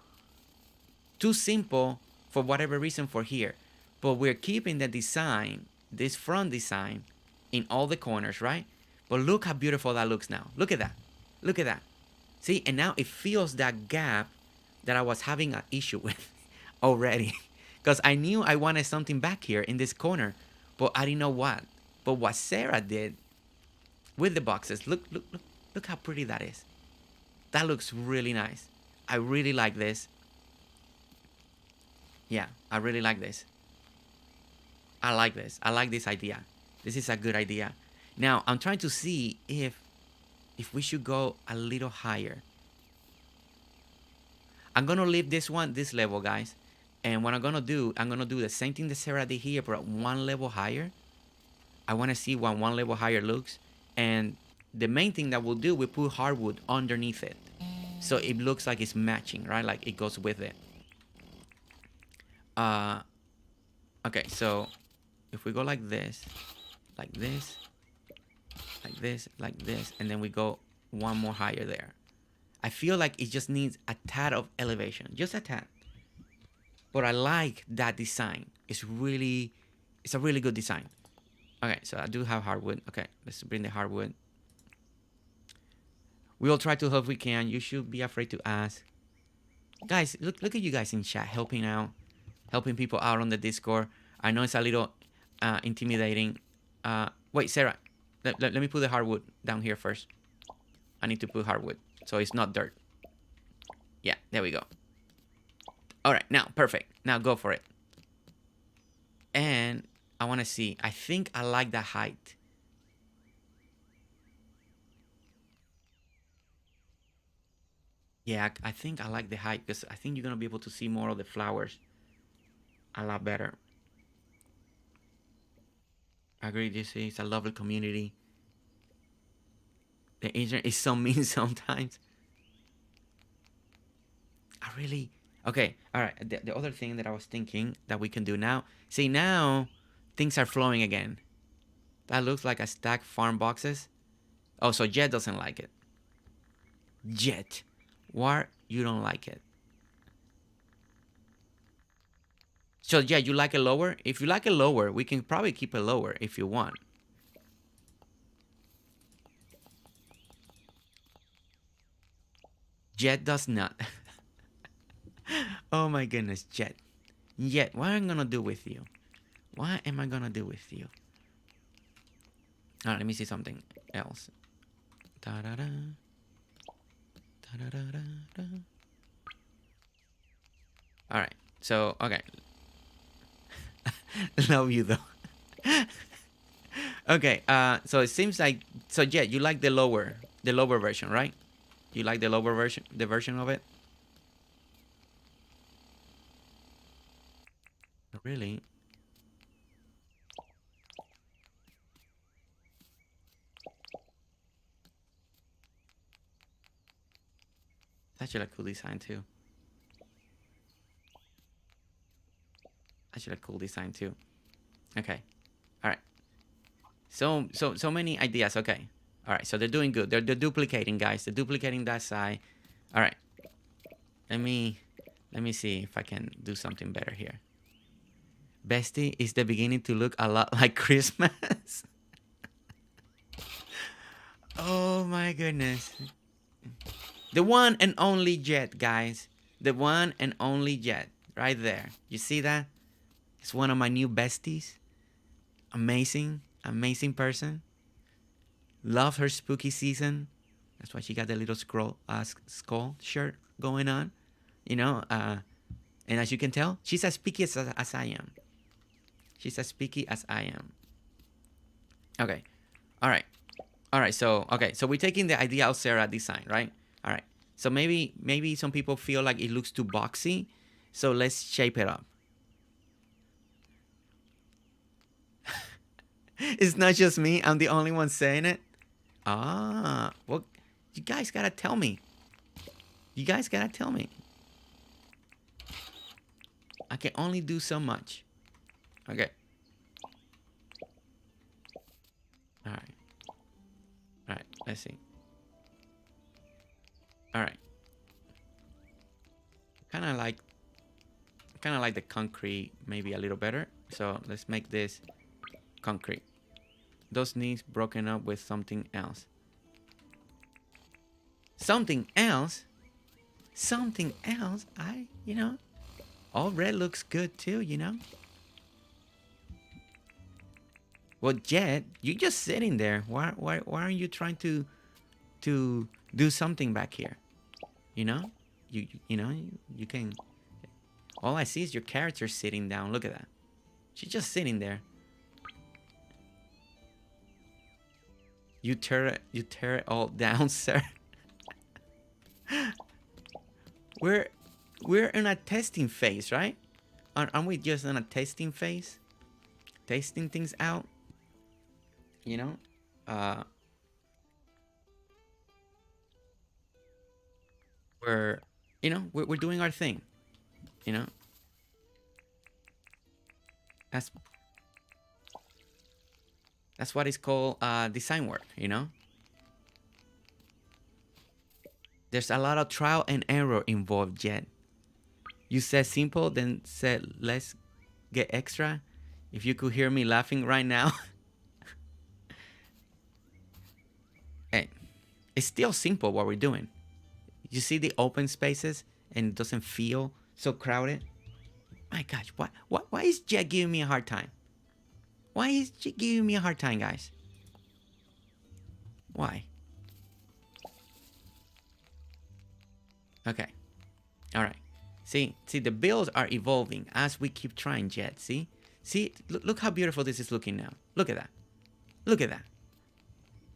S1: simple for whatever reason for here, but we're keeping the design, this front design, in all the corners, right? But look how beautiful that looks now. Look at that. See, and now it feels that gap that I was having an issue with already. Because I knew I wanted something back here in this corner, but I didn't know what. But what Sarah did with the boxes, look how pretty that is. That looks really nice. I really like this. Yeah, I really like this. I like this. I like this idea. This is a good idea. Now, I'm trying to see if we should go a little higher. I'm gonna leave this one this level, guys. And what I'm gonna do the same thing that Sarah did here, but one level higher. I want to see what one level higher looks. And the main thing that we'll do, we put hardwood underneath it, so it looks like it's matching, right? Like it goes with it. Okay, so if we go like this, like this, like this, like this, and then we go one more higher there. I feel like it just needs a tad of elevation, just a tad. But I like that design. It's a really good design. Okay, so I do have hardwood. Okay, let's bring the hardwood. We will try to help if we can. You should be afraid to ask. Guys, look at you guys in chat helping out, helping people out on the Discord. I know it's a little intimidating. Wait, Sarah, let me put the hardwood down here first. I need to put hardwood so it's not dirt. Yeah, there we go. All right, now, perfect. Now go for it. And I want to see. I think I like the height. Yeah, I think I like the height because I think you're going to be able to see more of the flowers a lot better. I agree, this is a lovely community. The internet is so mean sometimes. I really... Okay, all right. The other thing that I was thinking that we can do now... See, now things are flowing again. That looks like a stack farm boxes. Oh, so Jet doesn't like it. Jet, why you don't like it? So yeah, you like it lower? If you like it lower, we can probably keep it lower if you want. Jet does not. Oh my goodness, Jet. Jet, what am I gonna do with you? What am I gonna do with you? Alright, let me see something else. Da-da-da. Da-da-da-da-da. Alright, so, okay. Love you though. Okay, so it seems like... So Jet, you like the lower version, right? You like the lower version, the version of it? Really? That's actually a cool design too. Actually a cool design too. Okay. All right. So many ideas. Okay. All right. So they're doing good. They're duplicating, guys. They're duplicating that side. All right. Let me see if I can do something better here. Bestie is the beginning to look a lot like Christmas. Oh my goodness. The one and only Jet, guys. The one and only Jet. Right there. You see that? It's one of my new besties. Amazing. Amazing person. Love her spooky season. That's why she got the little skull shirt going on. You know, and as you can tell, she's as spooky as I am. She's as spooky as I am. Okay. All right. All right. So, okay. So we're taking the idea of Sarah design, right? All right. So maybe some people feel like it looks too boxy. So let's shape it up. It's not just me. I'm the only one saying it. Ah, well, you guys gotta tell me. You guys gotta tell me. I can only do so much. Okay. All right. All right. Let's see. All right. Kind of like the concrete maybe a little better. So let's make this concrete. Those knees broken up with something else. Something else? Something else? All red looks good too, you know? Well, Jet, you're just sitting there. Why aren't you trying to do something back here? You know? You can... All I see is your character sitting down. Look at that. She's just sitting there. You tear it all down, sir. Where we're in a testing phase, right? Aren't we just in a testing phase? Tasting things out, you know? We're, we're doing our thing, you know? That's that's what is called design work, you know? There's a lot of trial and error involved, Jet. You said simple, then said let's get extra. If you could hear me laughing right now, hey, it's still simple what we're doing. You see the open spaces and it doesn't feel so crowded? My gosh, why is Jet giving me a hard time? Why is Jet giving me a hard time, guys? Why? Okay. All right. See, the builds are evolving as we keep trying, Jet. See, look how beautiful this is looking now. Look at that. Look at that.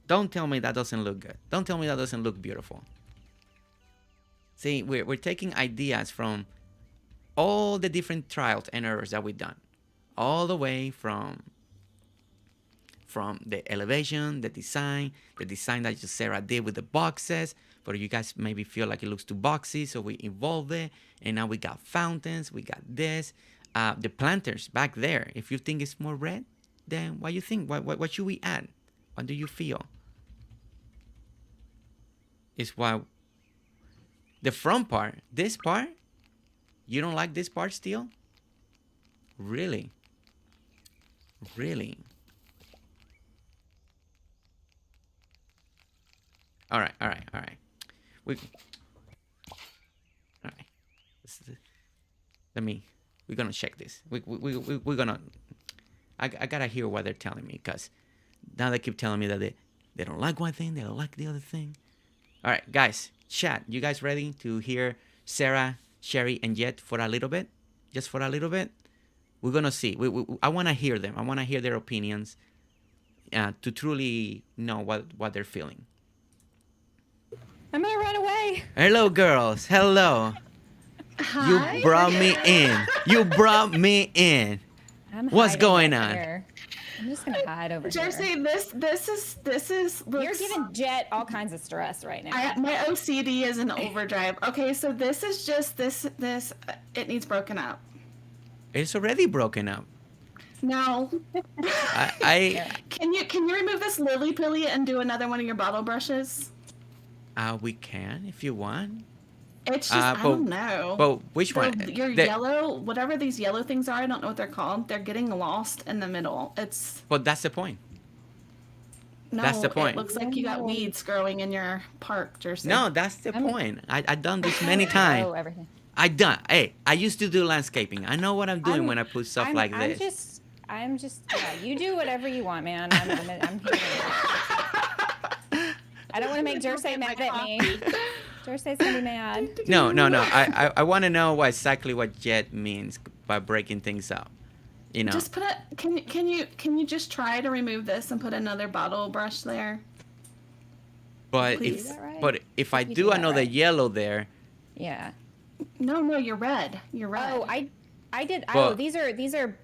S1: Don't tell me that doesn't look good. Don't tell me that doesn't look beautiful. See, we're taking ideas from all the different trials and errors that we've done, all the way from the elevation, the design that just Sarah did with the boxes, but you guys maybe feel like it looks too boxy, so we evolved it, and now we got fountains, we got this, the planters back there. If you think it's more red, then what do you think? What should we add? What do you feel? It's why the front part, this part, you don't like this part still? Really? Really? All right. All right. We're gonna check this. We're gonna. I gotta hear what they're telling me, because now they keep telling me that they don't like one thing, they don't like the other thing. All right, guys, chat. You guys ready to hear Sarah, Sherry, and Jet for a little bit? Just for a little bit. We're gonna see. I want to hear them. I want to hear their opinions, to truly know what they're feeling.
S2: I'm gonna run away.
S1: Hello, girls. Hello.
S3: Hi.
S1: You brought me in. You brought me in. What's going on?
S2: Here. I'm just gonna hide over
S3: Jersey,
S2: here.
S3: this is looks,
S2: You're giving Jet all kinds of stress right now.
S3: my OCD is in overdrive. Okay, so this is just this it needs broken up.
S1: It's already broken up.
S3: No.
S1: I
S3: Can you remove this lily pilly and do another one of your bottle brushes?
S1: we can if you want.
S3: It's just I don't know.
S1: But which one?
S3: Your yellow, whatever these yellow things are, I don't know what they're called. They're getting lost in the middle. It's.
S1: But that's the point.
S3: No,
S1: that's the point.
S3: It looks like you got weeds growing in your park, Jersey.
S1: No, that's the point. I done this many times.
S2: Oh, everything.
S1: Hey, I used to do landscaping. I know what I'm doing when I put stuff like this.
S2: I'm just. Yeah, you do whatever you want, man. I'm here. I don't want to make Jersey mad at me. Jersey's gonna be mad.
S1: No. I want to know exactly what Jet means by breaking things up. You know.
S3: Just put it. Can you just try to remove this and put another bottle brush there?
S1: But
S3: Please.
S1: if I do another yellow there.
S2: Yeah.
S3: No, you're red. You're red.
S2: Oh, I did.
S1: But,
S2: these are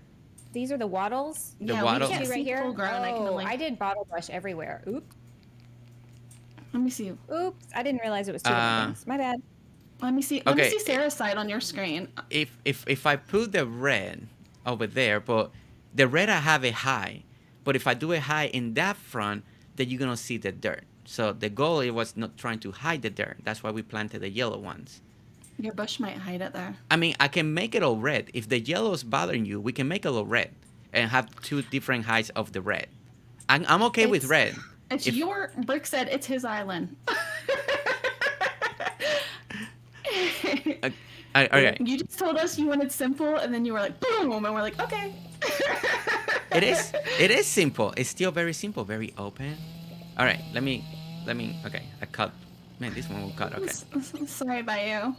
S2: the wattles.
S1: The
S3: yeah,
S1: wattles?
S3: we can't
S2: right
S3: see
S2: here.
S3: full grown.
S2: I did bottle brush everywhere. Oops.
S3: Let me see.
S2: Oops. I didn't realize it was two different things. My bad.
S3: Let me see. Let me see Sarah's side on your screen.
S1: If I put the red over there, but the red I have it high, but if I do it high in that front, then you're gonna see the dirt. So the goal it was not trying to hide the dirt. That's why we planted the yellow ones.
S3: Your bush might hide it there.
S1: I mean, I can make it all red. If the yellow is bothering you, we can make it all red and have two different heights of the red. I'm okay with red.
S3: It's your Brick said it's his island.
S1: Okay.
S3: You just told us you wanted simple, and then you were like, boom, and we're like, okay.
S1: It is simple. It's still very simple, very open. All right, let me. Okay, I cut. Man, this one will cut. Okay.
S3: Sorry about you.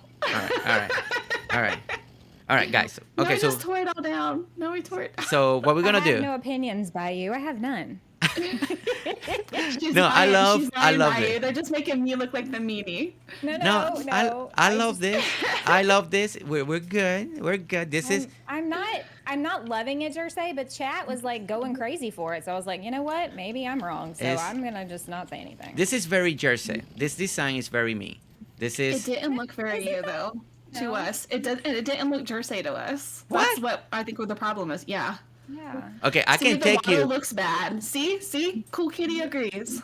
S1: All right, guys. Okay,
S3: no, we just tore it all down. No, we tore it.
S1: So what we're gonna do?
S2: I have no opinions by you. I have none.
S1: No,
S3: She's
S1: I
S3: lying
S1: love
S3: by you.
S1: it.
S3: They're just making me look like the meanie.
S2: No,
S1: No,
S2: no, no.
S1: I love this. I love this. We're good. We're good. This is
S2: I'm not loving it, Jersey, but chat was like going crazy for it. So I was like, you know what? Maybe I'm wrong. So
S1: is
S2: I'm gonna just not say anything.
S1: this is very Jersey. This design is very me. This
S3: It
S1: is
S3: didn't look very
S2: Is it
S3: you
S2: though?
S3: though. To
S2: No.
S3: us, it didn't look Jersey to us. That's
S1: what?
S3: what I think what the problem is. Yeah.
S2: Yeah.
S1: Okay, I
S3: See,
S1: can
S3: the
S1: take
S3: water
S1: you.
S3: looks bad. See, Cool Kitty agrees.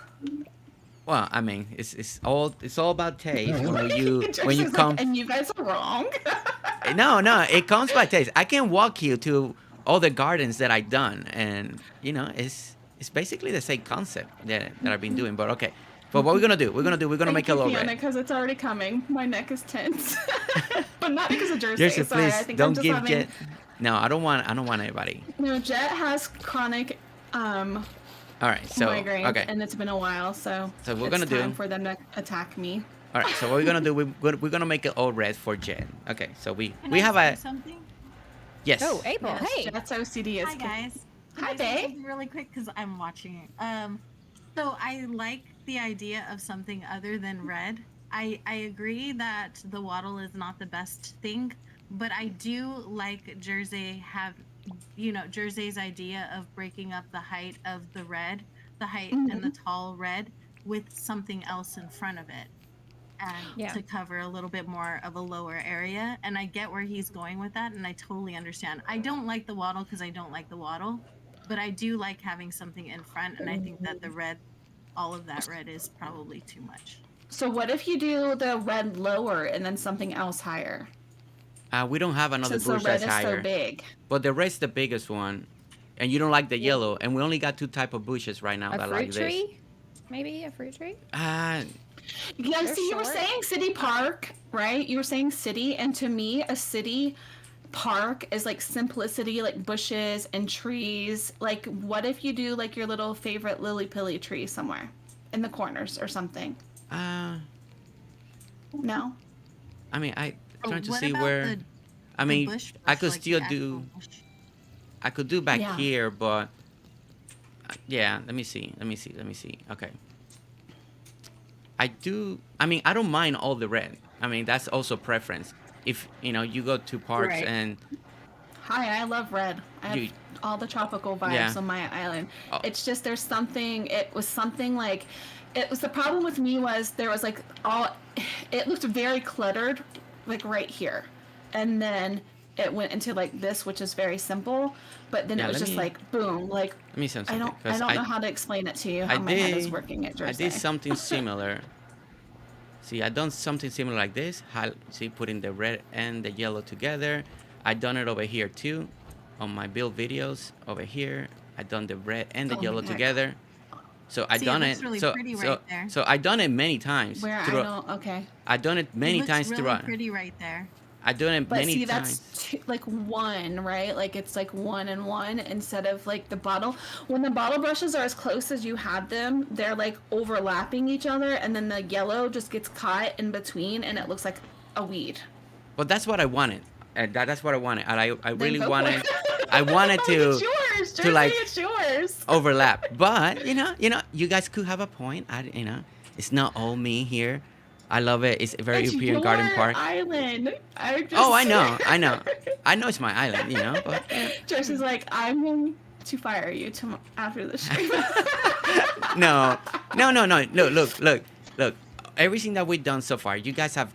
S1: Well, I mean, it's all about taste. When you
S3: Jersey's
S1: come,
S3: like, and you guys are wrong.
S1: no, no, it comes by taste. I can walk you to all the gardens that I've done, and it's basically the same concept that I've been doing. But okay, but what we're gonna do? We're gonna make it a little red.
S3: Because it's already coming. My neck is tense, but not because of Jersey.
S1: Jersey,
S3: Sorry,
S1: please
S3: I think I'm
S1: don't
S3: just
S1: give
S3: having.
S1: Jet. No, I don't want anybody.
S3: No, Jet has chronic
S1: All right, so
S3: migraines,
S1: okay,
S3: and it's been a while, so
S1: so we're
S3: it's
S1: gonna
S3: time
S1: do.
S3: for them to attack me.
S1: All right, so what we're gonna do? We're gonna make it all red for Jen. Okay, so we
S4: Can
S1: we
S4: I
S1: have
S4: say
S1: a
S4: something?
S1: yes.
S2: Oh, April.
S3: Yes,
S2: Hey.
S3: Jet's OCD is.
S4: Hi guys.
S3: Hi,
S4: Can I say
S3: babe.
S4: something really quick because I'm watching it. So I like the idea of something other than red. I agree that the waddle is not the best thing, but I do like Jersey's idea of breaking up the height of the red, the height and the tall red with something else in front of it. And
S2: Yeah.
S4: to cover a little bit more of a lower area. And I get where he's going with that, and I totally understand. I don't like the waddle because I don't like the waddle, but I do like having something in front, and I think that the red, all of that red is probably too much.
S3: So what if you do the red lower and then something else higher?
S1: We don't have another
S3: Since the
S1: bush
S3: red
S1: that's
S3: is
S1: higher,
S3: so big.
S1: but the red's the biggest one, and you don't like the yellow, and we only got two type of bushes right now
S2: A
S1: that
S2: fruit
S1: like this.
S2: tree? Maybe a fruit tree?
S3: Yeah,
S2: They're
S3: see, you were
S2: short.
S3: saying city park, right? You were saying city, and to me, a city park is like simplicity, like bushes and trees. Like, what if you do like your little favorite lily pilly tree somewhere in the corners or something? No?
S1: I mean, I trying to
S4: What
S1: see
S4: about
S1: where. I
S4: the
S1: mean,
S4: bush
S1: I
S4: bush,
S1: could
S4: like
S1: still
S4: the
S1: do.
S4: actual bush?
S1: I could do back
S3: Yeah.
S1: here, but yeah. Let me see. Let me see. Let me see. Okay. I do. I mean, I don't mind all the red. I mean, that's also preference. If you go to parks
S3: Right.
S1: and
S3: Hi, I love red. I have
S1: You-
S3: all the tropical vibes
S1: Yeah.
S3: on my island.
S1: Oh.
S3: It's just there's something. It was something like, it was the problem with me was there was like all. It looked very cluttered, like right here, and then it went into like this, which is very simple. But then
S1: Yeah,
S3: it was
S1: let
S3: just
S1: me-
S3: like boom, like
S1: let me say
S3: I
S1: something.
S3: don't. I
S1: 'Cause
S3: don't know how to explain it to you. How
S1: I
S3: my head is
S1: did-
S3: working at
S1: I
S3: Jersey.
S1: did something similar. See, I done something similar like this. See, putting the red and the yellow together. I done it over here too, on my build videos over here. I done the red and the
S3: Oh my
S1: yellow
S3: God.
S1: together. So I
S4: See, it
S1: done
S4: looks
S1: it.
S4: really
S1: so
S4: pretty
S1: so
S4: right there.
S1: so I done it many times.
S3: Where I
S1: throughout-
S3: don't. Okay.
S1: I done it many
S4: It looks
S1: times
S4: really
S1: throughout.
S4: pretty right there.
S1: I done it
S3: But
S1: many
S3: see,
S1: times.
S3: that's like one, right? Like it's like one and one instead of like the bottle. When the bottle brushes are as close as you had them, they're like overlapping each other, and then the yellow just gets caught in between, and it looks like a weed.
S1: But that's what I wanted. And that's what I wanted. And I
S3: Then
S1: really
S3: go for
S1: wanted.
S3: it.
S1: I wanted to
S3: It's yours, Jersey.
S1: like-
S3: It's yours.
S1: overlap. But you guys could have a point. It's not all me here. I love it. It's very
S3: It's
S1: European Garden
S3: your
S1: Park.
S3: island.
S1: Oh, I know. I know it's my island. But
S3: Jersey's like, I'm going to fire you after the stream.
S1: no. Look. Everything that we've done so far, you guys have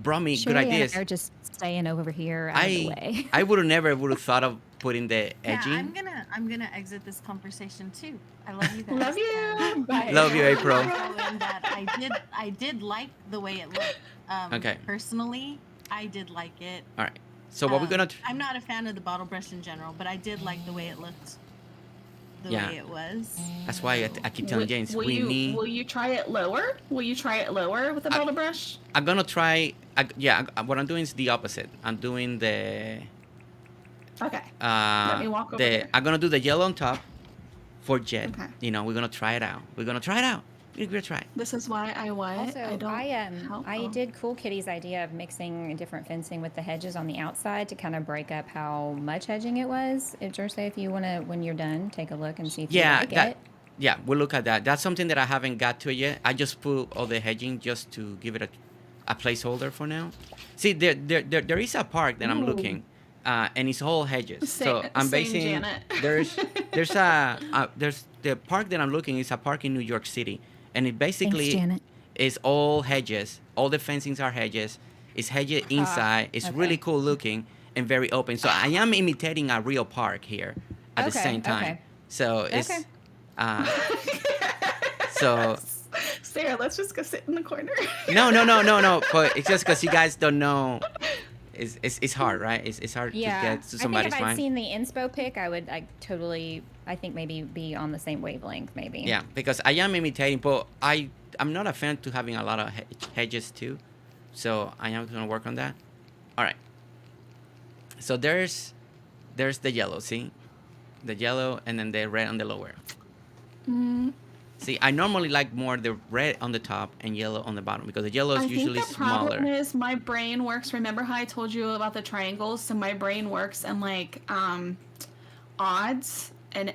S1: brought me good ideas.
S2: They're just staying over here out of the way.
S1: I would have thought of putting the
S4: Yeah,
S1: edging.
S4: I'm gonna exit this conversation too. I love you guys.
S3: Love you. Bye.
S1: Love you, April.
S4: And that I did like the way it looked.
S1: Okay.
S4: Personally, I did like it.
S1: All right. So what we're gonna?
S4: I'm not a fan of the bottle brush in general, but I did like the way it looked. The
S1: Yeah.
S4: way it was.
S1: That's why I keep telling James
S3: will
S1: we
S3: you,
S1: need.
S3: Will you try it lower? Will you try it lower with the bottle brush?
S1: I'm gonna try. What I'm doing is the opposite. I'm doing the.
S3: Okay. Let me walk over here.
S1: I'm gonna do the yellow on top for Jet.
S3: Okay.
S1: We're gonna try it out. We're gonna try it out. We're gonna try it.
S3: This is why I what?
S2: Also,
S3: I don't.
S2: I did Cool Kitty's idea of mixing different fencing with the hedges on the outside to kind of break up how much hedging it was. If Jersey, if you want to, when you're done, take a look and see if you like it.
S1: yeah, we'll look at that. That's something that I haven't got to yet. I just put all the hedging just to give it a placeholder for now. See, there is a park that I'm
S3: Ooh.
S1: looking, and it's all hedges. So I'm
S3: Same,
S1: basing
S3: Janet.
S1: there's the park that I'm looking is a park in New York City, and it
S2: Thanks,
S1: basically
S2: Janet.
S1: is all hedges. All the fencings are hedges. It's hedges inside. It's really
S2: Okay.
S1: cool looking and very open. So I am imitating a real park here at the
S2: Okay.
S1: same time.
S2: Okay.
S1: So
S2: Okay.
S1: it's uh, so
S3: Sarah, let's just go sit in the corner.
S1: no. But it's just because you guys don't know. It's hard, right? It's hard to
S2: Yeah.
S1: get to
S2: I think
S1: somebody's
S2: if I'd
S1: mind.
S2: seen the inspo pic, I think maybe be on the same wavelength, maybe.
S1: Yeah, because I am imitating, but I'm not a fan to having a lot of hedges too. So I am gonna work on that. All right. So there's the yellow. See, the yellow and then the red on the lower.
S3: Mm,
S1: See, I normally like more the red on the top and yellow on the bottom because the yellow is
S3: I think
S1: usually
S3: the problem
S1: smaller.
S3: is my brain works. Remember how I told you about the triangles? So my brain works in like odds, and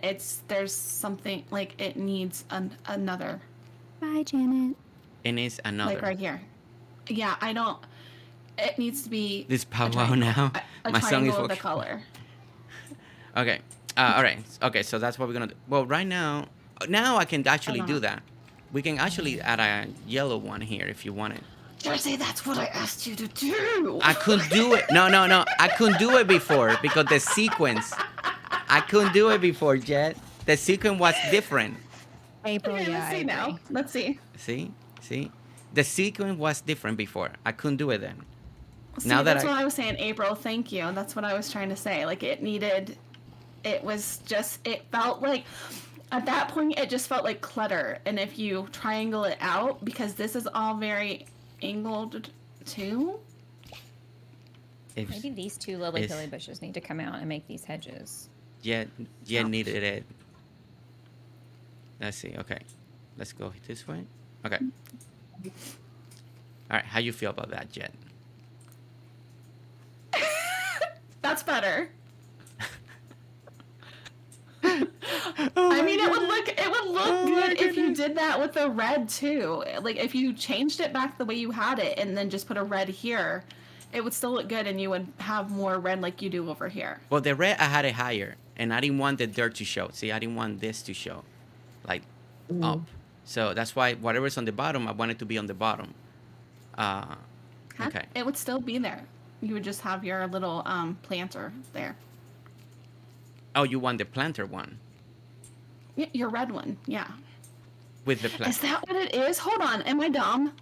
S3: there's something like it needs another,
S2: Bye, Janet.
S1: And it's another.
S3: like right here. Yeah, I don't. It needs to be
S1: This
S3: a
S1: powwow
S3: triangle.
S1: now.
S3: A
S1: My song is
S3: triangle of the
S1: working.
S3: color.
S1: Okay. All right. Okay. So that's what we're gonna do. Well, right now I can actually
S3: Hold
S1: do
S3: on.
S1: that. We can actually add a yellow one here if you want it.
S3: Jersey, that's what I asked you to do.
S1: I couldn't do it. No. I couldn't do it before because the sequence. I couldn't do it before, Jet. The sequence was different.
S2: April,
S3: Okay,
S2: yeah,
S3: let's
S2: I
S3: see
S2: agree.
S3: now. Let's see.
S1: See. The sequence was different before. I couldn't do it then.
S3: See,
S1: Now that
S3: that's what I was saying, April. Thank you. That's what I was trying to say. Like it was just, it felt like, at that point, it just felt like clutter. And if you triangle it out, because this is all very angled too.
S1: If
S2: Maybe these two lily
S1: It's-
S2: pilly bushes need to come out and make these hedges.
S1: Jet needed it. Let's see. Okay. Let's go this way. Okay. All right. How you feel about that, Jet?
S3: That's better. I mean, it would look good if you did that with the red too. Like if you changed it back the way you had it and then just put a red here, it would still look good and you would have more red like you do over here.
S1: Well, the red I had it higher, and I didn't want the dirt to show. See, I didn't want this to show, like up. So that's why whatever's on the bottom, I want it to be on the bottom.
S3: Huh?
S1: Okay.
S3: It would still be there. You would just have your little planter there.
S1: Oh, you want the planter one
S3: Your red one, yeah.
S1: with the
S3: Is
S1: planter.
S3: that what it is? Hold on, am I dumb?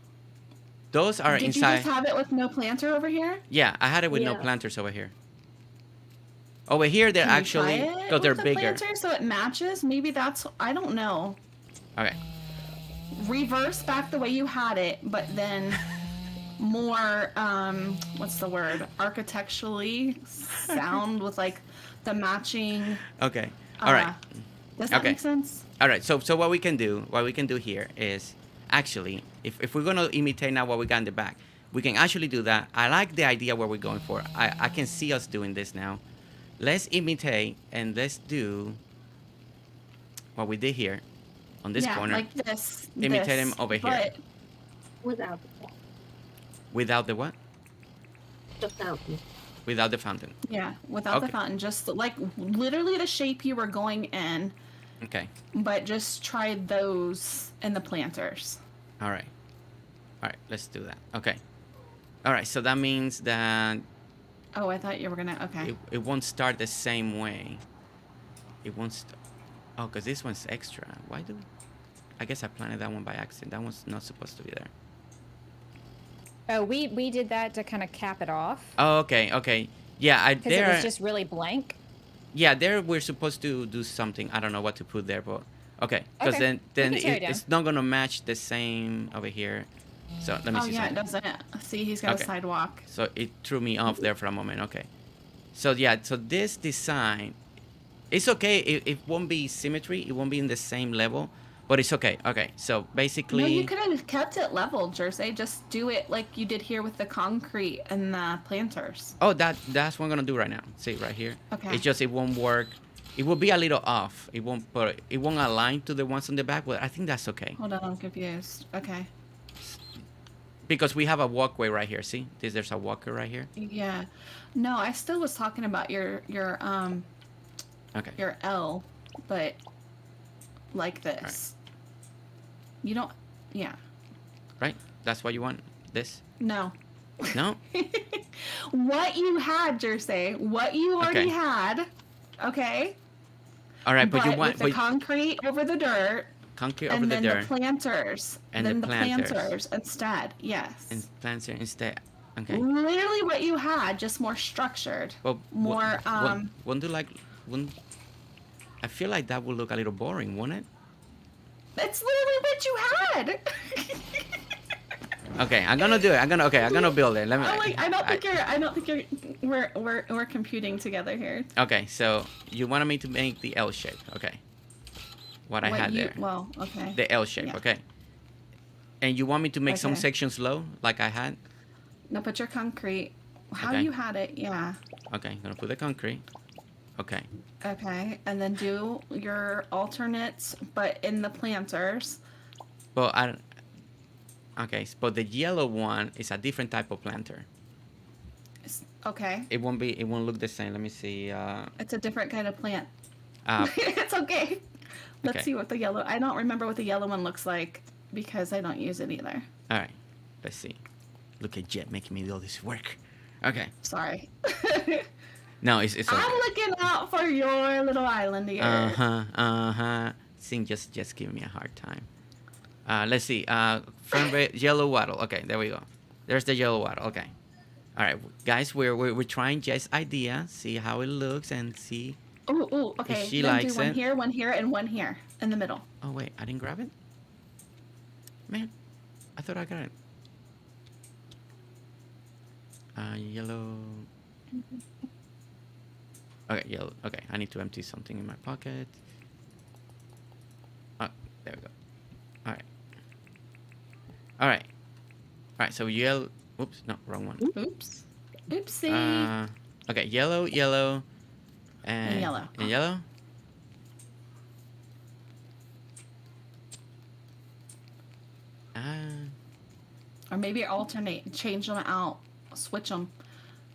S1: Those are
S3: Did
S1: inside.
S3: you just have it with no planter over here?
S1: Yeah, I had it with no
S4: Yeah.
S1: planters over here. Over here, they're
S3: Can you
S1: actually
S3: try it
S1: because
S3: with
S1: they're
S3: the
S1: bigger.
S3: planter so it matches? Maybe that's, I don't know.
S1: Okay.
S3: Reverse back the way you had it, but then more what's the word? Architecturally sound with like the matching
S1: Okay. All right.
S3: Does that
S1: Okay.
S3: make sense?
S1: All right. So what we can do here is actually if we're gonna imitate now what we got in the back, we can actually do that. I like the idea where we're going for. I can see us doing this now. Let's imitate and let's do what we did here on this
S3: yeah,
S1: corner
S3: like this.
S1: Imitate
S3: this,
S1: him over here.
S3: but
S4: Without
S1: without the what?
S4: the fountain.
S1: Without the fountain.
S3: Yeah, without the
S1: Okay.
S3: fountain, just like literally the shape you were going in,
S1: Okay.
S3: but just try those in the planters.
S1: All right. All right. Let's do that. Okay. All right. So that means that
S3: Oh, I thought you were gonna. Okay.
S1: it won't start the same way. It won't. Oh, because this one's extra. Why do? I guess I planted that one by accident. That one's not supposed to be there.
S2: Oh, we did that to kind of cap it off
S1: Oh, okay. Okay. Yeah.
S2: because it
S1: There.
S2: was just really blank.
S1: Yeah. There. We're supposed to do something. I don't know what to put there, but okay. Because
S2: Okay,
S1: then
S2: we can tear it
S1: it's not gonna match the same over here. So let me
S3: Oh
S1: see
S3: yeah,
S1: something.
S3: it doesn't. See, he's got
S1: Okay.
S3: a sidewalk.
S1: So it threw me off there for a moment. Okay. So yeah, so this design, it's okay. It won't be symmetry. It won't be in the same level, but it's okay. Okay. So basically,
S3: No, you could have kept it level, Jersey. Just do it like you did here with the concrete and the planters.
S1: oh, that's what I'm gonna do right now. See right here.
S3: Okay.
S1: It's just it won't work It will be a little off. It won't align to the ones on the back, but I think that's okay.
S3: Hold on, I'm confused. Okay.
S1: Because we have a walkway right here. See? There's a walkway right here.
S3: Yeah. No, I still was talking about
S1: Okay.
S3: your L, but like this.
S1: Right.
S3: You don't. Yeah.
S1: Right? That's what you want? This?
S3: No.
S1: No?
S3: What you had, Jersey. What you already
S1: Okay.
S3: had. Okay.
S1: All right, but you
S3: with
S1: want
S3: the concrete over the dirt.
S1: concrete over
S3: And
S1: the
S3: then
S1: dirt
S3: the planters.
S1: And
S3: then
S1: the
S3: the
S1: planters.
S3: planters instead. Yes.
S1: and planter instead. Okay.
S3: Literally what you had, just more structured.
S1: Well,
S3: More
S1: wouldn't do like wouldn't I feel like that would look a little boring, wouldn't it?
S3: It's literally what you had.
S1: Okay, I'm gonna do it. I'm gonna build it. Let me.
S3: I don't think we're computing together here.
S1: Okay, so you wanted me to make the L shape. Okay. What I had there.
S3: Well, okay.
S1: The L shape.
S3: Yeah.
S1: Okay. And you want me to make some
S3: Okay.
S1: sections low, like I had?
S3: Now put your concrete. How
S1: Okay.
S3: you had it, yeah.
S1: Okay, gonna put the concrete. Okay.
S3: Okay, and then do your alternates, but in the planters.
S1: But okay, but the yellow one is a different type of planter.
S3: Okay.
S1: It won't look the same. Let me see.
S3: It's a different kind of plant.
S1: Uh,
S3: It's okay. Let's
S1: Okay.
S3: see what the yellow. I don't remember what the yellow one looks like because I don't use it either.
S1: all right. Let's see. Look at Jet making me do all this work. Okay.
S3: Sorry.
S1: No, it's okay.
S3: I'm looking out for your little island here.
S1: Sing just giving me a hard time. Let's see. Yellow waddle. Okay, there we go. There's the yellow waddle. Okay. All right, guys, we're trying Jet's idea. See how it looks and see.
S3: Ooh, okay.
S1: she
S3: then
S1: likes
S3: do one
S1: it.
S3: here, one here, and one here in the middle.
S1: Oh wait, I didn't grab it. Man, I thought I got it. Yellow. Okay, yellow. Okay, I need to empty something in my pocket. Oh, there we go. All right. All right. All right. So yellow. Oops, no, wrong one.
S3: Oops. Oopsie.
S1: Okay, yellow, and
S3: yellow.
S1: And yellow.
S3: Or maybe alternate, change them out, switch them.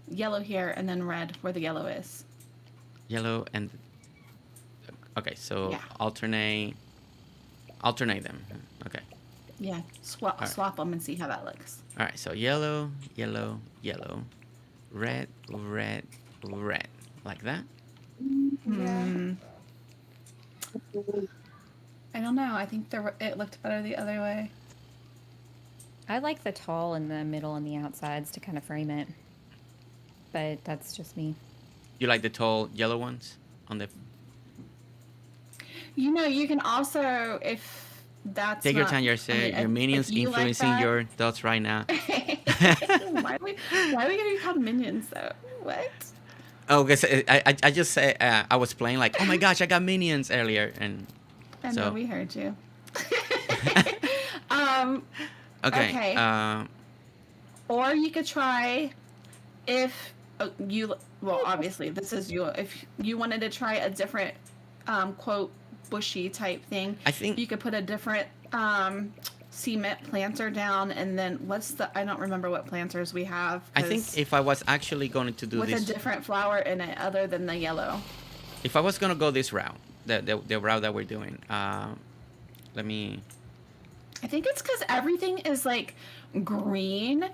S3: Yellow here and then red where the yellow is.
S1: Yellow and. Okay, so
S3: Yeah.
S1: alternate them. Okay.
S3: Yeah, swap
S1: right.
S3: swap them and see how that looks.
S1: All right, so yellow, yellow, yellow, red, red, red, like that.
S3: I don't know. I think it looked better the other way.
S2: I like the tall in the middle and the outsides to kind of frame it. But that's just me.
S1: You like the tall yellow ones on the.
S3: You know, you can also, if that's
S1: Take your
S3: not-
S1: time,
S3: I
S1: your
S3: mean,
S1: minions
S3: if you like
S1: influencing
S3: that-
S1: your thoughts right now.
S3: why are we gonna be called minions though? What?
S1: Oh, because I just said I was playing like, oh my gosh, I got minions earlier, and
S3: I
S1: so
S3: know we heard you.
S1: okay.
S3: Okay. Or you could try if well, obviously this is you. If you wanted to try a different quote bushy type thing,
S1: I think
S3: you could put a different cement planter down, and then I don't remember what planters we have.
S1: I think
S3: 'cause
S1: if I was actually going to do
S3: with
S1: this,
S3: a different flower in it other than the yellow.
S1: if I was gonna go this route, the route that we're doing, let me.
S3: I think it's because everything is like green,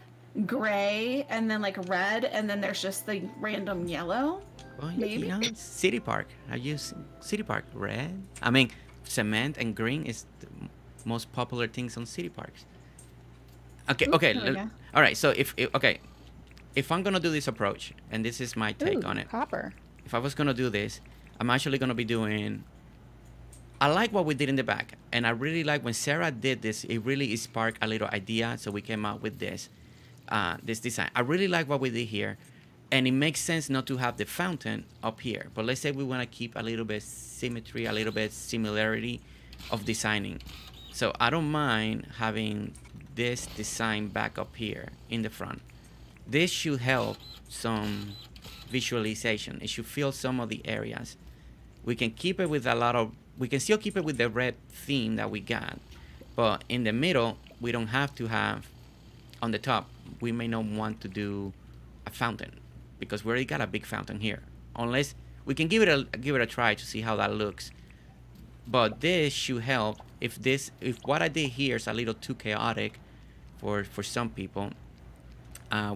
S3: gray, and then like red, and then there's just the random yellow.
S1: Well,
S3: Maybe.
S1: you know, City Park. I use City Park red. I mean, cement and green is the most popular things on City Parks. Okay,
S3: Ooh,
S1: okay.
S3: there we go.
S1: All right. So if I'm gonna do this approach, and this is my take
S2: Ooh,
S1: on it.
S2: copper.
S1: If I was gonna do this, I'm actually gonna be doing. I like what we did in the back, and I really like when Sarah did this. It really sparked a little idea, so we came out with this design. I really like what we did here, and it makes sense not to have the fountain up here. But let's say we want to keep a little bit symmetry, a little bit similarity of designing. So I don't mind having this design back up here in the front. This should help some visualization. It should fill some of the areas. We can keep it with a lot of, we can still keep it with the red theme that we got, but in the middle, we don't have to have, on the top, we may not want to do a fountain because we already got a big fountain here. Unless we can give it a try to see how that looks. But this should help if what I did here is a little too chaotic for some people.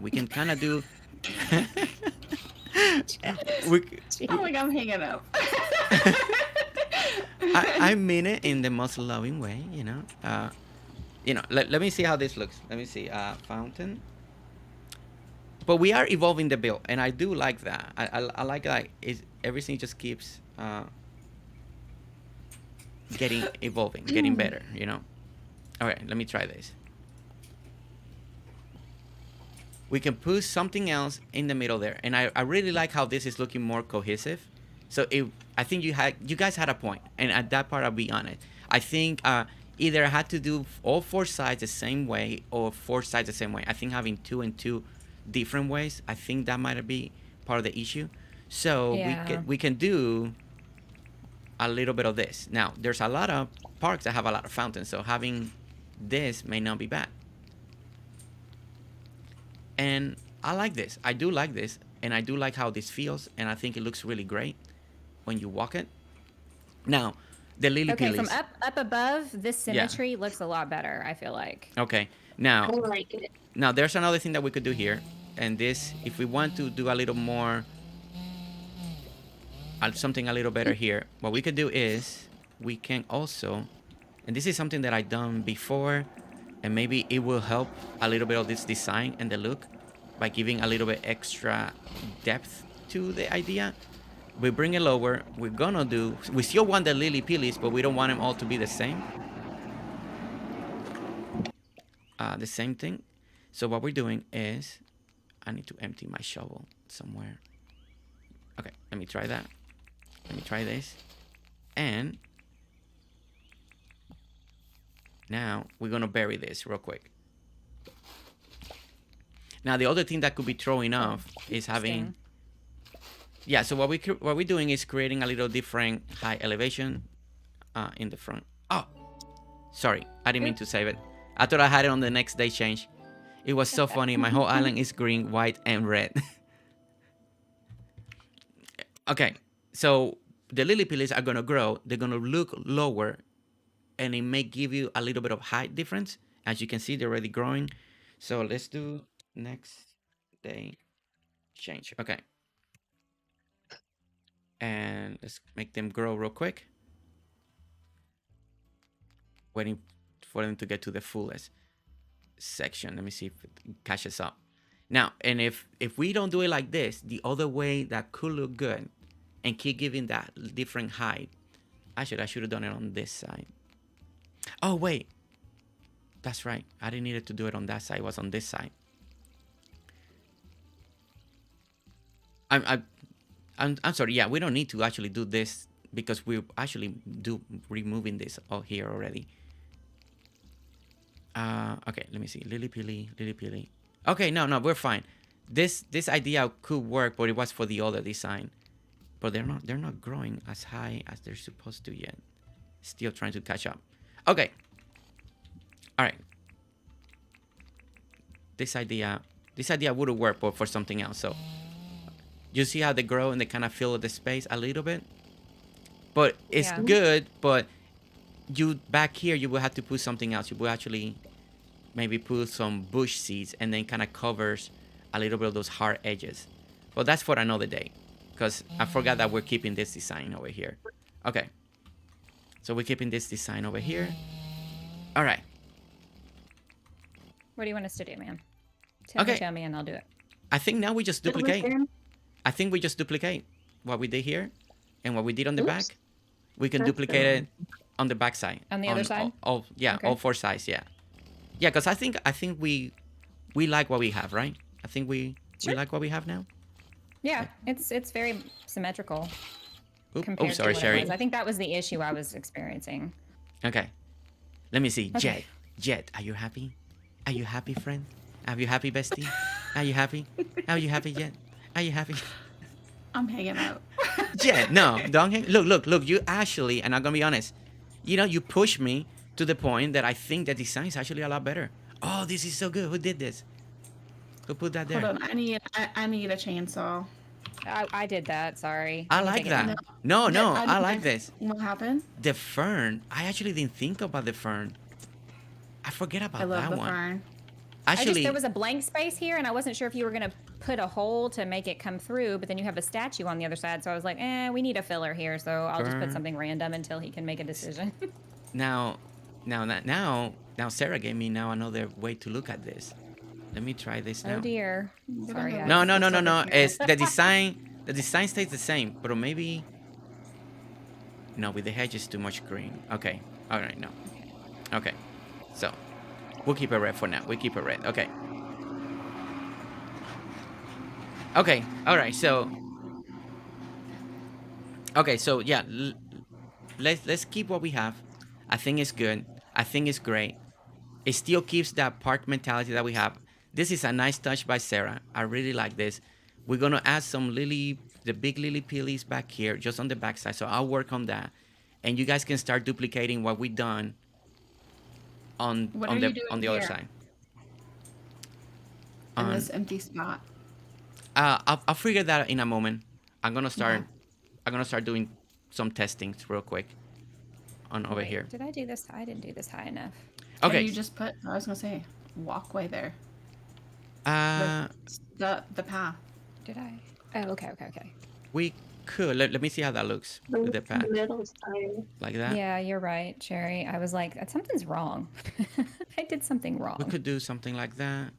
S1: We can kind of do. we,
S3: Oh my god, I'm hanging up.
S1: I mean it in the most loving way, you know. Let me see how this looks. Let me see. Fountain. But we are evolving the build, and I do like that. I like that. Everything just keeps evolving, getting better, you know. All right, let me try this. We can put something else in the middle there, and I really like how this is looking more cohesive. So I think you guys had a point, and at that part I'll be honest. I think either I had to do all 4 sides the same way or 4 sides the same way. I think having 2 and 2 different ways, I think that might be part of the issue. So we can do a little bit of this. Now there's a lot of parks that have a lot of fountains, so having this may not be bad. And I like this. I do like this, and I do like how this feels, and I think it looks really great when you walk it. Now, the lily
S2: Okay,
S1: pillies.
S2: from up above, this symmetry looks a lot better, I feel like.
S1: Okay, now,
S3: I like it.
S1: now there's another thing that we could do here, and this, if we want to do a little more, something a little better here, what we could do is we can also, and this is something that I've done before, and maybe it will help a little bit of this design and the look by giving a little bit extra depth to the idea. We bring it lower. We still want the lily pillies, but we don't want them all to be the same. The same thing. So what we're doing is, I need to empty my shovel somewhere. Okay, let me try that. Let me try this. And now we're gonna bury this real quick. Now the other thing that could be throwing off is having, yeah. So what we're doing is creating a little different high elevation in the front. Oh, sorry, I didn't mean to save it. I thought I had it on the next day change. It was so funny. My whole island is green, white, and red. Okay, so the lily pillies are gonna grow. They're gonna look lower, and it may give you a little bit of height difference. As you can see, they're already growing. So let's do next day change. Okay. And let's make them grow real quick. Waiting for them to get to the fullest section. Let me see if it catches up. Now, and if we don't do it like this, the other way that could look good and keep giving that different height. Actually, I should have done it on this side. Oh, wait. That's right. I didn't need to do it on that side. It was on this side. I'm sorry. Yeah, we don't need to actually do this because we're actually removing this out here already. Okay, let me see. Lily pilly. Okay, no, we're fine. This idea could work, but it was for the other design. But they're not growing as high as they're supposed to yet. Still trying to catch up. Okay. All right. This idea would work, but for something else. So you see how they grow and they kind of fill the space a little bit. But it's good. But you back here, you will have to put something else. You will actually maybe put some bush seeds and then kind of covers a little bit of those hard edges. But that's for another day, because I forgot that we're keeping this design over here. Okay. So we're keeping this design over here. All right.
S2: What do you want us to do, man? Tell me and I'll do it.
S1: I think now we just duplicate. I think we just duplicate what we did here and what we did on the back. We can duplicate it on the back side.
S2: On the other side?
S1: All 4 sides, yeah. Yeah, because I think we like what we have, right? I think we like what we have now.
S2: Yeah, it's very symmetrical.
S1: Oh, sorry, Sherry.
S2: I think that was the issue I was experiencing.
S1: Okay. Let me see.
S2: Okay.
S1: Jet, are you happy? Are you happy, friend? Are you happy, bestie? Are you happy? Are you happy, Jet? Are you happy?
S3: I'm hanging out.
S1: Jet, no, don't look. You actually, and I'm gonna be honest. You push me to the point that I think the design is actually a lot better. Oh, this is so good. Who did this? Who put that
S3: Hold
S1: there?
S3: on, I need a chainsaw.
S2: I did that. Sorry.
S1: I
S2: Let me
S1: like
S2: take it
S1: that.
S2: down.
S1: No,
S3: Yeah,
S1: no, I like this.
S3: What happened?
S1: The fern. I actually didn't think about the fern. I forget
S3: I
S1: about
S3: love
S1: that
S3: the
S1: one.
S3: fern.
S1: Actually,
S2: There was a blank space here, and I wasn't sure if you were gonna put a hole to make it come through, but then you have a statue on the other side, so I was like, we need a filler here, so I'll just put
S1: fern.
S2: something random until he can make a decision.
S1: Now, now, Sarah gave me now another way to look at this. Let me try this
S2: Oh
S1: now.
S2: dear.
S3: I'm
S2: Sorry,
S3: gonna
S1: No,
S2: guys.
S1: no, no,
S3: It's
S1: no,
S3: over
S1: no.
S3: here.
S1: It's the design. The design stays the same, but maybe no. With the hedge is too much green. Okay. All right. No. Okay. So we'll keep it red for now. We keep it red. Okay. Okay. All right. So. Okay. So yeah. Let's keep what we have. I think it's good. I think it's great. It still keeps that park mentality that we have. This is a nice touch by Sarah. I really like this. We're gonna add some the big lily pillies back here, just on the backside. So I'll work on that, and you guys can start duplicating what we done on
S3: What
S1: on
S3: are you
S1: the
S3: doing
S1: the other
S3: here
S1: side.
S3: in
S1: On
S3: this empty spot?
S1: I'll figure that out in a moment. I'm gonna start.
S3: Okay.
S1: I'm gonna start doing some testings real quick on over
S2: Wait,
S1: here.
S2: did I do this? I didn't do this high enough.
S1: Okay.
S3: You just put. I was gonna say walkway there.
S1: Uh,
S3: The path.
S2: Did I? Oh, okay.
S1: we could let me see how that looks with the pad
S5: middle side.
S1: like that.
S2: Yeah, you're right, Cherry. I was like, something's wrong. I did something wrong.
S1: We could do something like that.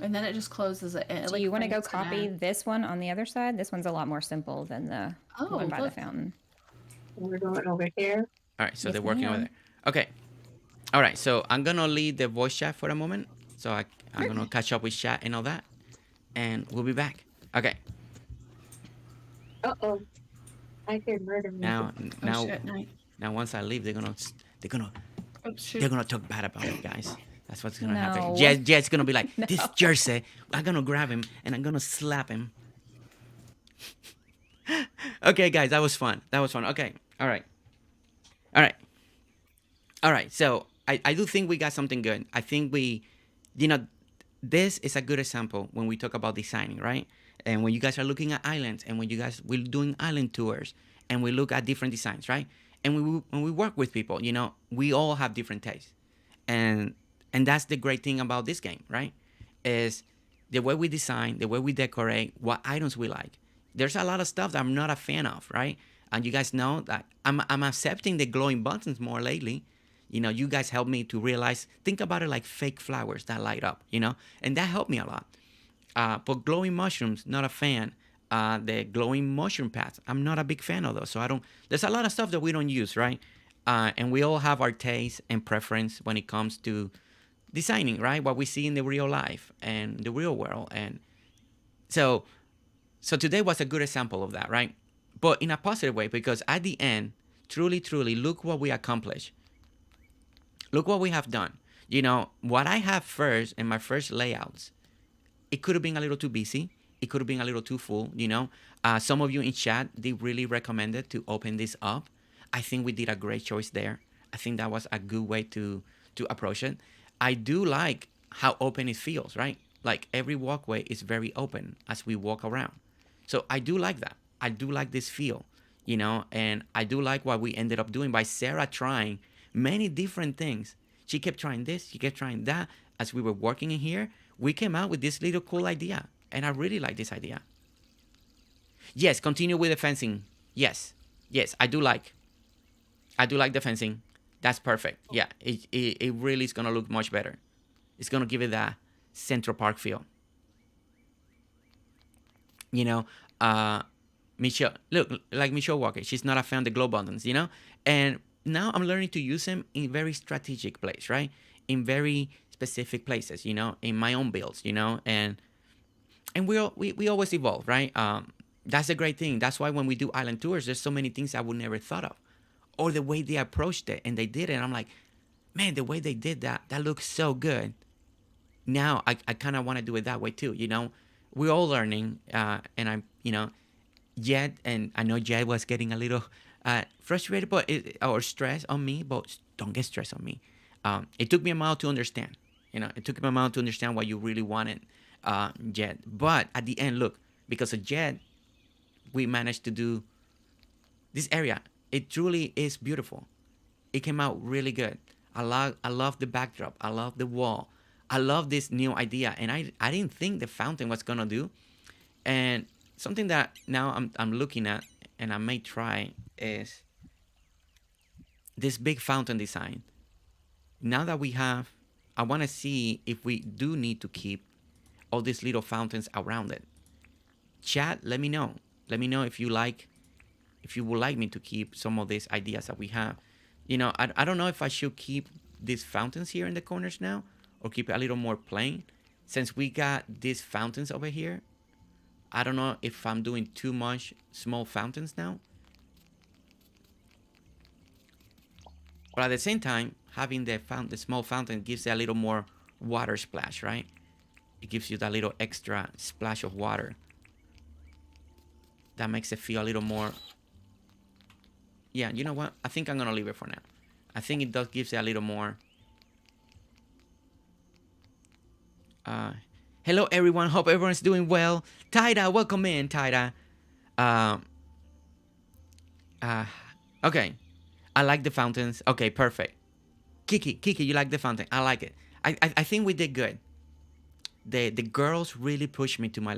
S3: And then it just closes it.
S2: Do you want to go copy this one on the other side? This one's a lot more simple than the
S3: Oh,
S2: one by
S3: look.
S2: the fountain.
S5: We're going over here.
S1: All right, so
S2: Yes,
S1: they're working over
S2: ma'am.
S1: there. Okay. All right, so I'm gonna leave the voice chat for a moment. So I'm gonna catch up with chat and all that, and we'll be back. Okay.
S5: Uh-oh. I could murder me.
S1: Now,
S3: Oh shit! Night.
S1: now, once I leave, they're gonna
S3: Oh shoot.
S1: they're gonna talk bad about me, guys. That's what's gonna
S2: No.
S1: happen. Jet's gonna be like, this Jersey. I'm gonna grab him and I'm gonna slap him. Okay, guys, that was fun. Okay. All right. So I do think we got something good. I think this is a good example when we talk about designing, right? And when you guys are looking at islands, and when we're doing island tours, and we look at different designs, right? And when we work with people, we all have different tastes, and that's the great thing about this game, right? Is the way we design, the way we decorate, what items we like. There's a lot of stuff that I'm not a fan of, right? And you guys know that I'm accepting the glowing buttons more lately. You guys helped me to realize, think about it like fake flowers that light up, and that helped me a lot. But glowing mushrooms, not a fan. The glowing mushroom paths, I'm not a big fan of those. So there's a lot of stuff that we don't use, right? And we all have our taste and preference when it comes to designing, right? What we see in the real life and the real world. And so today was a good example of that, right? But in a positive way, because at the end, truly, look what we accomplished. Look what we have done. What I have first in my first layouts, it could have been a little too busy. It could have been a little too full, Some of you in chat, they really recommended to open this up. I think we did a great choice there. I think that was a good way to approach it. I do like how open it feels, right? Like every walkway is very open as we walk around. So I do like that. I do like this feel, and I do like what we ended up doing by Sarah trying many different things. She kept trying this, she kept trying that. As we were working in here, we came out with this little cool idea, and I really like this idea. Yes, continue with the fencing. Yes, I do like the fencing. That's perfect. Yeah, it really is gonna look much better. It's gonna give it that Central Park feel. Michelle, look, like Michelle Walker, she's not a fan of the glow buttons, and now I'm learning to use them in very strategic place, right? In very specific places, in my own builds, and we always evolve, right? That's a great thing. That's why when we do island tours, there's so many things I would never thought of, or the way they approached it and they did it. And I'm like, man, the way they did that looks so good. Now I kind of want to do it that way too, We're all learning, and I'm, Jed, and I know Jed was getting a little frustrated, or stressed on me, but don't get stressed on me. It took me a while to understand. It took me a while to understand what you really wanted, Jed. But at the end, look, because of Jed, we managed to do this area. It truly is beautiful. It came out really good. I love the backdrop. I love the wall. I love this new idea, and I didn't think the fountain was gonna do. And something that now I'm looking at, and I may try, is this big fountain design. Now that we have, I want to see if we do need to keep all these little fountains around it. Chat, let me know. Let me know if you would like me to keep some of these ideas that we have. I don't know if I should keep these fountains here in the corners now, or keep it a little more plain. Since we got these fountains over here, I don't know if I'm doing too much small fountains now. But at the same time, having the small fountain gives it a little more water splash, right? It gives you that little extra splash of water. That makes it feel a little more... Yeah, you know what? I think I'm going to leave it for now. I think it does gives it a little more... Hello, everyone. Hope everyone's doing well. Taida, welcome in, Taida. Okay. I like the fountains. Okay, perfect. Kiki, you like the fountain. I like it. I think we did good. The girls really pushed me to my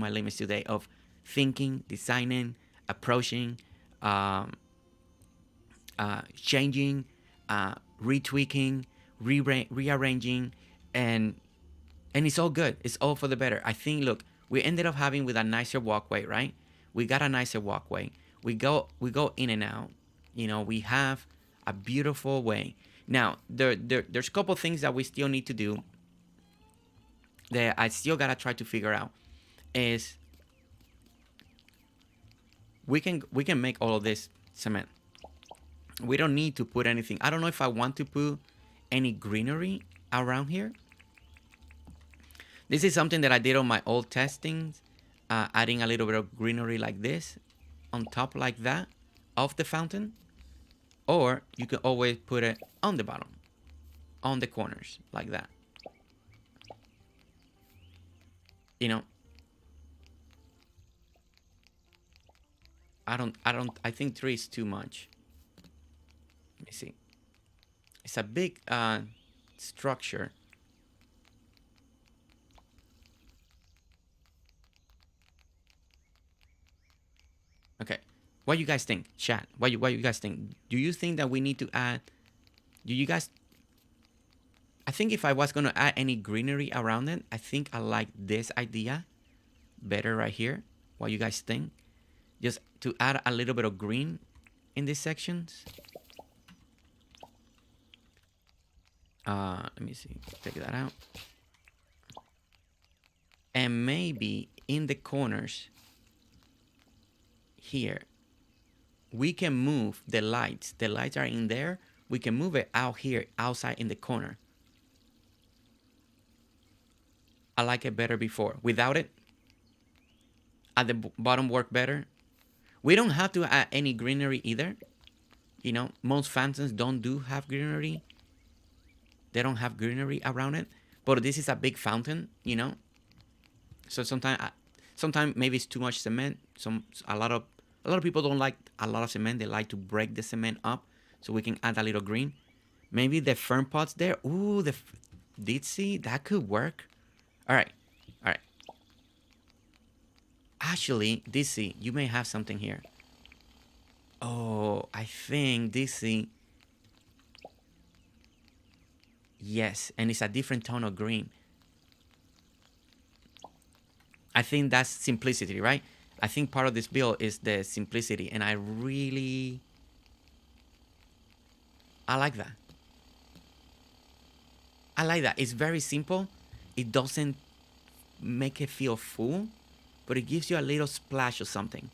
S1: limits today of thinking, designing, approaching, changing, retweaking, rearranging, and it's all good. It's all for the better. I think, look, we ended up having with a nicer walkway, right? We got a nicer walkway. We go in and out. We have a beautiful way. Now, there's a couple things that we still need to do that I still gotta try to figure out. Is we can make all of this cement. We don't need to put anything. I don't know if I want to put any greenery around here. This is something that I did on my old testings, adding a little bit of greenery like this on top like that of the fountain. Or you can always put it on the bottom, on the corners like that. I think 3 is too much. Let me see. It's a big structure. Okay. What do you guys think? Chat. What you guys think? Do you think that we need to add... I think if I was going to add any greenery around it, I think I like this idea better right here. What you guys think? Just to add a little bit of green in these sections. Let me see. Take that out. And maybe in the corners here, we can move the lights. The lights are in there. We can move it out here, outside in the corner. I like it better before. Without it, at the bottom work better. We don't have to add any greenery either. Most fountains don't have greenery. They don't have greenery around it. But this is a big fountain, So sometimes maybe it's too much cement. A lot of people don't like a lot of cement. They like to break the cement up so we can add a little green. Maybe the fern pots there. Ooh, did see that could work. All right. Actually, DC, you may have something here. Oh, I think DC. Yes, and it's a different tone of green. I think that's simplicity, right? I think part of this build is the simplicity, and I like that. I like that. It's very simple. It doesn't make it feel full, but it gives you a little splash of something.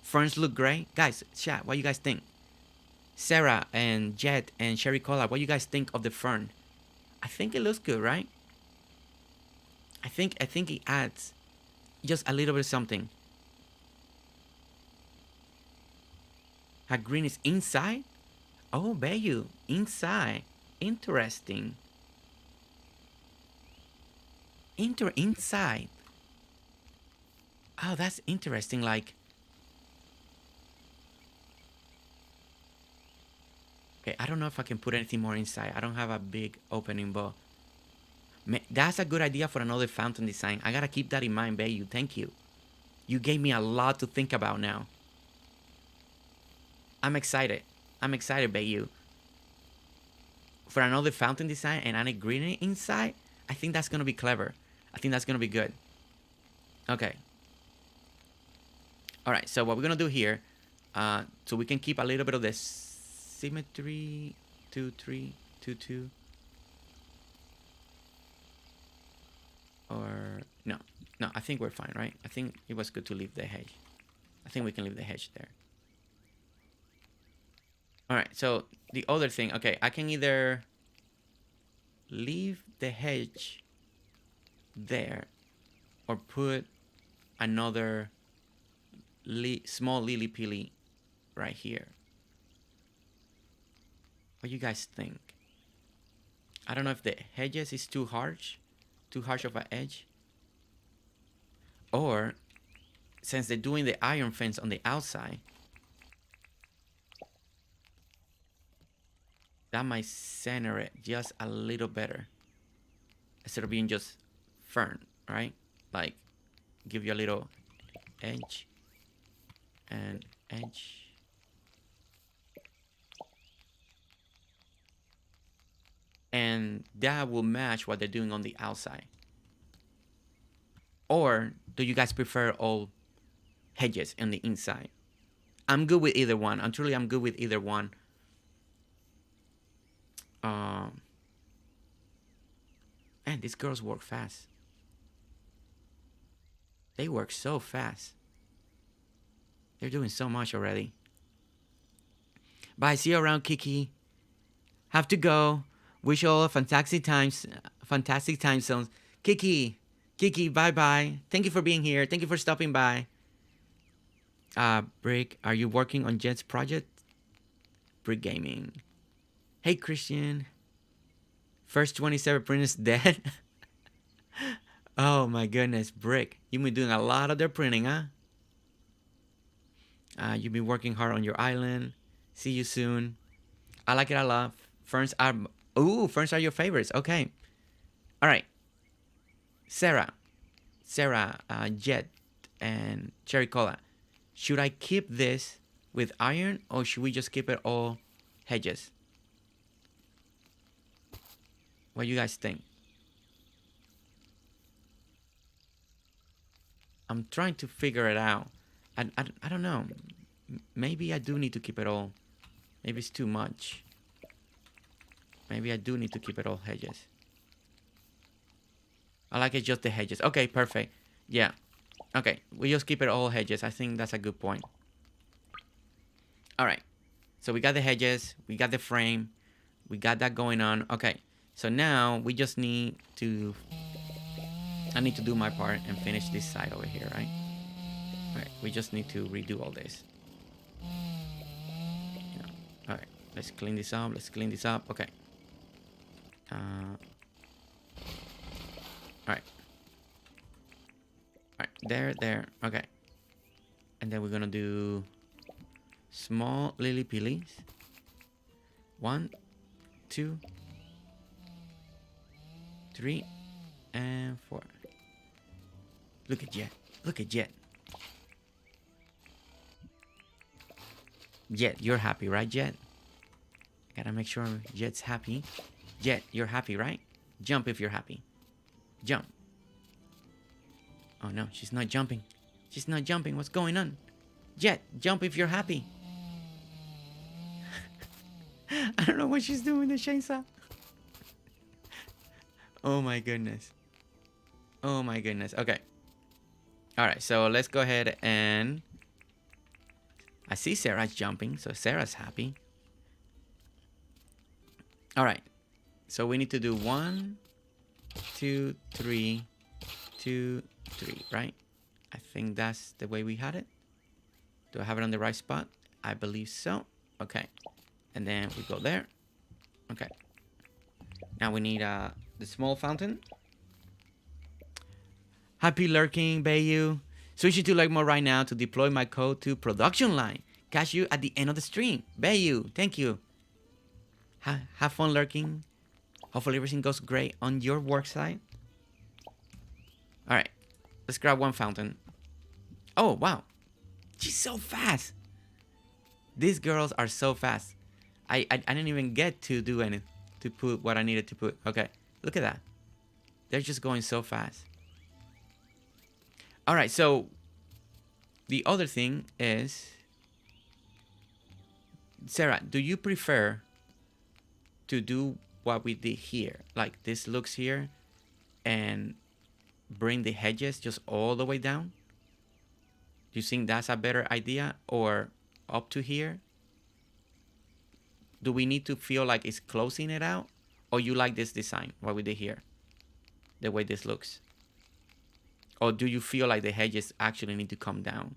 S1: Ferns look great. Guys, chat, what do you guys think? Sarah and Jet and Sherry Collard, what do you guys think of the fern? I think it looks good, right? I think it adds just a little bit of something. Her green is inside? Oh, Bayu, inside. Interesting. Inside. Oh, that's interesting. Like, okay, I don't know if I can put anything more inside. I don't have a big opening, but that's a good idea for another fountain design. I gotta keep that in mind, Bayu. Thank you. You gave me a lot to think about now. I'm excited. I'm excited, Bayu. For another fountain design and add green inside, I think that's gonna be clever. I think that's gonna be good. Okay. All right. So what we're gonna do here, so we can keep a little bit of the symmetry, 2, 3, 2, 2. Or no, I think we're fine, right? I think it was good to leave the hedge. I think we can leave the hedge there. All right, so the other thing, okay, I can either leave the hedge there or put another small lily-pilly right here. What do you guys think? I don't know if the hedges is too harsh of an edge. Or, since they're doing the iron fence on the outside, that might center it just a little better. Instead of being just fern, right? Like, give you a little edge and edge. And that will match what they're doing on the outside. Or do you guys prefer all hedges on the inside? I'm good with either one. I'm good with either one. Man, these girls work fast. They work so fast. They're doing so much already. Bye. See you around, Kiki. Have to go. Wish you all a fantastic time zones. Kiki, bye-bye. Thank you for being here. Thank you for stopping by. Brick, are you working on Jet's project? Brick Gaming. Hey, Christian. First 27 printers dead? Oh, my goodness. Brick, you've been doing a lot of their printing, huh? You've been working hard on your island. See you soon. I like it a lot. Ferns are your favorites. Okay. All right. Sarah, Jet, and Cherry Cola. Should I keep this with iron or should we just keep it all hedges? What do you guys think? I'm trying to figure it out. I don't know. Maybe I do need to keep it all. Maybe it's too much. Maybe I do need to keep it all hedges. I like it just the hedges. Okay, perfect. Yeah. Okay, we just keep it all hedges. I think that's a good point. All right. So we got the hedges. We got the frame. We got that going on. Okay. So now we just need to... I need to do my part and finish this side over here, right? All right. We just need to redo all this. Yeah. All right. Let's clean this up. Okay. All right. There. Okay. And then we're gonna do small lily pillies. 1, 2, 3, and 4. Look at Jet. Jet, you're happy, right, Jet? Gotta make sure Jet's happy. Jet, you're happy, right? Jump if you're happy. Jump. Oh no, she's not jumping. What's going on? Jet, jump if you're happy. I don't know what she's doing, the chainsaw. Oh my goodness. Okay. Alright, so let's go ahead and... I see Sarah's jumping, so Sarah's happy. Alright. So we need to do 1, 2, 3, 2, 3, right? I think that's the way we had it. Do I have it on the right spot? I believe so. Okay. And then we go there. Okay. Now we need the small fountain. Happy lurking, Bayu. Switching to Lurk mode right now to deploy my code to production line. Catch you at the end of the stream. Bayu, thank you. Have fun lurking. Hopefully everything goes great on your work site. All right. Let's grab one fountain. Oh, wow. She's so fast. These girls are so fast. I didn't even get to do anything to put what I needed to put. Okay. Look at that. They're just going so fast. All right. So the other thing is, Sarah, do you prefer to do what we did here? Like this looks here and bring the hedges just all the way down? Do you think that's a better idea, or up to here? Do we need to feel like it's closing it out, or you like this design, what we did here, the way this looks? Or do you feel like the hedges actually need to come down?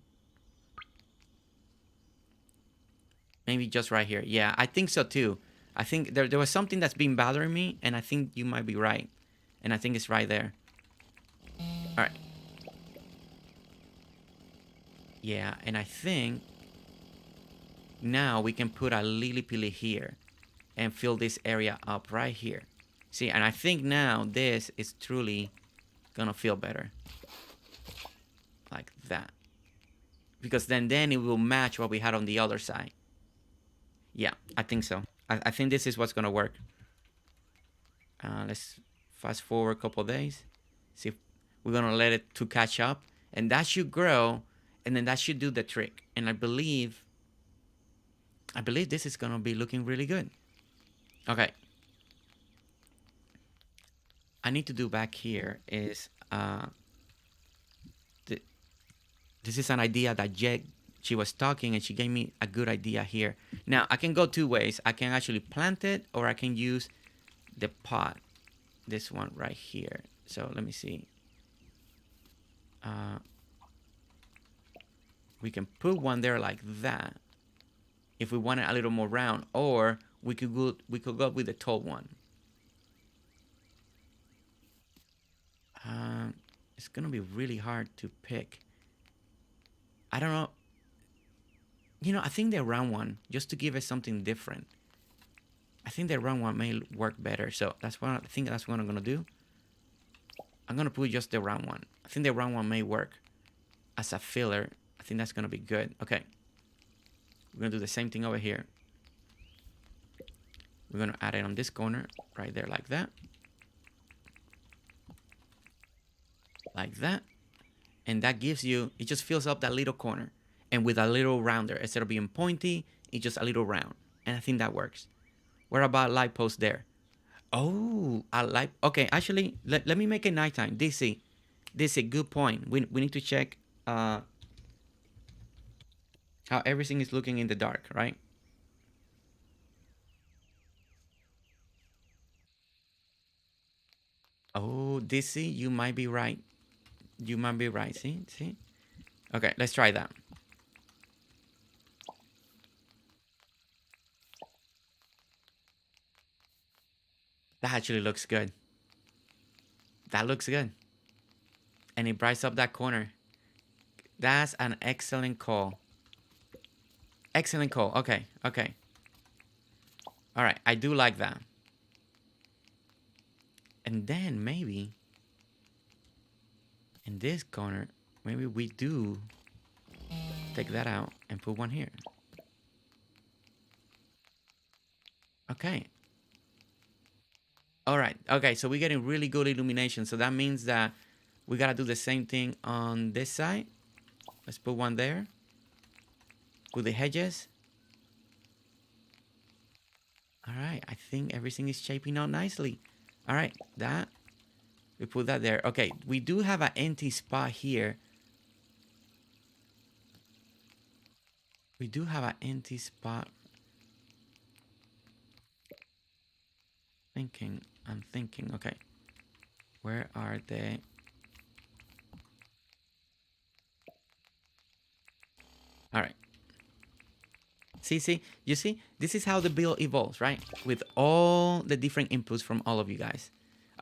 S1: Maybe just right here. Yeah, I think so too. I think there was something that's been bothering me, and I think you might be right. And I think it's right there. All right. Yeah, and I think now we can put a lily pilly here and fill this area up right here. See, and I think now this is truly gonna feel better. Like that. Because then it will match what we had on the other side. Yeah, I think so. I think this is what's gonna work. Let's fast forward a couple days. See if we're gonna let it to catch up, and that should grow, and then that should do the trick. And I believe this is gonna be looking really good. Okay. I need to do back here is this is an idea that she was talking, and she gave me a good idea here. Now I can go two ways. I can actually plant it, or I can use the pot, this one right here. So let me see. We can put one there like that if we want it a little more round, or we could go with the tall one. It's gonna be really hard to pick. I don't know. You know, I think the round one, just to give it something different. I think the round one may work better. So I think that's what I'm gonna do. I'm gonna put just the round one. I think the round one may work as a filler. I think that's gonna be good. Okay. We're gonna do the same thing over here. We're gonna add it on this corner, right there, like that. Like that. And that gives you, it just fills up that little corner. And with a little rounder, instead of being pointy, it's just a little round. And I think that works. What about light post there? Oh, I like, okay, actually, let me make it nighttime. DC, good point. We need to check how everything is looking in the dark, right? Oh, DC, you might be right. You might be right. See? Okay, let's try that. That actually looks good. That looks good. And it brights up that corner. That's an excellent call. Excellent call. Okay. All right, I do like that. And then maybe in this corner, maybe we do take that out and put one here. Okay. All right. Okay, so we're getting really good illumination. So that means that we got to do the same thing on this side. Let's put one there. Put the hedges. All right. I think everything is shaping out nicely. All right. That. We put that there. Okay. We do have an empty spot here. We do have an empty spot. I'm thinking. Okay. Where are they? All right. See, you see, this is how the build evolves, right? With all the different inputs from all of you guys.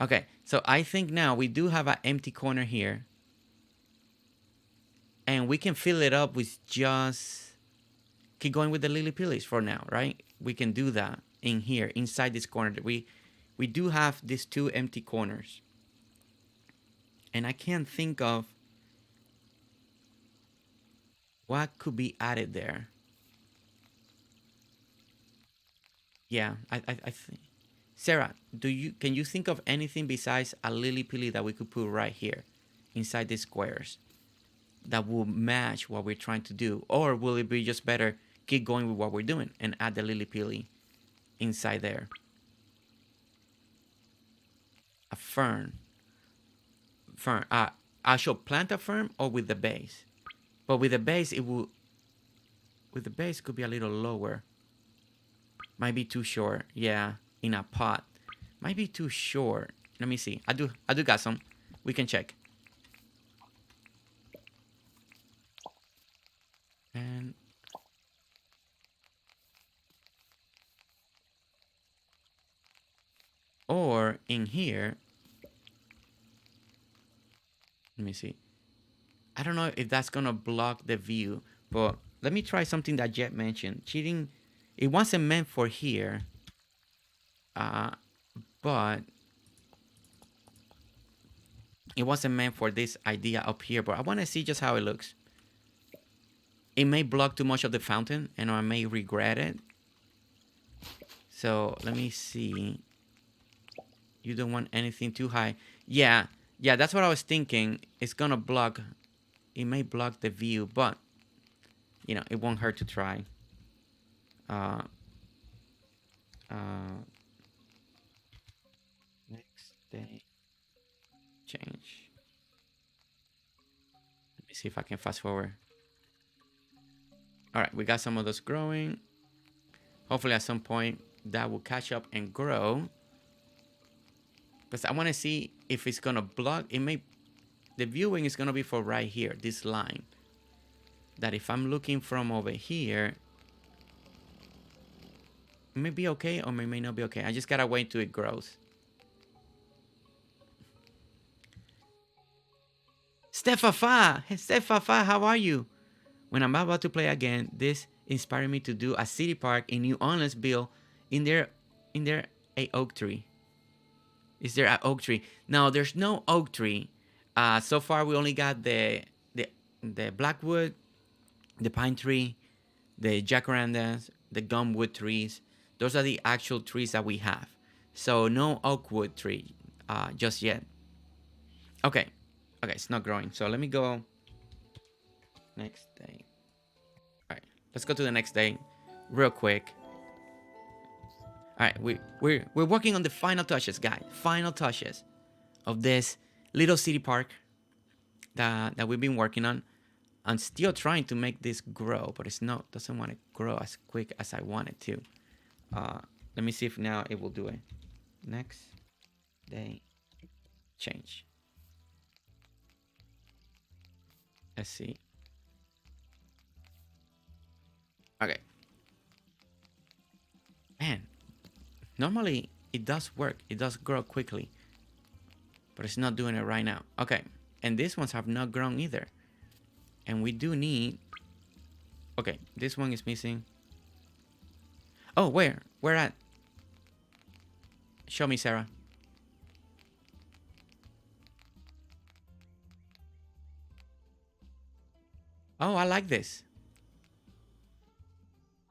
S1: Okay, so I think now we do have an empty corner here. And we can fill it up with just keep going with the lily pillies for now, right? We can do that in here, inside this corner. We do have these two empty corners. And I can't think of what could be added there. Yeah, I think. Sarah, can you think of anything besides a lily pilly that we could put right here inside these squares that will match what we're trying to do? Or will it be just better keep going with what we're doing and add the lily pilly inside there? A fern. I should plant a fern or with the base? But with the base, with the base could be a little lower. Might be too short. Yeah, in a pot. Might be too short. Let me see. I do got some. We can check. And or in here. Let me see. I don't know if that's gonna block the view, but let me try something that Jet mentioned. Cheating, it wasn't meant for here, but it wasn't meant for this idea up here. But I want to see just how it looks. It may block too much of the fountain, and I may regret it. So let me see. You don't want anything too high. Yeah, that's what I was thinking. It's gonna block. It may block the view, but you know, it won't hurt to try. Next day change. Let me see if I can fast forward. All right, we got some of those growing. Hopefully at some point that will catch up and grow. Because I want to see if it's gonna block. The viewing is gonna be for right here, this line. That if I'm looking from over here, it may be okay or may not be okay. I just gotta wait till it grows. Stefafa, how are you? When I'm about to play again, this inspired me to do a city park in New Orleans build in there a oak tree. Is there an oak tree? No, there's no oak tree. So far we only got the blackwood, the pine tree, the jacarandas, the gumwood trees. Those are the actual trees that we have. So no oak wood tree just yet. Okay, it's not growing. So let me go next day. All right, let's go to the next day real quick. All right, we're working on the final touches, guys. Final touches of this little city park that we've been working on. I'm still trying to make this grow, but doesn't want to grow as quick as I want it to. Let me see if now it will do it. Next day change. Let's see. Okay. Man, normally it does work. It does grow quickly, but it's not doing it right now. Okay, and these ones have not grown either. And we do need... Okay, this one is missing. Oh, where? Where at? Show me, Sarah. Oh, I like this.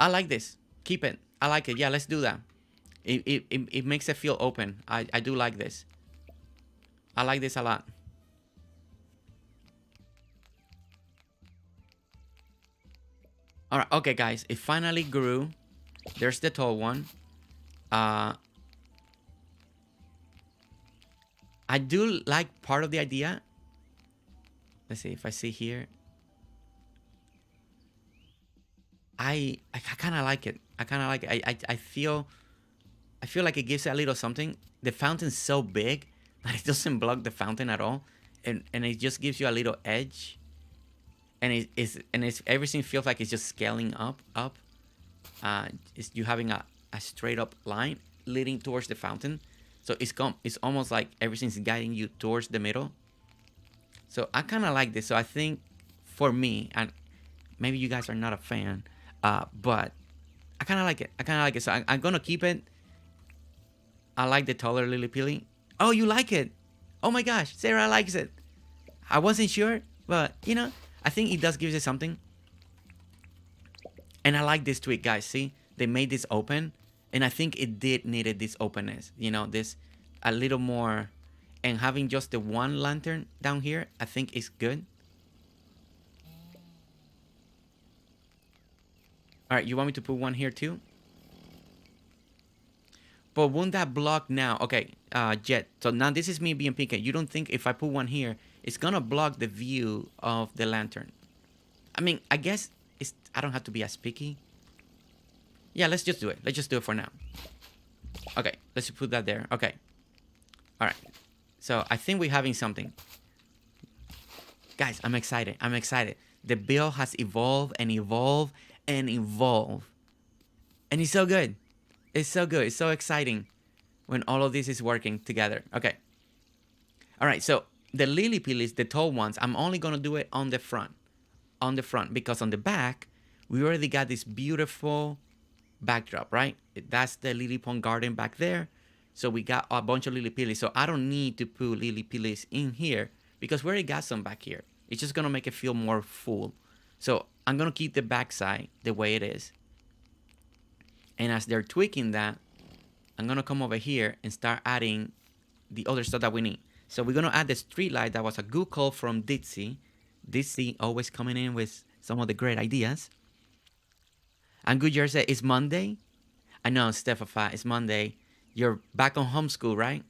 S1: I like this. Keep it. I like it. Yeah, let's do that. It makes it feel open. I do like this. I like this a lot. All right, okay, guys. It finally grew. There's the tall one. I do like part of the idea. Let's see if I see here. I kind of like it. I kind of like it. I feel like it gives it a little something. The fountain's so big that it doesn't block the fountain at all, and it just gives you a little edge. And it's everything feels like it's just scaling up. Is you having a straight up line leading towards the fountain. So it's almost like everything's guiding you towards the middle. So I kind of like this. So I think for me, and maybe you guys are not a fan, but I kind of like it. I kind of like it. So I'm gonna keep it. I like the taller lily pilly. Oh, you like it? Oh my gosh, Sarah likes it. I wasn't sure, but I think it does give you something. And I like this tweak, guys. See, they made this open, and I think it did needed this openness. This a little more, and having just the one lantern down here, I think is good. All right, you want me to put one here too? But won't that block now? Okay, Jet. So now this is me being picky. You don't think if I put one here, it's gonna block the view of the lantern? I mean, I guess I don't have to be as picky. Yeah, let's just do it. Let's just do it for now. Okay, let's put that there. Okay. All right. So I think we're having something. Guys, I'm excited. I'm excited. The build has evolved and evolved and evolved. And it's so good. It's so good. It's so exciting when all of this is working together. Okay. All right. So the lily pillies, the tall ones, I'm only going to do it on the front. On the front. Because on the back, we already got this beautiful backdrop, right? That's the lily pond garden back there. So we got a bunch of lily pillies. So I don't need to put lily pillies in here because we already got some back here. It's just going to make it feel more full. So I'm going to keep the backside the way it is. And as they're tweaking that, I'm going to come over here and start adding the other stuff that we need. So we're going to add the street light. That was a good call from Ditsy. Ditsy always coming in with some of the great ideas. And Good Jersey, it's Monday. I know, Stefafa, it's Monday. You're back on homeschool, right?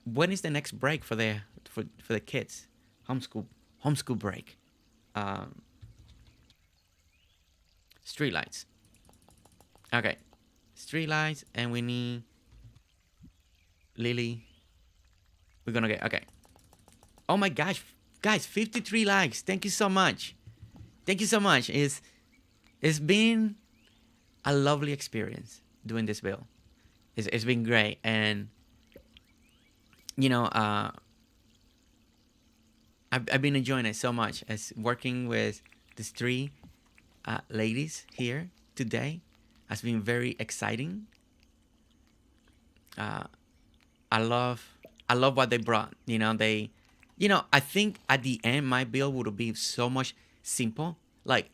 S1: When is the next break for the kids? Homeschool break. Street lights. Okay, street lights, and we need Lily. We're gonna get okay. Oh my gosh, guys, 53 likes. Thank you so much. Thank you so much. It's been a lovely experience doing this build. It's been great, and I've been enjoying it so much as working with these three ladies here today has been very exciting. I love what they brought. I think at the end my build would be so much simple. Like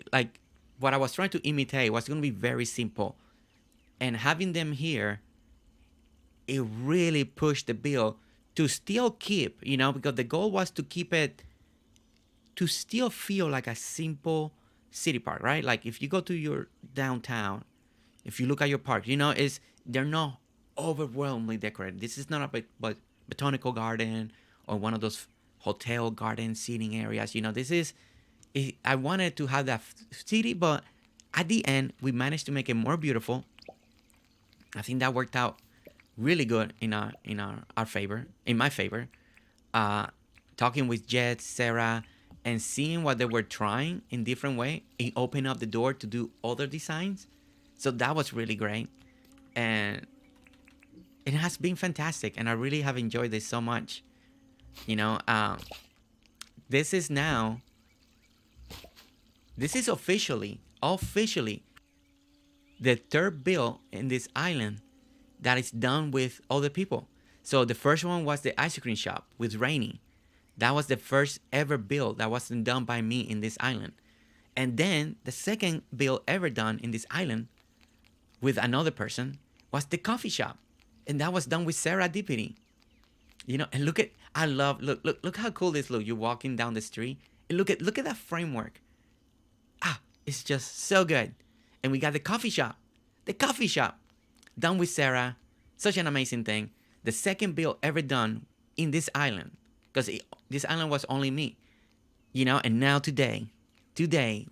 S1: what I was trying to imitate was going to be very simple, and having them here, it really pushed the build to still keep, because the goal was to keep it to still feel like a simple city park, right? Like if you go to your downtown, if you look at your park, they're not overwhelmingly decorated. This is not a botanical garden or one of those hotel garden seating areas. I wanted to have that city, but at the end, we managed to make it more beautiful. I think that worked out really good in our favor, in my favor. Talking with Jet, Sarah, and seeing what they were trying in different way, it opened up the door to do other designs. So that was really great, and it has been fantastic, and I really have enjoyed this so much. This is officially the third build in this island that is done with other people. So the first one was the ice cream shop with Rainy. That was the first ever build that wasn't done by me in this island. And then the second build ever done in this island with another person was the coffee shop. And that was done with Sarah Deputy. And look how cool this looks. You're walking down the street and look at that framework. It's just so good. And we got the coffee shop done with Sarah. Such an amazing thing. The second build ever done in this island, because this island was only me, and now today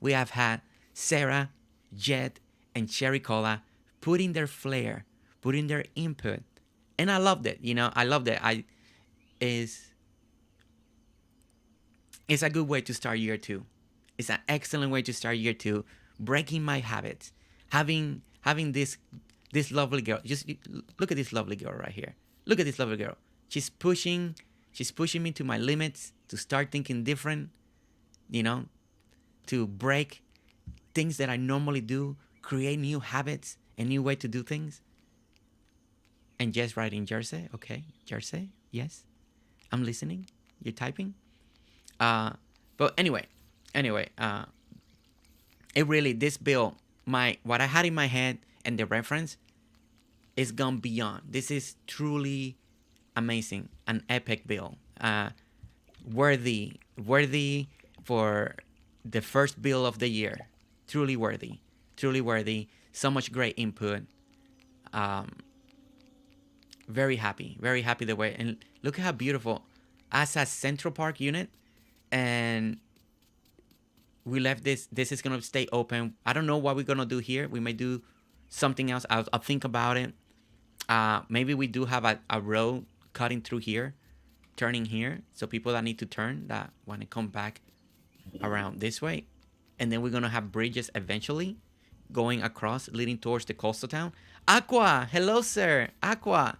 S1: we have had Sarah, Jet, and Cherry Cola putting their flair, putting their input, and I loved it. I loved it. It's a good way to start year two. It's an excellent way to start year two, breaking my habits, having this lovely girl. Just look at this lovely girl right here. Look at this lovely girl. She's pushing me to my limits to start thinking different, you know, to break things that I normally do, create new habits, a new way to do things. And just writing Jersey, okay, Jersey, yes, I'm listening. You're typing. But anyway, it really, this bill, what I had in my head and the reference is gone beyond. This is truly amazing, an epic bill, worthy for the first bill of the year. Truly worthy. So much great input. Very happy the way, and look at how beautiful. As a Central Park unit, and we left this is gonna stay open. I don't know what we're gonna do here. We may do something else. I'll think about it. Maybe we do have a road cutting through here, turning here, so people that need to turn, that want to come back around this way, and then we're gonna have bridges eventually going across, leading towards the coastal town. Aqua, hello sir, Aqua.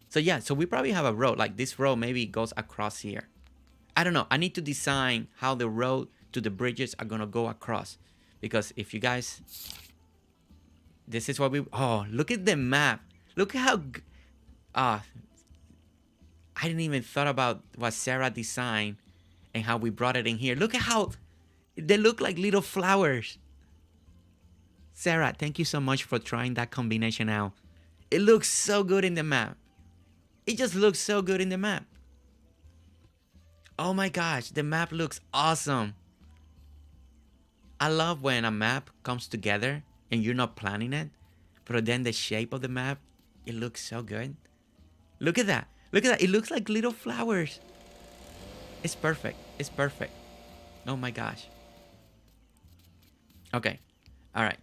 S1: So yeah, so we probably have a road, like this road maybe goes across here. I don't know. I need to design how the road to the bridges are gonna go across, because if you guys, this is what we. Oh, look at the map. Look at how. I didn't even thought about what Sarah designed and how we brought it in here. Look at how they look like little flowers. Sarah, thank you so much for trying that combination out. It looks so good in the map. It just looks so good in the map. Oh my gosh, the map looks awesome. I love when a map comes together and you're not planning it, but then the shape of the map, it looks so good. Look at that. Look at that. It looks like little flowers. It's perfect. It's perfect. Oh my gosh. Okay. All right.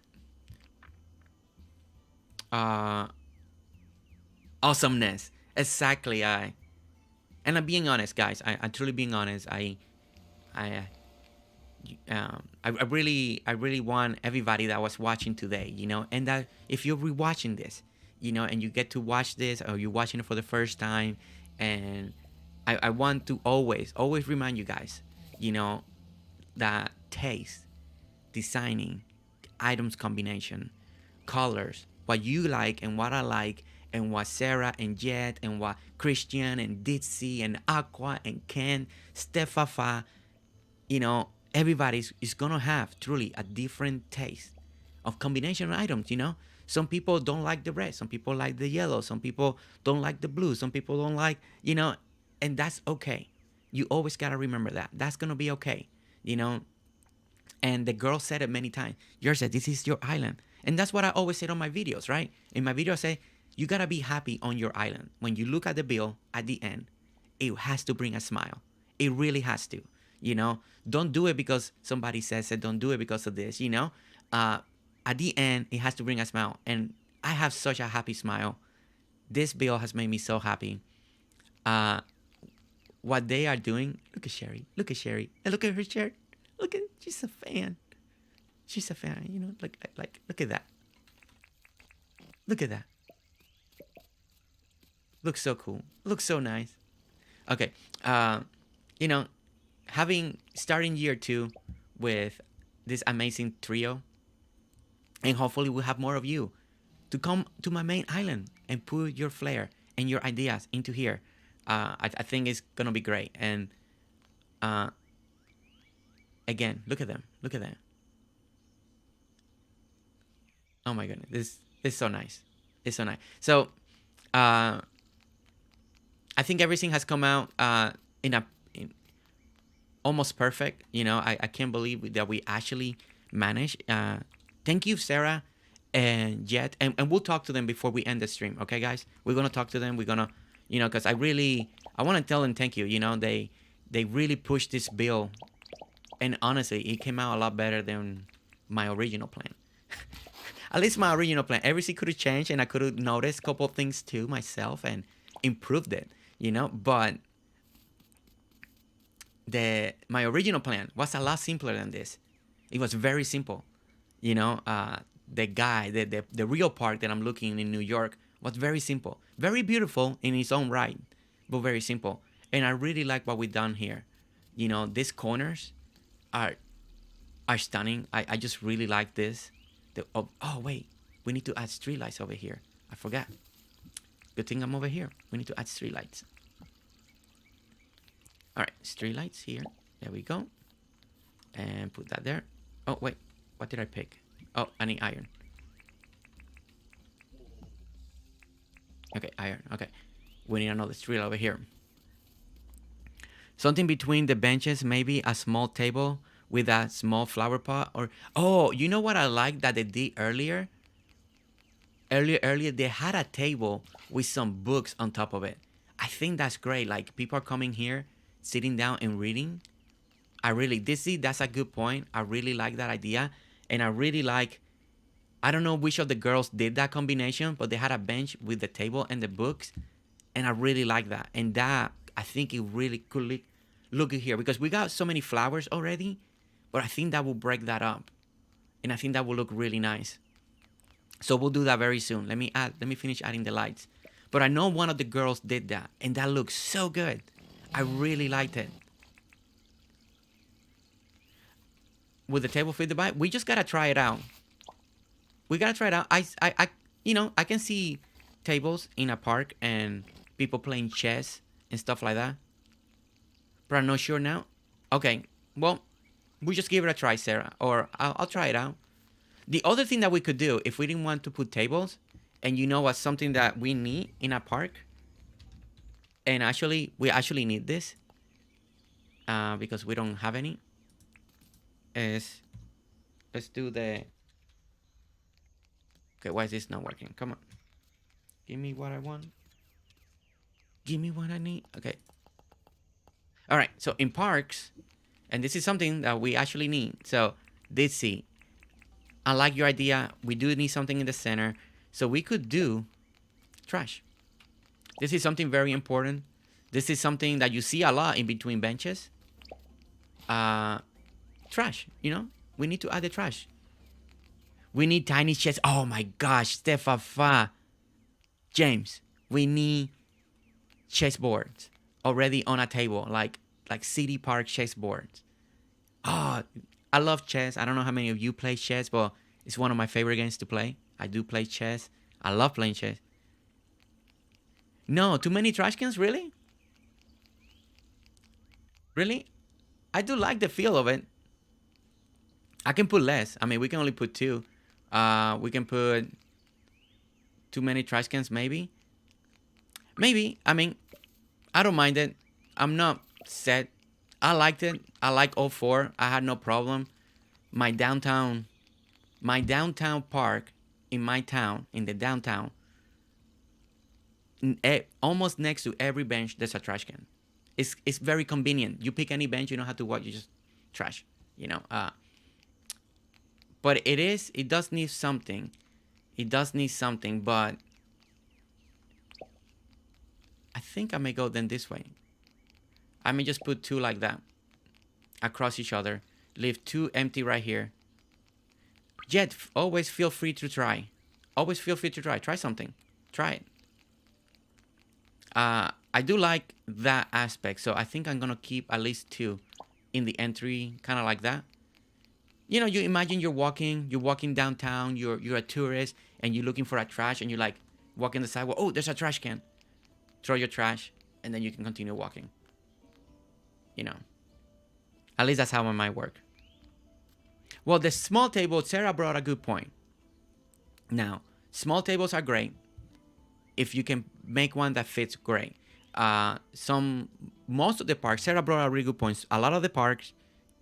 S1: Awesomeness. Exactly. And I'm being honest, guys. I'm truly being honest. I really want everybody that was watching today, you know, and that if you're rewatching this, you know, and you get to watch this, or you're watching it for the first time, and I want to always remind you guys, you know, that taste, designing, items combination, colors, what you like and what I like, and what Sarah and Jet and what Christian and Ditsy and Aqua and Ken, Stefafa, you know, everybody is gonna have truly a different taste of combination items, you know. Some people don't like the red, some people like the yellow, some people don't like the blue, some people don't like, you know, and that's okay. You always gotta remember that. That's gonna be okay, you know. And the girl said it many times. Yours said, this is your island. And that's what I always say on my videos, right? In my video I say, you gotta be happy on your island. When you look at the bill at the end, it has to bring a smile. It really has to, you know. Don't do it because somebody says it. Don't do it because of this, you know. At the end, it has to bring a smile. And I have such a happy smile. This bill has made me so happy. What they are doing, look at Sherry. Look at Sherry. And look at her shirt. Look at, she's a fan. She's a fan, you know, like, look at that. Look at that. Looks so cool. Looks so nice. Okay. You know, starting year 2 with this amazing trio, and hopefully we'll have more of you to come to my main island and put your flair and your ideas into here. I think it's gonna be great. And again, look at them. Look at them. Oh my goodness, this is so nice. It's so nice. So, I think everything has come out in almost perfect. You know, I can't believe that we actually managed. Thank you, Sarah and Jet, and we'll talk to them before we end the stream. Okay, guys, we're gonna talk to them. We're gonna, you know, because I want to tell them thank you. You know, they really pushed this bill, and honestly, it came out a lot better than my original plan. At least my original plan. Everything could have changed, and I could have noticed a couple of things too myself and improved it. You know, but my original plan was a lot simpler than this. It was very simple. You know, the real park that I'm looking in New York was very simple, very beautiful in its own right, but very simple. And I really like what we've done here. You know, these corners are stunning. I just really like this. Oh wait, we need to add streetlights over here. I forgot. Good thing I'm over here. We need to add streetlights. All right, streetlights here. There we go. And put that there. Oh wait, what did I pick? Oh, I need iron. Okay, iron. Okay, we need another street over here. Something between the benches, maybe a small table with a small flower pot. Or oh, you know what I like that they did earlier? Earlier they had a table with some books on top of it. I think that's great. Like people are coming here, sitting down and reading. That's a good point. I really like that idea. And I really like, I don't know which of the girls did that combination, but they had a bench with the table and the books. And I really like that. And that, I think it really could look good here because we got so many flowers already, but I think that will break that up. And I think that will look really nice. So we'll do that very soon. Let me finish adding the lights. But I know one of the girls did that and that looks so good. I really liked it. With the table fit the bite, we just gotta try it out. We gotta try it out. I can see tables in a park and people playing chess and stuff like that. But I'm not sure now. Okay, well, we just give it a try, Sarah. Or I'll try it out. The other thing that we could do, if we didn't want to put tables, and you know what's something that we need in a park, and we actually need this, because we don't have any, is, let's do the, okay, why is this not working? Come on. Give me what I want. Give me what I need. Okay. All right, so in parks, and this is something that we actually need. So, let's see. I like your idea. We do need something in the center. So we could do trash. This is something very important. This is something that you see a lot in between benches. Trash, you know? We need to add the trash. We need tiny chests. Oh my gosh, Stefafa. James, we need chessboards already on a table, like city park chessboards. Oh, I love chess. I don't know how many of you play chess, but it's one of my favorite games to play. I do play chess. I love playing chess. No, too many trash cans, really? Really? I do like the feel of it. I can put less. I mean, we can only put 2. We can put too many trash cans, maybe. Maybe. I mean, I don't mind it. I'm not set. I liked it. I like all 4. I had no problem. My downtown park in my town, in the downtown, almost next to every bench, there's a trash can. It's very convenient. You pick any bench, you don't have to walk. You just trash, you know. But it does need something. It does need something, but I think I may go then this way. I may just put 2 like that across each other. Leave 2 empty right here. Jet, always feel free to try. Always feel free to try. Try something. Try it. I do like that aspect, so I think I'm gonna keep at least 2 in the entry, kind of like that. You know, you imagine you're walking downtown, you're a tourist, and you're looking for a trash, and you're like walking the sidewalk. Oh, there's a trash can. Throw your trash, and then you can continue walking. You know, at least that's how it might work. Well, the small table, Sarah brought a good point. Now, small tables are great if you can make one that fits great. Most of the parks, Sarah brought a really good point. A lot of the parks,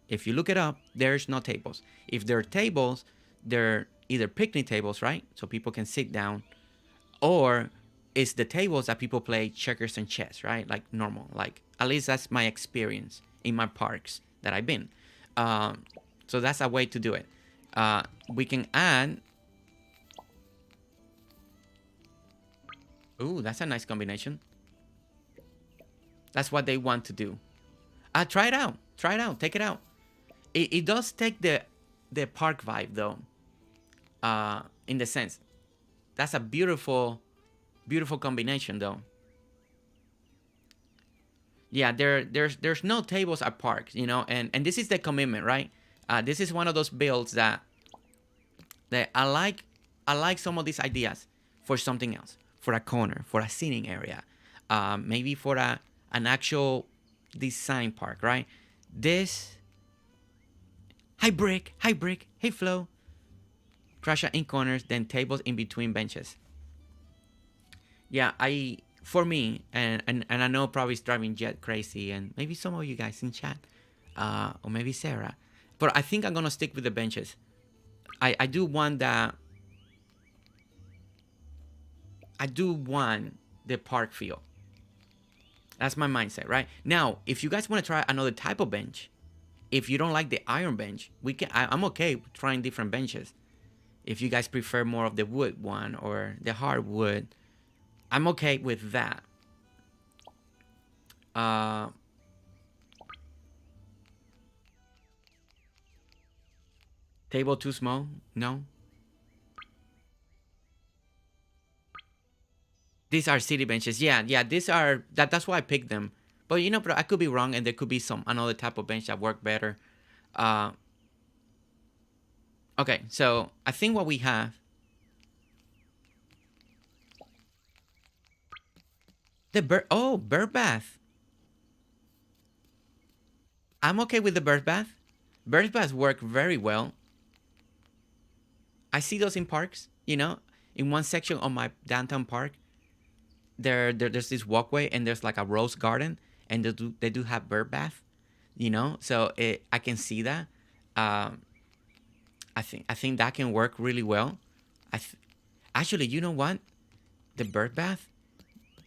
S1: if you look it up, there's no tables. If there are tables, they're either picnic tables, right? So people can sit down, or it's the tables that people play checkers and chess, right? Like normal. Like, at least that's my experience in my parks that I've been. So that's a way to do it. We can add. Ooh, that's a nice combination. That's what they want to do. Try it out. Try it out. Take it out. It does take the park vibe though. in the sense. That's a beautiful, beautiful combination, though. Yeah, there's no tables at parks, you know, and this is the commitment, right? This is one of those builds that I like. I like some of these ideas for something else, for a corner, for a seating area, maybe for an actual design park, right? This, hi brick, hey Flo, crusher in corners, then tables in between benches. Yeah, for me, and I know probably it's driving Jet crazy, and maybe some of you guys in chat, or maybe Sarah, but I think I'm gonna stick with the benches. I do want that. I do want the park feel. That's my mindset, right? Now, if you guys want to try another type of bench, if you don't like the iron bench, we can. I'm okay with trying different benches. If you guys prefer more of the wood one or the hardwood, I'm okay with that. Table too small? No. These are city benches. Yeah, yeah. These are that's why I picked them. But you know, but I could be wrong, and there could be some another type of bench that work better. Uh, okay, so I think what we have. The bird bath. I'm okay with the bird bath. Bird baths work very well. I see those in parks. You know, in one section of my downtown park, there's this walkway and there's like a rose garden, and they do have bird bath. You know, so I can see that. Um, I think that can work really well. Actually, you know what? The bird bath.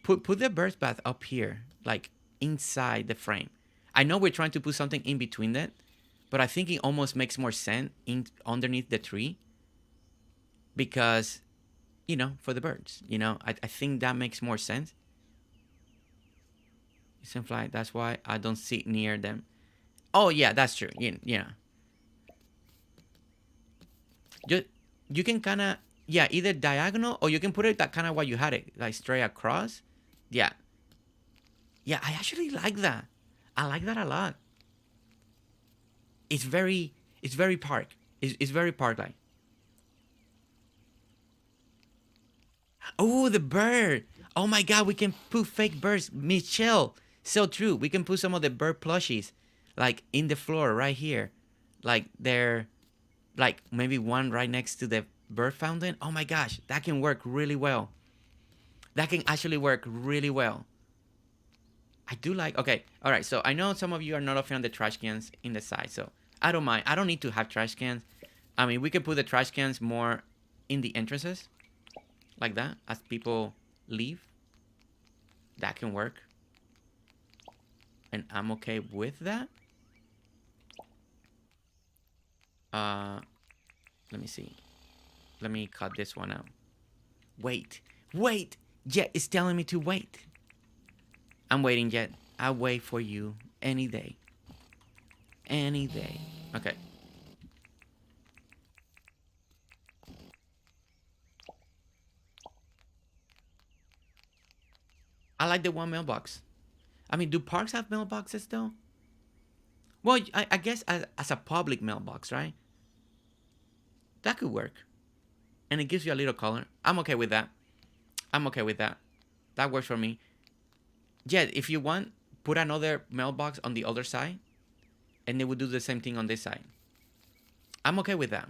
S1: Put the bird bath up here, like inside the frame. I know we're trying to put something in between that, but I think it almost makes more sense in underneath the tree because, you know, for the birds. You know, I think that makes more sense. It's in flight. That's why I don't sit near them. Oh yeah, that's true. Yeah. You can kind of, yeah, either diagonal or you can put it that kind of why you had it, like straight across. Yeah. Yeah, I actually like that. I like that a lot. It's very park. It's very park like. Oh, the bird. Oh my god, we can put fake birds. Michelle. So true. We can put some of the bird plushies like in the floor right here. Like they're like maybe one right next to the bird fountain. Oh my gosh, that can work really well. That can actually work really well. I do like. Okay, all right. So I know some of you are not a fan of the trash cans in the side, so I don't mind. I don't need to have trash cans. I mean, we can put the trash cans more in the entrances, like that, as people leave. That can work, and I'm okay with that. Uh, let me see. Let me cut this one out. Wait. Jet is telling me to wait. I'm waiting, Jet. I'll wait for you any day. Any day. Okay. I like the one mailbox. I mean, do parks have mailboxes though? Well, I guess as a public mailbox, right? That could work. And it gives you a little color. I'm okay with that. I'm okay with that. That works for me. Jet, if you want, put another mailbox on the other side, and they would do the same thing on this side. I'm okay with that.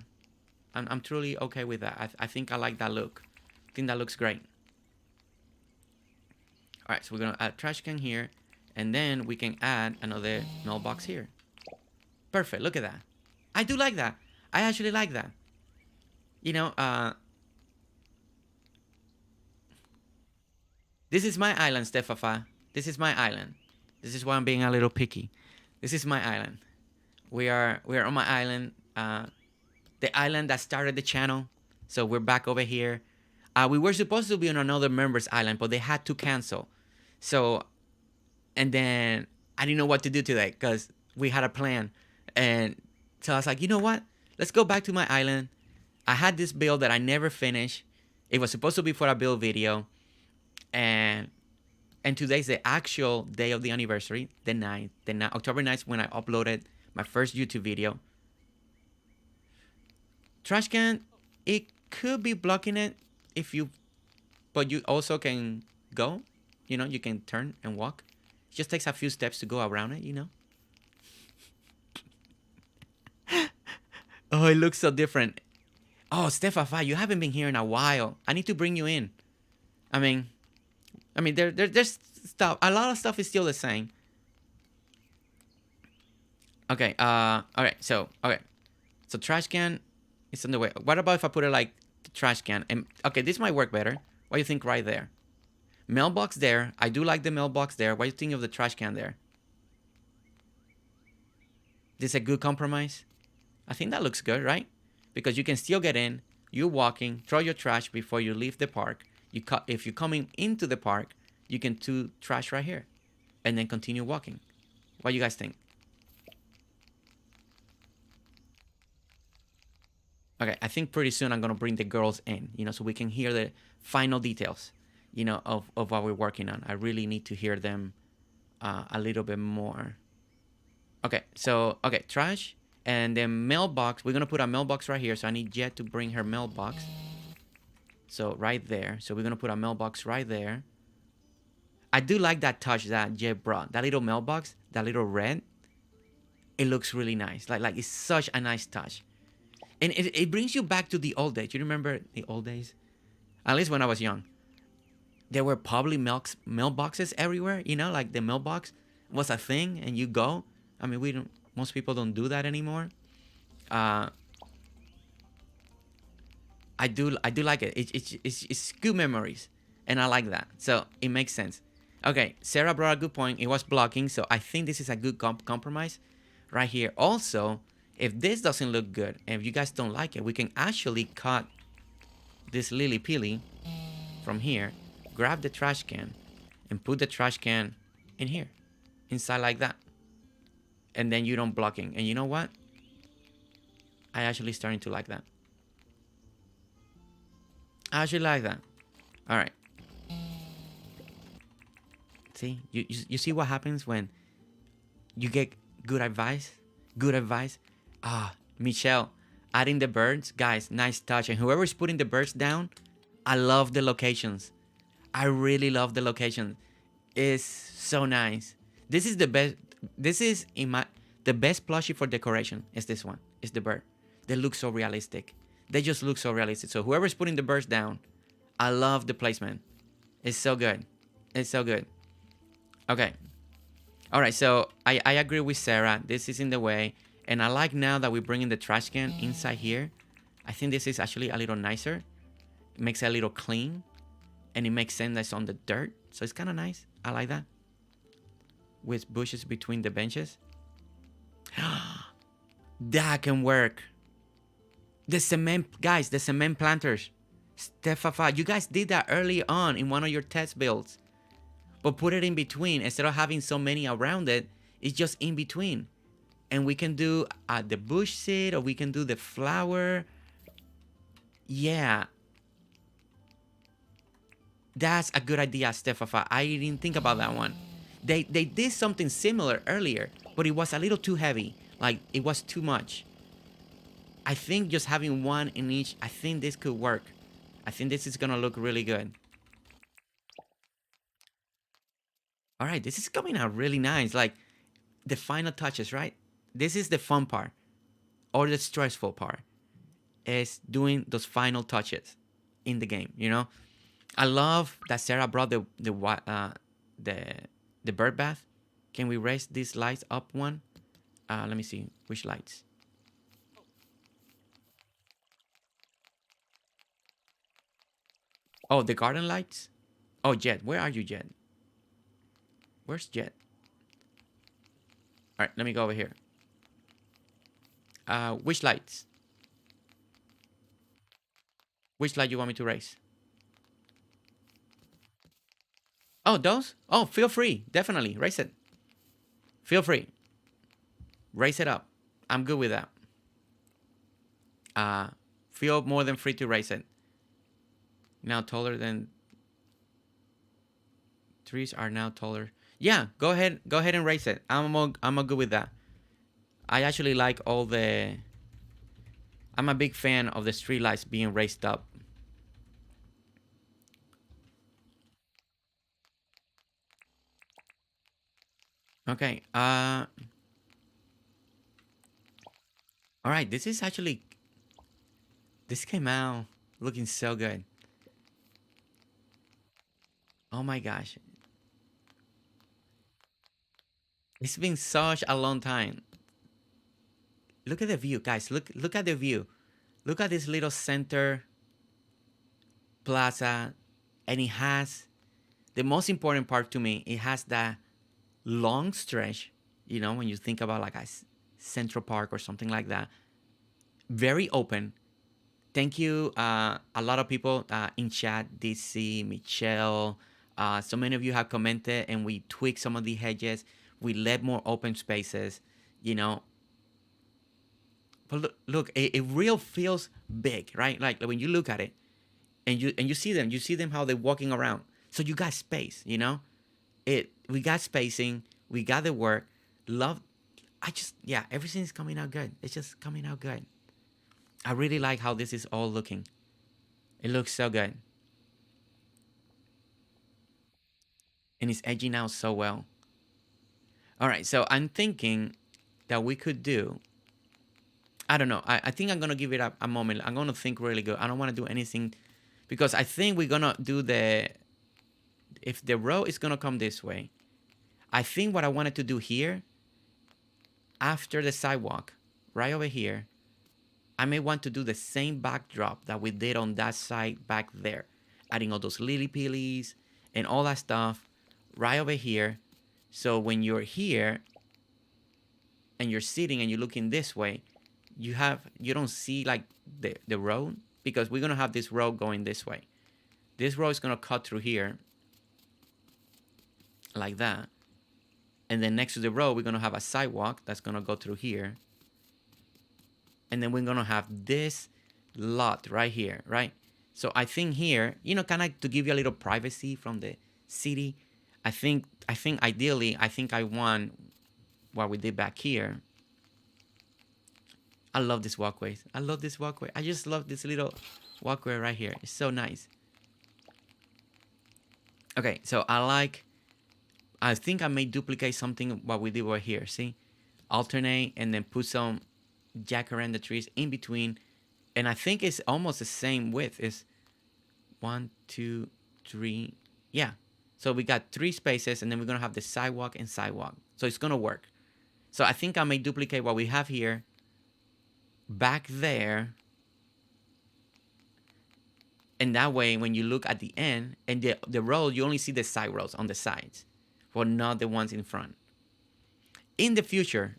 S1: I'm truly okay with that. I think I like that look. I think that looks great. All right, so we're gonna add trash can here, and then we can add another mailbox here. Perfect. Look at that. I do like that. I actually like that. You know, this is my island, Stefafa. This is my island. This is why I'm being a little picky. This is my island. We are on my island. The island that started the channel. So we're back over here. We were supposed to be on another member's island, but they had to cancel. So, and then I didn't know what to do today because we had a plan. And so I was like, you know what? Let's go back to my island. I had this build that I never finished. It was supposed to be for a build video, and today's the actual day of the anniversary, the 9th, October 9th, when I uploaded my first YouTube video. Trash can, it could be blocking it if you, but you also can go, you know, you can turn and walk. It just takes a few steps to go around it, you know. Oh, it looks so different. Oh, Stefafa, you haven't been here in a while. I need to bring you in. I mean, there's stuff. A lot of stuff is still the same. Okay. All right. So trash can is on the way. What about if I put it like the trash can? And okay, this might work better. What do you think right there? Mailbox there. I do like the mailbox there. What do you think of the trash can there? This is a good compromise. I think that looks good, right? Because you can still get in. You're walking. Throw your trash before you leave the park. If you're coming into the park, you can do trash right here, and then continue walking. What do you guys think? Okay, I think pretty soon I'm gonna bring the girls in, you know, so we can hear the final details, you know, of what we're working on. I really need to hear them a little bit more. Okay, so trash, and then mailbox. We're gonna put a mailbox right here. So I need Jet to bring her mailbox. So right there. So we're gonna put a mailbox right there. I do like that touch that Jet brought. That little mailbox, that little red. It looks really nice. Like it's such a nice touch. And it brings you back to the old days. You remember the old days? At least when I was young. There were public mailboxes everywhere. You know, like the mailbox was a thing, and you go. I mean, most people don't do that anymore. I do like it. It's good memories, and I like that. So it makes sense. Okay, Sarah brought a good point. It was blocking, so I think this is a good compromise right here. Also, if this doesn't look good, and if you guys don't like it, we can actually cut this lily pilly from here, grab the trash can, and put the trash can in here, inside like that. And then you don't blocking. And you know what? I actually starting to like that. I actually like that. All right. See, you see what happens when you get good advice? Good advice. Michelle, adding the birds, guys, nice touch. And whoever's putting the birds down, I love the locations. I really love the location. It's so nice. This is the best. This is the best plushie for decoration. Is this one? Is the bird? They look so realistic. They just look so realistic. So whoever's putting the birds down, I love the placement. It's so good. It's so good. Okay. All right. So I agree with Sarah. This is in the way. And I like now that we're bringing the trash can inside here. I think this is actually a little nicer. It makes it a little clean. And it makes sense that it's on the dirt. So it's kind of nice. I like that. With bushes between the benches. That can work. The cement, guys, the cement planters. Stefafa, you guys did that early on in one of your test builds. But put it in between. Instead of having so many around it, it's just in between. And we can do the bush seed, or we can do the flower. Yeah. That's a good idea, Stefafa. I didn't think about that one. They did something similar earlier, but it was a little too heavy. Like, it was too much. I think just having one in each, I think this could work. I think this is gonna look really good. All right, this is coming out really nice. Like, the final touches, right? This is the fun part, or the stressful part, is doing those final touches in the game, you know? I love that Sarah brought the bird bath. Can we raise these lights up one? Let me see which lights. Oh, the garden lights. Oh, Jet, where are you, Jet? Where's Jet? All right, let me go over here. Which lights? Which light you want me to raise? Oh, those? Oh, feel free. Definitely. Raise it. Feel free. Raise it up. I'm good with that. feel more than free to raise it. Now taller than trees are now taller. Yeah, go ahead and raise it. I'm all good with that. I actually like all the. I'm a big fan of the street lights being raised up. Okay. All right. This is actually. This came out looking so good. Oh my gosh. It's been such a long time. Look at the view, guys. Look at the view. Look at this little center plaza, and it has the most important part to me. It has that long stretch. You know, when you think about like a Central Park or something like that, very open. Thank you. A lot of people in chat, DC, Michelle, so many of you have commented, and we tweaked some of the hedges. We let more open spaces, you know. But look, it real feels big, right? Like when you look at it, and you see them how they're walking around. So you got space, you know. We got spacing, we got the work. Love, yeah, everything's coming out good. It's just coming out good. I really like how this is all looking. It looks so good. And it's edging out so well. All right, so I'm thinking that we could do. I don't know. I think I'm gonna give it a moment. I'm gonna think really good. I don't want to do anything because I think we're gonna do the. If the road is gonna come this way, I think what I wanted to do here, after the sidewalk, right over here, I may want to do the same backdrop that we did on that side back there, adding all those lily pillies and all that stuff right over here. So when you're here and you're sitting and you're looking this way, you don't see like the road, because we're gonna have this road going this way. This road is gonna cut through here like that, and then next to the road we're gonna have a sidewalk that's gonna go through here, and then we're gonna have this lot right here, right? So I think here, you know, kind of to give you a little privacy from the city. I think ideally, I want what we did back here. I love this walkway. I love this walkway. I just love this little walkway right here. It's so nice. Okay, so I think I may duplicate something what we did over here. See? Alternate and then put some jacaranda trees in between. And I think it's almost the same width. It's 1, 2, 3. Yeah. So we got 3 spaces, and then we're going to have the sidewalk and sidewalk. So it's going to work. So I think I may duplicate what we have here back there. And that way, when you look at the end and the road, you only see the side roads on the sides, but not the ones in front. In the future,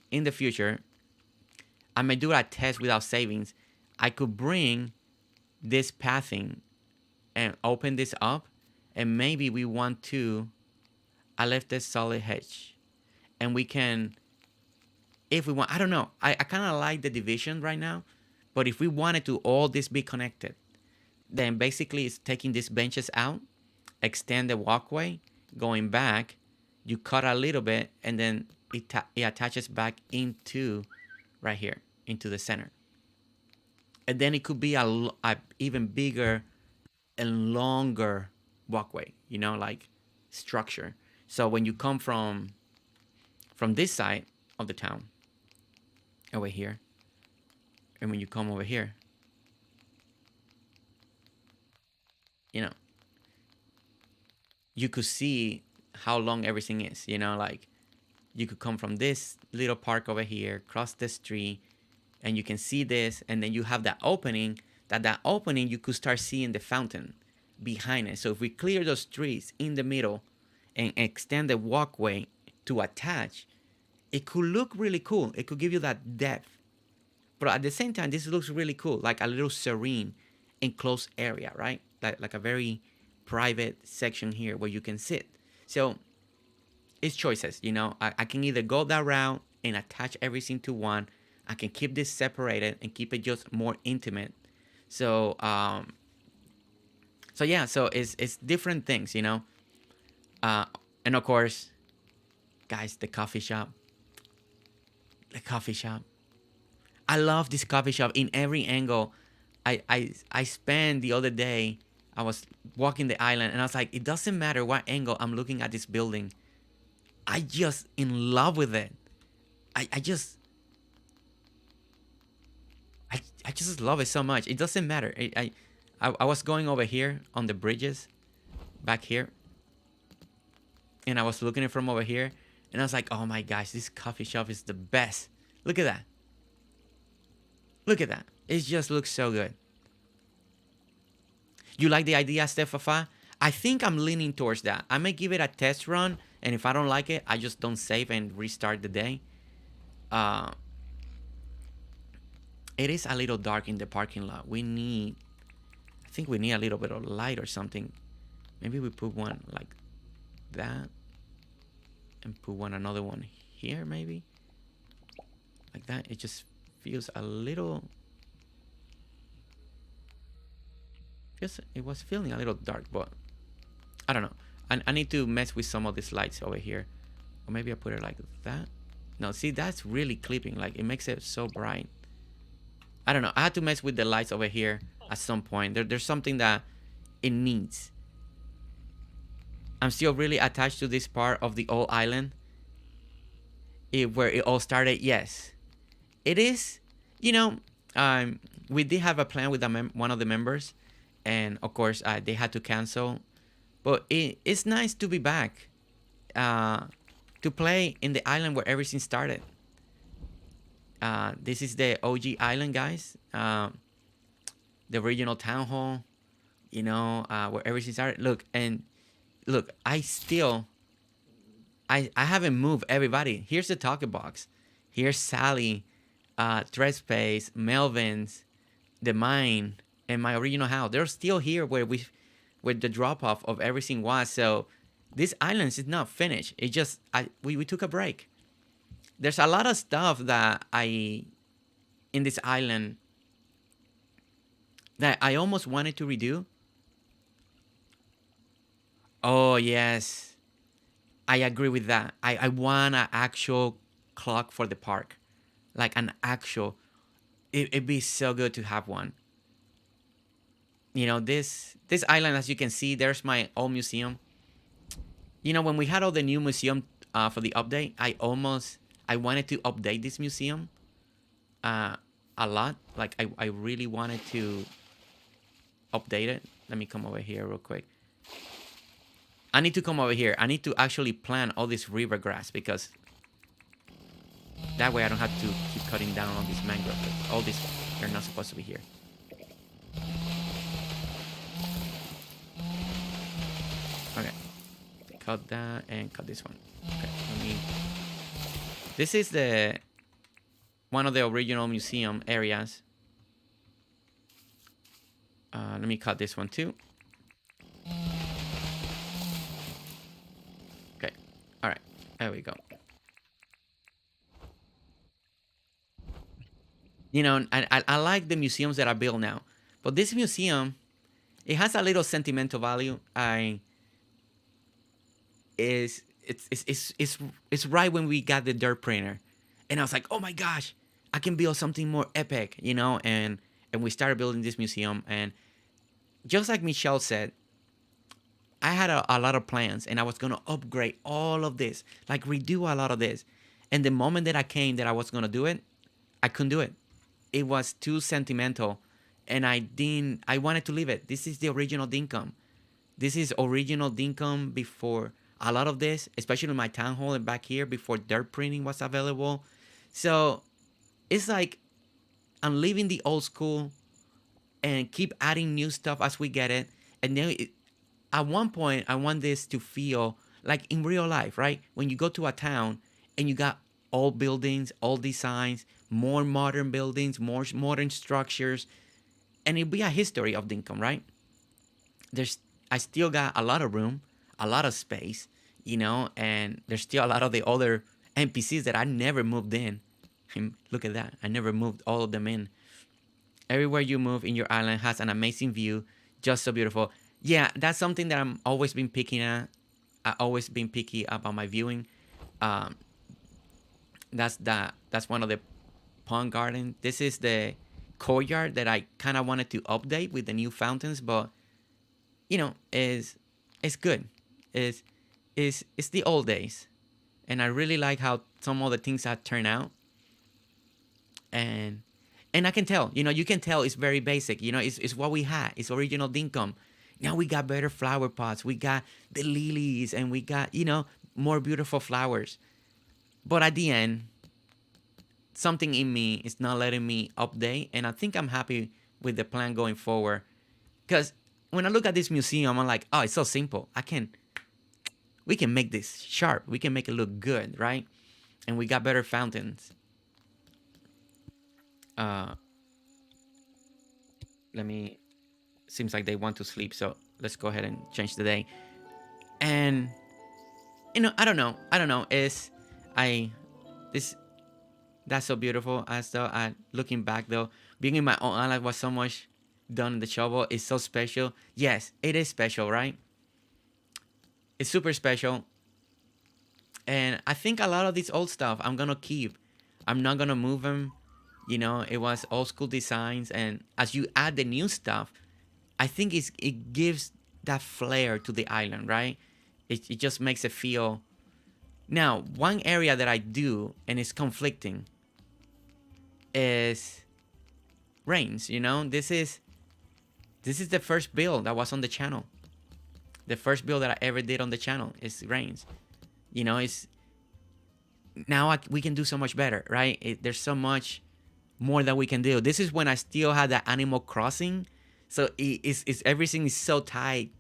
S1: I may do a test without savings. I could bring this pathing and open this up, and maybe we want to. I left this solid hedge, and we can, if we want. I don't know. I kind of like the division right now, but if we wanted to all this be connected, then basically it's taking these benches out, extend the walkway, going back, you cut a little bit, and then it attaches back into right here, into the center. And then it could be a even bigger and longer walkway, you know, like structure. So when you come from this side of the town, over here, and when you come over here, you know, you could see how long everything is, you know, like you could come from this little park over here, cross the street, and you can see this, and then you have that opening, that opening you could start seeing the fountain behind it. So if we clear those trees in the middle and extend the walkway to attach, it could look really cool. It could give you that depth. But at the same time, this looks really cool, like a little serene, enclosed area, right? Like a very private section here where you can sit. So it's choices, you know. I can either go that route and attach everything to one. I can keep this separated and keep it just more intimate. So so yeah, so it's different things, you know. Uh, and of course, guys, the coffee shop. The coffee shop. I love this coffee shop in every angle. I spent the other day. I was walking the island, and I was like, it doesn't matter what angle I'm looking at this building. I just in love with it. I just I just love it so much. It doesn't matter. I was going over here on the bridges, back here, and I was looking at it from over here, and I was like, oh my gosh, this coffee shop is the best. Look at that. Look at that. It just looks so good. You like the idea, Stefafa? I think I'm leaning towards that. I may give it a test run, and if I don't like it, I just don't save and restart the day. Uh, it is a little dark in the parking lot. I think we need a little bit of light or something. Maybe we put one like that, and put another one here, maybe like that. It just feels a little. It was feeling a little dark, but I don't know. I need to mess with some of these lights over here, or maybe I put it like that. No, see, that's really clipping. Like, it makes it so bright. I don't know. I had to mess with the lights over here at some point. There's something that it needs. I'm still really attached to this part of the old island, where it all started. Yes, it is. You know, we did have a plan with one of the members, and of course, they had to cancel. But it's nice to be back, to play in the island where everything started. This is the OG island, guys. The original town hall, you know, where everything started. Look, I haven't moved everybody. Here's the talking box. Here's Sally, Threadspace, Melvin's, the mine, and my original house. They're still here where the drop off of everything was. So this island is not finished. It just we took a break. There's a lot of stuff that in this island that I almost wanted to redo. Oh yes, I agree with that. I want an actual clock for the park, like an actual. It'd be so good to have one. You know, this island, as you can see, there's my old museum. You know, when we had all the new museum for the update, I wanted to update this museum a lot. Like, I really wanted to update it. Let me come over here real quick. I need to come over here. I need to actually plant all this river grass, because that way I don't have to keep cutting down on these mangrove. All these, they're not supposed to be here. Okay. Cut that and cut this one. Okay, this is one of the original museum areas. Let me cut this one too. Okay. All right. There we go. You know, I like the museums that are built now, but this museum, it has a little sentimental value. It's right when we got the dirt printer, and I was like, oh my gosh, I can build something more epic, you know. And we started building this museum, and just like Michelle said, I had a lot of plans, and I was gonna upgrade all of this, like redo a lot of this. And the moment that I was gonna do it, I couldn't do it. It was too sentimental, and I wanted to leave it. This is the original Dinkum. This is original Dinkum before a lot of this, especially my town hall and back here, before dirt printing was available. So it's like I'm leaving the old school and keep adding new stuff as we get it. And then at one point, I want this to feel like in real life, right? When you go to a town and you got old buildings, old designs, more modern buildings, more modern structures, and it'll be a history of Dinkum, right? I still got a lot of room, a lot of space, you know, and there's still a lot of the other NPCs that I never moved in. And look at that. I never moved all of them in. Everywhere you move in your island has an amazing view, just so beautiful. Yeah, that's something that I'm always been picking at. I always been picky about my viewing. Um, that's one of the pond garden. This is the courtyard that I kind of wanted to update with the new fountains, but is it's good. Is it's the old days, and I really like how some of the things have turned out, and I can tell. You can tell it's very basic. It's what we had. It's original Dinkum. Now we got better flower pots. We got the lilies, and we got more beautiful flowers. But at the end, something in me is not letting me update, and I think I'm happy with the plan going forward. Because when I look at this museum, I'm like, oh, it's so simple. We can make this sharp. We can make it look good, right? And we got better fountains. Uh, let me. Seems like they want to sleep, so let's go ahead and change the day. And I don't know. This that's so beautiful. As though looking back though, being in my own island was so much done in the shovel. It's so special. Yes, it is special, right? It's super special. And I think a lot of this old stuff I'm gonna keep. I'm not gonna move them. It was old school designs, and as you add the new stuff, I think it gives that flair to the island, right? It just makes it feel. Now, one area that I do, and it's conflicting, is rains. This is the first build that was on the channel. The first build that I ever did on the channel is rains. It's now we can do so much better, right? There's so much more that we can do. This is when I still had that Animal Crossing, so it's everything is so tight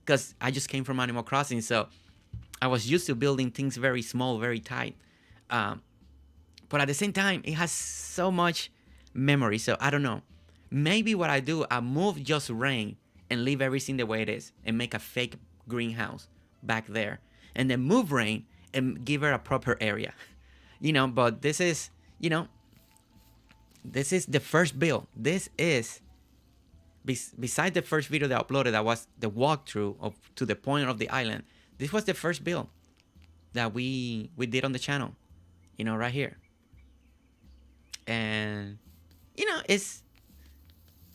S1: because I just came from Animal Crossing, so I was used to building things very small, very tight. But at the same time, it has so much memory. So I don't know. Maybe what I do, I move just rain and leave everything the way it is and make a fake greenhouse back there. And then move rain and give her a proper area. But this is the first build. This is, besides the first video that I uploaded, that was the walkthrough to the point of the island. This was the first build that we did on the channel, right here. And it's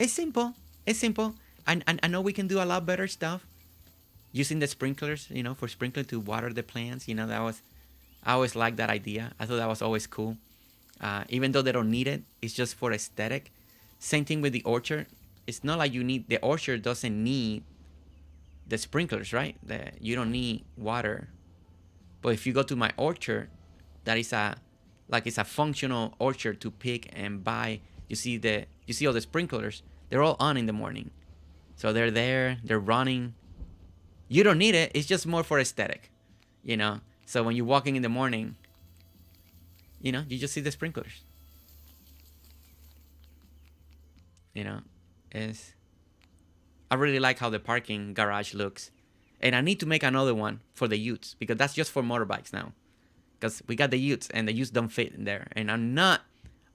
S1: simple. It's simple. I know we can do a lot better stuff using the sprinklers, for sprinkling to water the plants. I always liked that idea. I thought that was always cool. Even though they don't need it, it's just for aesthetic. Same thing with the orchard. It's not like the orchard doesn't need the sprinklers, right? You don't need water. But if you go to my orchard, that is it's a functional orchard to pick and buy. You see all the sprinklers. They're all on in the morning. So they're there, they're running. You don't need it. It's just more for aesthetic, So when you're walking in the morning, you just see the sprinklers. I really like how the parking garage looks. And I need to make another one for the utes, because that's just for motorbikes now. Because we got the utes and the utes don't fit in there. And I'm not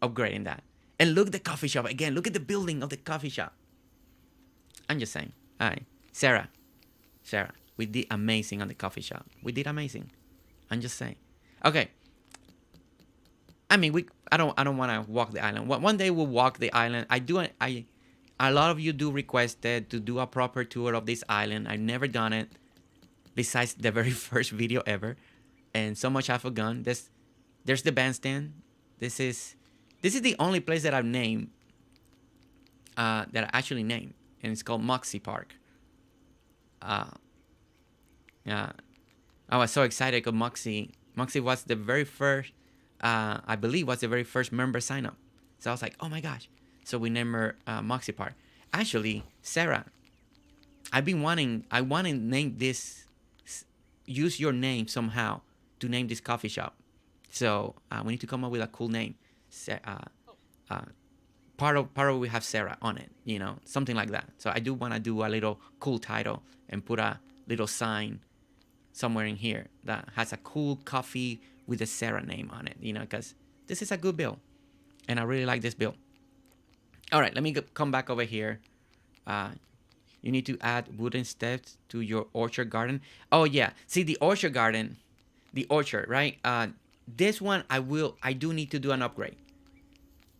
S1: upgrading that. And look at the coffee shop again. Look at the building of the coffee shop. I'm just saying. All right. Sarah, we did amazing on the coffee shop. We did amazing. I'm just saying. Okay. I mean, I don't want to walk the island. One day we'll walk the island. A lot of you do requested to do a proper tour of this island. I've never done it, besides the very first video ever, and so much I've forgotten. There's the bandstand. This is the only place that I've named, that I actually named, and it's called Moxie Park. Yeah, I was so excited because Moxie was the very first, I believe, was the very first member sign up. So I was like, oh my gosh. So we named her Moxie Park. Actually, Sarah, I want to name this, use your name somehow to name this coffee shop. So we need to come up with a cool name. Part of we have Sarah on it, something like that. So I do want to do a little cool title and put a little sign somewhere in here that has a cool coffee with a Sarah name on it, because this is a good build. And I really like this build. All right, let me come back over here. Uh, you need to add wooden steps to your orchard garden. Oh yeah, see the orchard garden, the orchard, right? This one I do need to do an upgrade,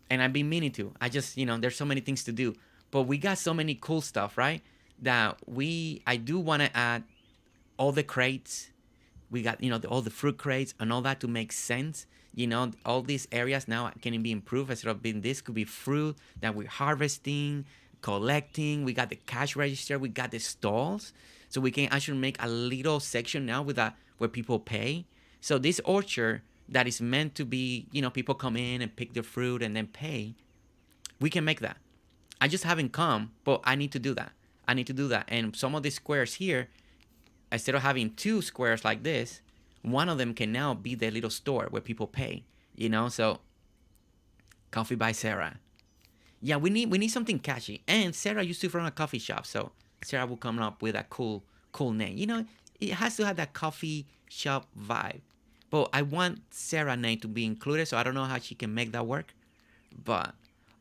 S1: and I've been meaning to. I just, there's so many things to do, but we got so many cool stuff, right? That I do want to add all the crates. We got, all the fruit crates and all that to make sense. All these areas now can be improved. Instead of being this, could be fruit that we're harvesting, collecting. We got the cash register. We got the stalls. So we can actually make a little section now with that where people pay. So this orchard that is meant to be, people come in and pick the fruit and then pay. We can make that. I just haven't come, but I need to do that. I need to do that. And some of the squares here, instead of having two squares like this, one of them can now be the little store where people pay. So Coffee by Sarah. Yeah, we need something catchy. And Sarah used to run a coffee shop, so Sarah will come up with a cool name. It has to have that coffee shop vibe. But I want Sarah's name to be included, so I don't know how she can make that work. But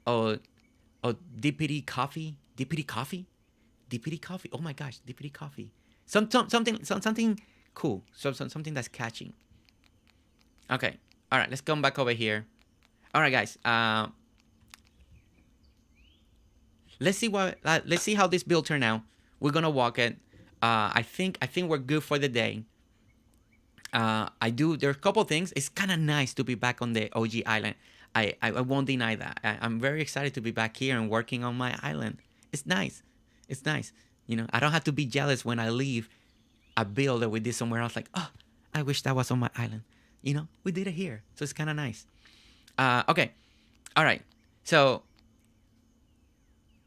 S1: Dippity Coffee, Oh my gosh, Dippity Coffee. Something cool. Something that's catchy. Okay. All right. Let's come back over here. All right, guys. Let's see how this build turned out. We're gonna walk it. I think we're good for the day. There's a couple things. It's kind of nice to be back on the OG island. I won't deny that. I'm very excited to be back here and working on my island. It's nice. It's nice. I don't have to be jealous when I leave a build that we did somewhere else. Like, oh, I wish that was on my island. We did it here. So it's kind of nice. Okay. All right. So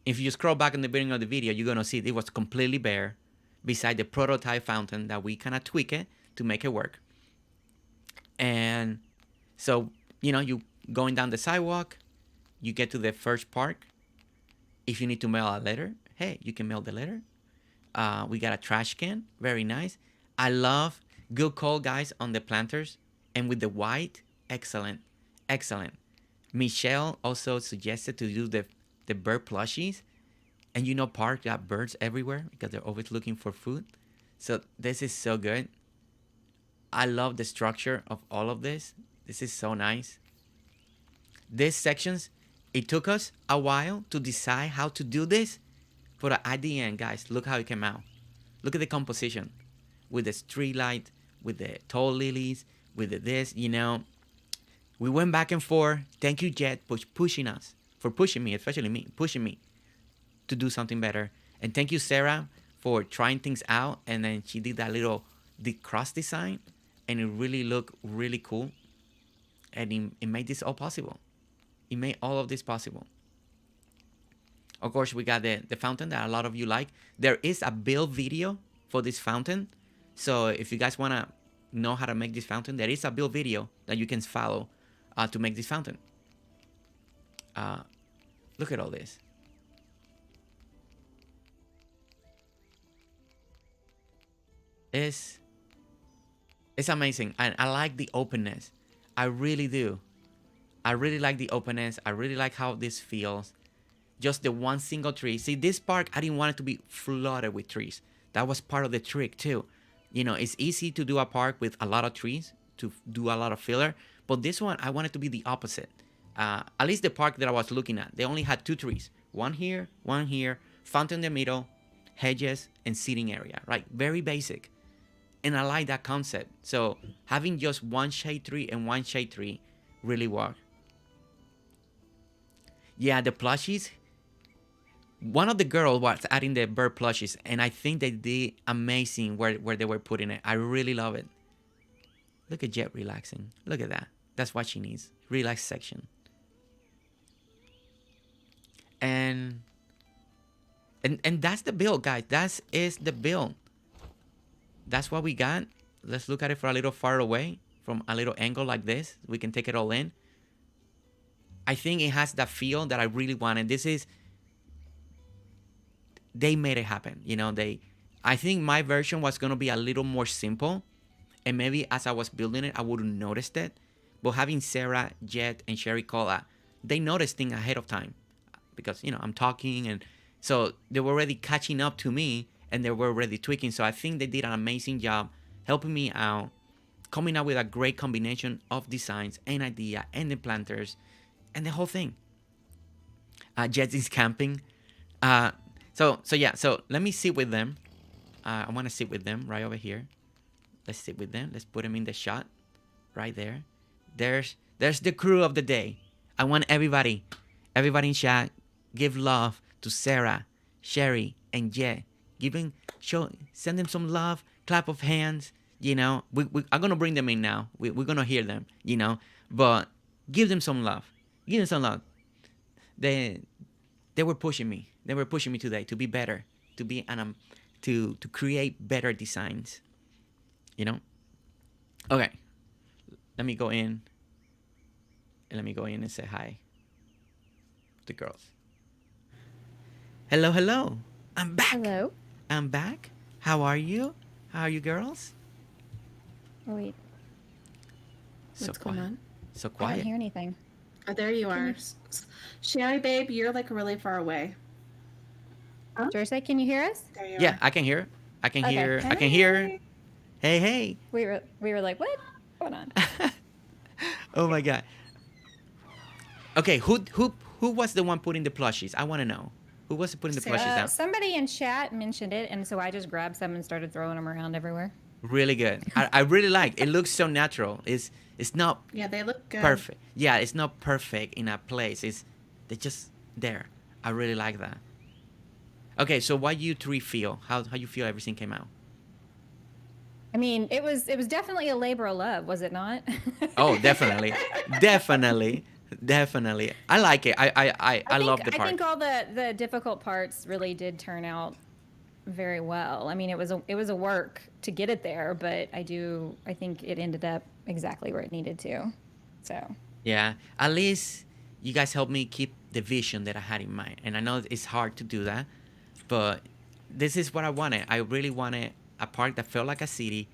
S1: if you scroll back in the beginning of the video, you're going to see it was completely bare beside the prototype fountain that we kind of tweak it to make it work. And so, you going down the sidewalk, you get to the first park. If you need to mail a letter, hey, you can mail the letter. We got a trash can. Very nice. I love good call, guys, on the planters. And with the white, excellent. Michelle also suggested to do the bird plushies. And park got birds everywhere because they're always looking for food. So this is so good. I love the structure of all of this. This is so nice. These sections, it took us a while to decide how to do this. But at the end, guys, look how it came out. Look at the composition. With the street light, with the tall lilies, with this, We went back and forth. Thank you, Jet, for pushing us. For pushing me, especially me, pushing me to do something better. And thank you, Sarah, for trying things out. And then she did that the cross design. And it really looked really cool. And it made this all possible. It made all of this possible. Of course, we got the fountain that a lot of you like. There is a build video for this fountain. So if you guys want to know how to make this fountain, there is a build video that you can follow to make this fountain. Look at all this. It's amazing. And I like the openness. I really do. I really like the openness. I really like how this feels. Just the one single tree. See, this park, I didn't want it to be flooded with trees. That was part of the trick too. It's easy to do a park with a lot of trees, to do a lot of filler. But this one, I wanted to be the opposite. At least the park that I was looking at, they only had two trees. One here, fountain in the middle, hedges, and seating area, right? Very basic. And I like that concept. So having just one shade tree and one shade tree really worked. Yeah, the plushies. One of the girls was adding the bird plushies, and I think they did amazing where they were putting it. I really love it. Look at Jet relaxing. Look at that. That's what she needs. Relax section. And that's the build, guys. That is the build. That's what we got. Let's look at it from a little far away, from a little angle like this. We can take it all in. I think it has that feel that I really wanted. They made it happen. I think my version was going to be a little more simple. And maybe as I was building it, I wouldn't noticed it. But having Sarah, Jet, and Sherry Cola, they noticed things ahead of time. because I'm talking, and so they were already catching up to me, and they were already tweaking. So I think they did an amazing job helping me out, coming up with a great combination of designs and idea and the planters and the whole thing. Jets is camping. So let me sit with them. I want to sit with them right over here. Let's sit with them. Let's put them in the shot right there. There's the crew of the day. I want everybody in chat, give love to Sarah, Sherry, and Jet. Send them some love, clap of hands. I'm gonna bring them in now. We're gonna hear them. But give them some love. Give them some love. They were pushing me. They were pushing me today to be better, to create better designs. Okay. Let me go in. And let me go in and say hi to the girls. Hello, hello. I'm back.
S2: Hello.
S1: I'm back. How are you? How are you, girls?
S2: Oh, wait.
S1: So
S3: What's going
S1: quiet.
S3: on?
S1: So
S2: I
S1: quiet.
S2: don't hear anything.
S3: Oh, there you are. Sherry, babe, you're like really far away.
S2: Jersey, can you hear us?
S3: There you
S1: Yeah,
S3: are.
S1: I can hear. I can
S2: Okay.
S1: hear. I can hear. Hey, hey.
S2: We were like, what? What's going on?
S1: Oh my god. Okay, who was the one putting the plushies? I want to know. Who was putting the plushies down?
S2: Somebody in chat mentioned it, and so I just grabbed some and started throwing them around everywhere.
S1: Really good. I really like. It looks so natural. It's not
S3: Yeah, they look good.
S1: perfect. Yeah, it's not perfect in a place. They're just there. I really like that. Okay, so what you three feel? How you feel everything came out?
S2: I mean, it was definitely a labor of love, was it not?
S1: Oh, definitely, definitely. I like it. I love the part.
S2: I think all the difficult parts really did turn out very well. I mean, it was a work to get it there, but I think it ended up exactly where it needed to. So
S1: Yeah, at least you guys helped me keep the vision that I had in mind. And I know it's hard to do that, but this is what I wanted. I really wanted a park that felt like a city,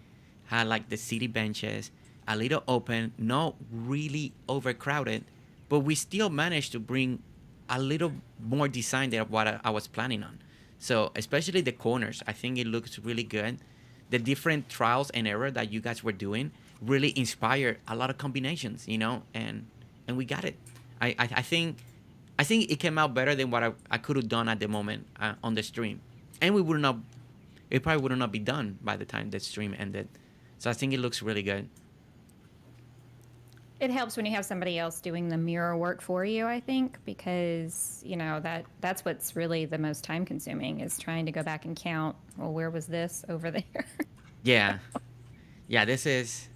S1: had like the city benches, a little open, not really overcrowded, but we still managed to bring a little more design than what I was planning on. So especially the corners, I think it looks really good. The different trials and error that you guys were doing really inspired a lot of combinations, and we got it. I think it came out better than what I could have done at the moment on the stream, and it probably would not be done by the time the stream ended. So I think it looks really good.
S2: it helps when you have somebody else doing the mirror work for you, I think, because that's what's really the most time consuming is trying to go back and count, well, where was this over there?
S1: Yeah, this is.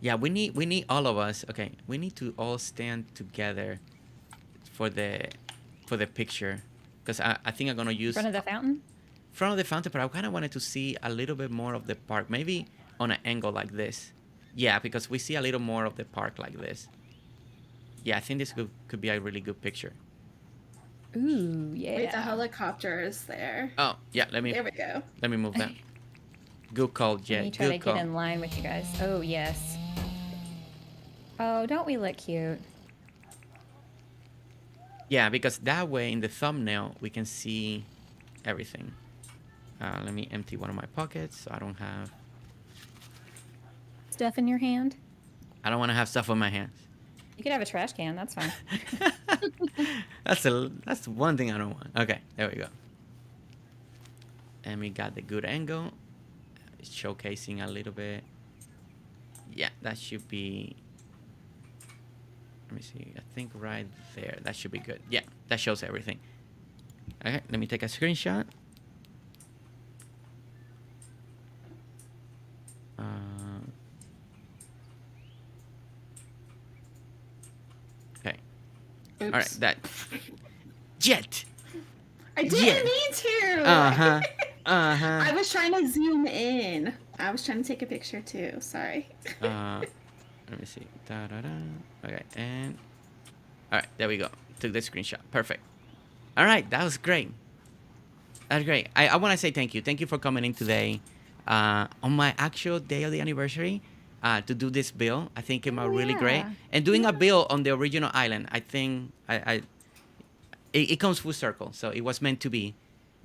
S1: Yeah, we need all of us. Okay, we need to all stand together for the picture, because I think I'm gonna
S2: In
S1: use
S2: front of the fountain?
S1: front of the fountain, but I kind of wanted to see a little bit more of the park, maybe on an angle like this. Yeah, because we see a little more of the park like this. Yeah, I think this could be a really good picture.
S2: Ooh, yeah.
S3: Wait, the helicopter is there.
S1: Oh, yeah,
S3: There we go.
S1: let me move that. Good call,
S2: Let
S1: Jet.
S2: me try to
S1: Good call.
S2: get in line with you guys. Oh, yes. Oh, don't we look cute?
S1: Yeah, because that way in the thumbnail we can see everything. Let me empty one of my pockets so I don't
S2: Stuff in your hand?
S1: want to have stuff on my hands.
S2: You could have a trash can. That's fine.
S1: That's one thing I don't want. Okay, there we go. And we got the good angle. It's showcasing a little bit. Yeah, that should be. Let me see. I think right there. That should be good. Yeah, that shows everything. Okay, let me take a screenshot. Okay.
S3: Oops.
S1: All right. That. Jet.
S3: I didn't
S1: Yeah.
S3: mean to.
S1: Uh-huh.
S3: I was trying to zoom in. I was trying to take a picture too. Sorry.
S1: Let me see. Da-da-da. Okay, and all right, there we go. Took the screenshot. Perfect. All right, that was great. That's great. I want to say thank you. Thank you for coming in today on my actual day of the anniversary to do this build. I think it came out really great.
S2: yeah.
S1: And doing a build on the original island, I think it comes full circle. So it was meant to be.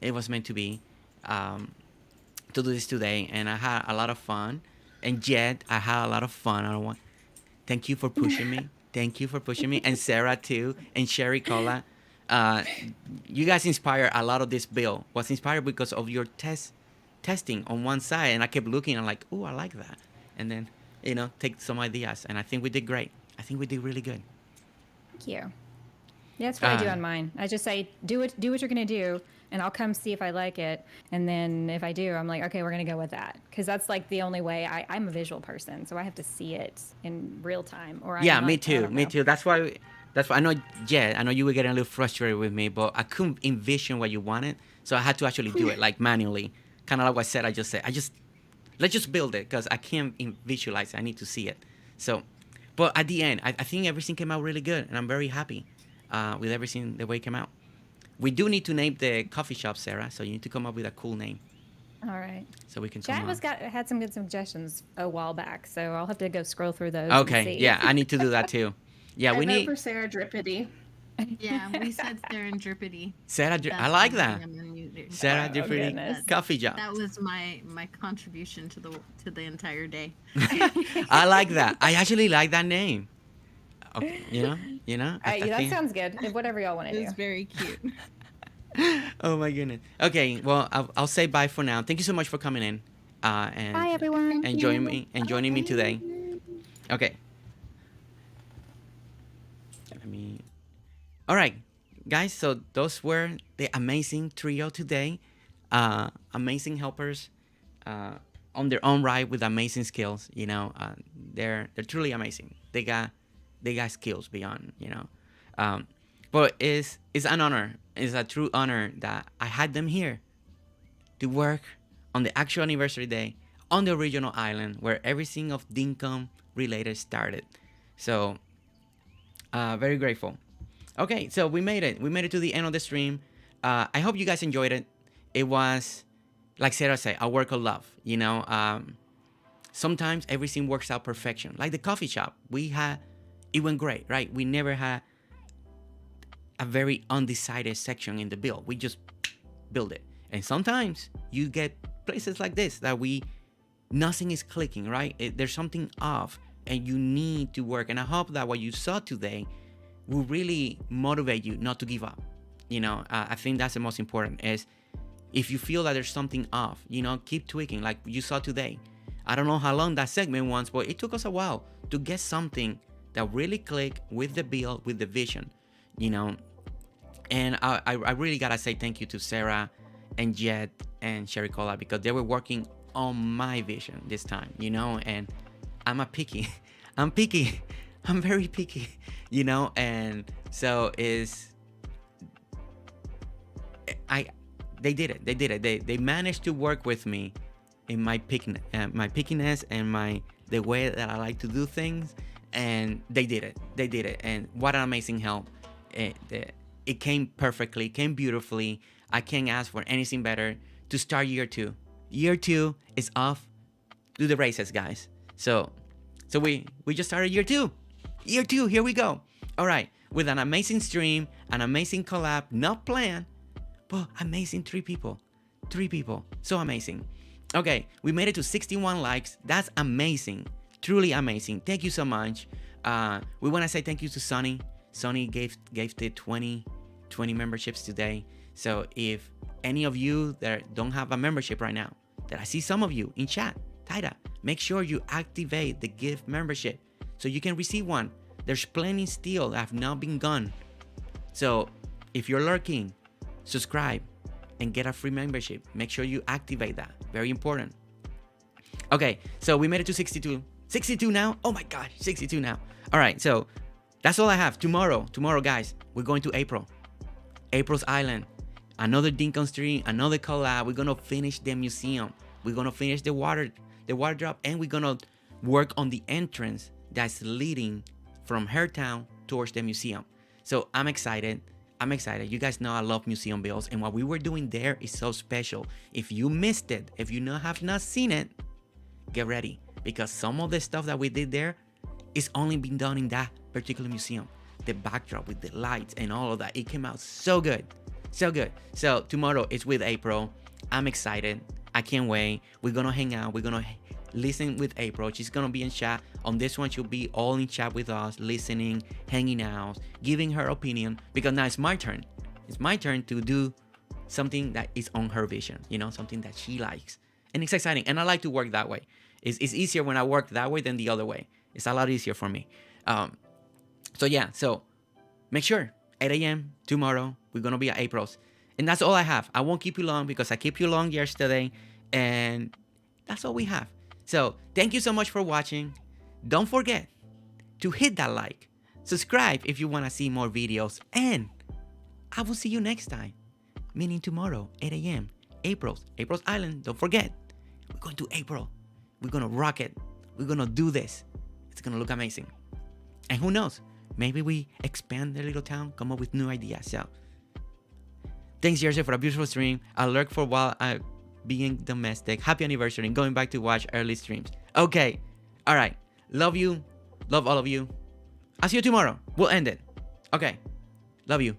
S1: It was meant to be to do this today, and I had a lot of fun. And Jed, I had a lot of fun. I don't want. Thank you for pushing me. Thank you for pushing me, and Sarah too, and Sherry Cola. Uh, you guys inspired a lot of this bill. Was inspired because of your testing on one side, and I kept looking. And I'm like, oh, I like that, and then take some ideas, and I think we did great. I think we did really good.
S2: Thank you. Yeah, that's what I do
S1: Uh,
S2: on mine. I just say, do what you're gonna do, and I'll come see if I like it. And then if I do, I'm like, okay, we're gonna go with that, because that's like the only way. I'm a visual person, so I have to see it in real time, or
S1: Yeah,
S2: I'm
S1: me
S2: like, I
S1: too.
S2: don't
S1: Me
S2: know.
S1: too. That's why. That's why I know. Yeah, I know you were getting a little frustrated with me, but I couldn't envision what you wanted, so I had to actually do it like manually. Kind of like what I said. I just said, let's just build it because I can't visualize it. I need to see it. So, but at the end, I think everything came out really good, and I'm very happy with everything the way it came out. We do need to name the coffee shop, Sarah. So you need to come up with a cool name
S2: All right.
S1: so we can
S2: Chat
S1: come on.
S2: had some good suggestions a while back, so I'll have to go scroll through those and
S1: Okay,
S2: see.
S1: yeah, I need to do that too. Yeah,
S3: I
S1: we
S3: vote for
S1: need
S3: Sarah Drippity.
S4: Yeah, we said serendipity.
S1: Sarah. I
S4: That's
S1: like
S4: the
S1: that.
S4: thing I'm gonna use it.
S1: Sarah
S2: Oh,
S1: Different
S2: goodness.
S1: Coffee Shop.
S4: That was my contribution to the entire day.
S1: I like that. I actually like that name. Okay, I
S2: That
S1: think.
S2: sounds good. Whatever y'all want to
S4: It
S2: do.
S4: was very cute.
S1: Oh my goodness. Okay, well, I'll say bye for now. Thank you so much for coming in, and
S2: Bye, everyone.
S1: and joining me today. Okay. Let me. All right, guys. So those were the amazing trio today. Amazing helpers, on their own right with amazing skills. They're truly amazing. They got skills beyond. But it's an honor. It's a true honor that I had them here to work on the actual anniversary day on the original island where everything of Dinkum related started. So, very grateful. Okay, so we made it. We made it to the end of the stream. I hope you guys enjoyed it. It was, like Sarah said, a work of love. Sometimes everything works out perfection. Like the coffee shop, it went great, right? We never had a very undecided section in the build. We just build it. And sometimes you get places like this that nothing is clicking, right? There's something off and you need to work. And I hope that what you saw today will really motivate you not to give up. I think that's the most important is if you feel that there's something off, keep tweaking like you saw today. I don't know how long that segment was, but it took us a while to get something that really clicked with the build, with the vision, And I really gotta say thank you to Sarah and Jed and Sherry Cola because they were working on my vision this time, and I'm I'm picky. I'm very picky, and so they did it. They managed to work with me in my pickiness and the way that I like to do things, and they did it. And what an amazing help. It came perfectly, came beautifully. I can't ask for anything better to start year 2. Year 2 is off to the races, guys. So we just started year 2. Year 2, here we go. All right, with an amazing stream, an amazing collab, not planned, but amazing 3 people. 3 people, so amazing. Okay, we made it to 61 likes. That's amazing, truly amazing. Thank you so much. We want to say thank you to Sonny. Sonny gave the 20 memberships today. So if any of you that don't have a membership right now, that I see some of you in chat, Taida, make sure you activate the gift membership so you can receive one. There's plenty still that have not been gone. So if you're lurking, subscribe and get a free membership. Make sure you activate that. Very important. Okay, so we made it to 62. 62 now? Oh my gosh, 62 now. All right, so that's all I have. Tomorrow, guys, we're going to April. April's Island. Another Dinkum stream, another collab. We're gonna finish the museum. We're gonna finish the water drop, and we're gonna work on the entrance that's leading from her town towards the museum. So I'm excited. You guys know I love museum builds, and what we were doing there is so special. If you missed it, if you have not seen it, get ready, because some of the stuff that we did there is only been done in that particular museum. the backdrop with the lights and all of that. It came out so good. So good. So tomorrow is with April. I'm excited. I can't wait. We're gonna hang out. We're gonna listen with April. She's gonna be in chat. On this one, she'll be all in chat with us, listening, hanging out, giving her opinion. Because now it's my turn. It's my turn to do something that is on her vision, you know, something that she likes. And it's exciting. And I like to work that way. It's easier when I work that way than the other way. It's a lot easier for me. So yeah, so make sure 8 a.m. tomorrow, we're gonna be at April's. And that's all I have. I won't keep you long because I kept you long yesterday. And that's all we have. So thank you so much for watching. Don't forget to hit that like, subscribe if you want to see more videos, and I will see you next time, meaning tomorrow, 8 a.m. April's Island. Don't forget, we're going to April. We're going to rock it. We're going to do this. It's going to look amazing. And who knows, maybe we expand the little town, come up with new ideas. So thanks, Jersey, for a beautiful stream. I lurk for a while being domestic. Happy anniversary and going back to watch early streams. Okay. All right. Love you. Love all of you. I'll see you tomorrow. We'll end it. Okay. Love you.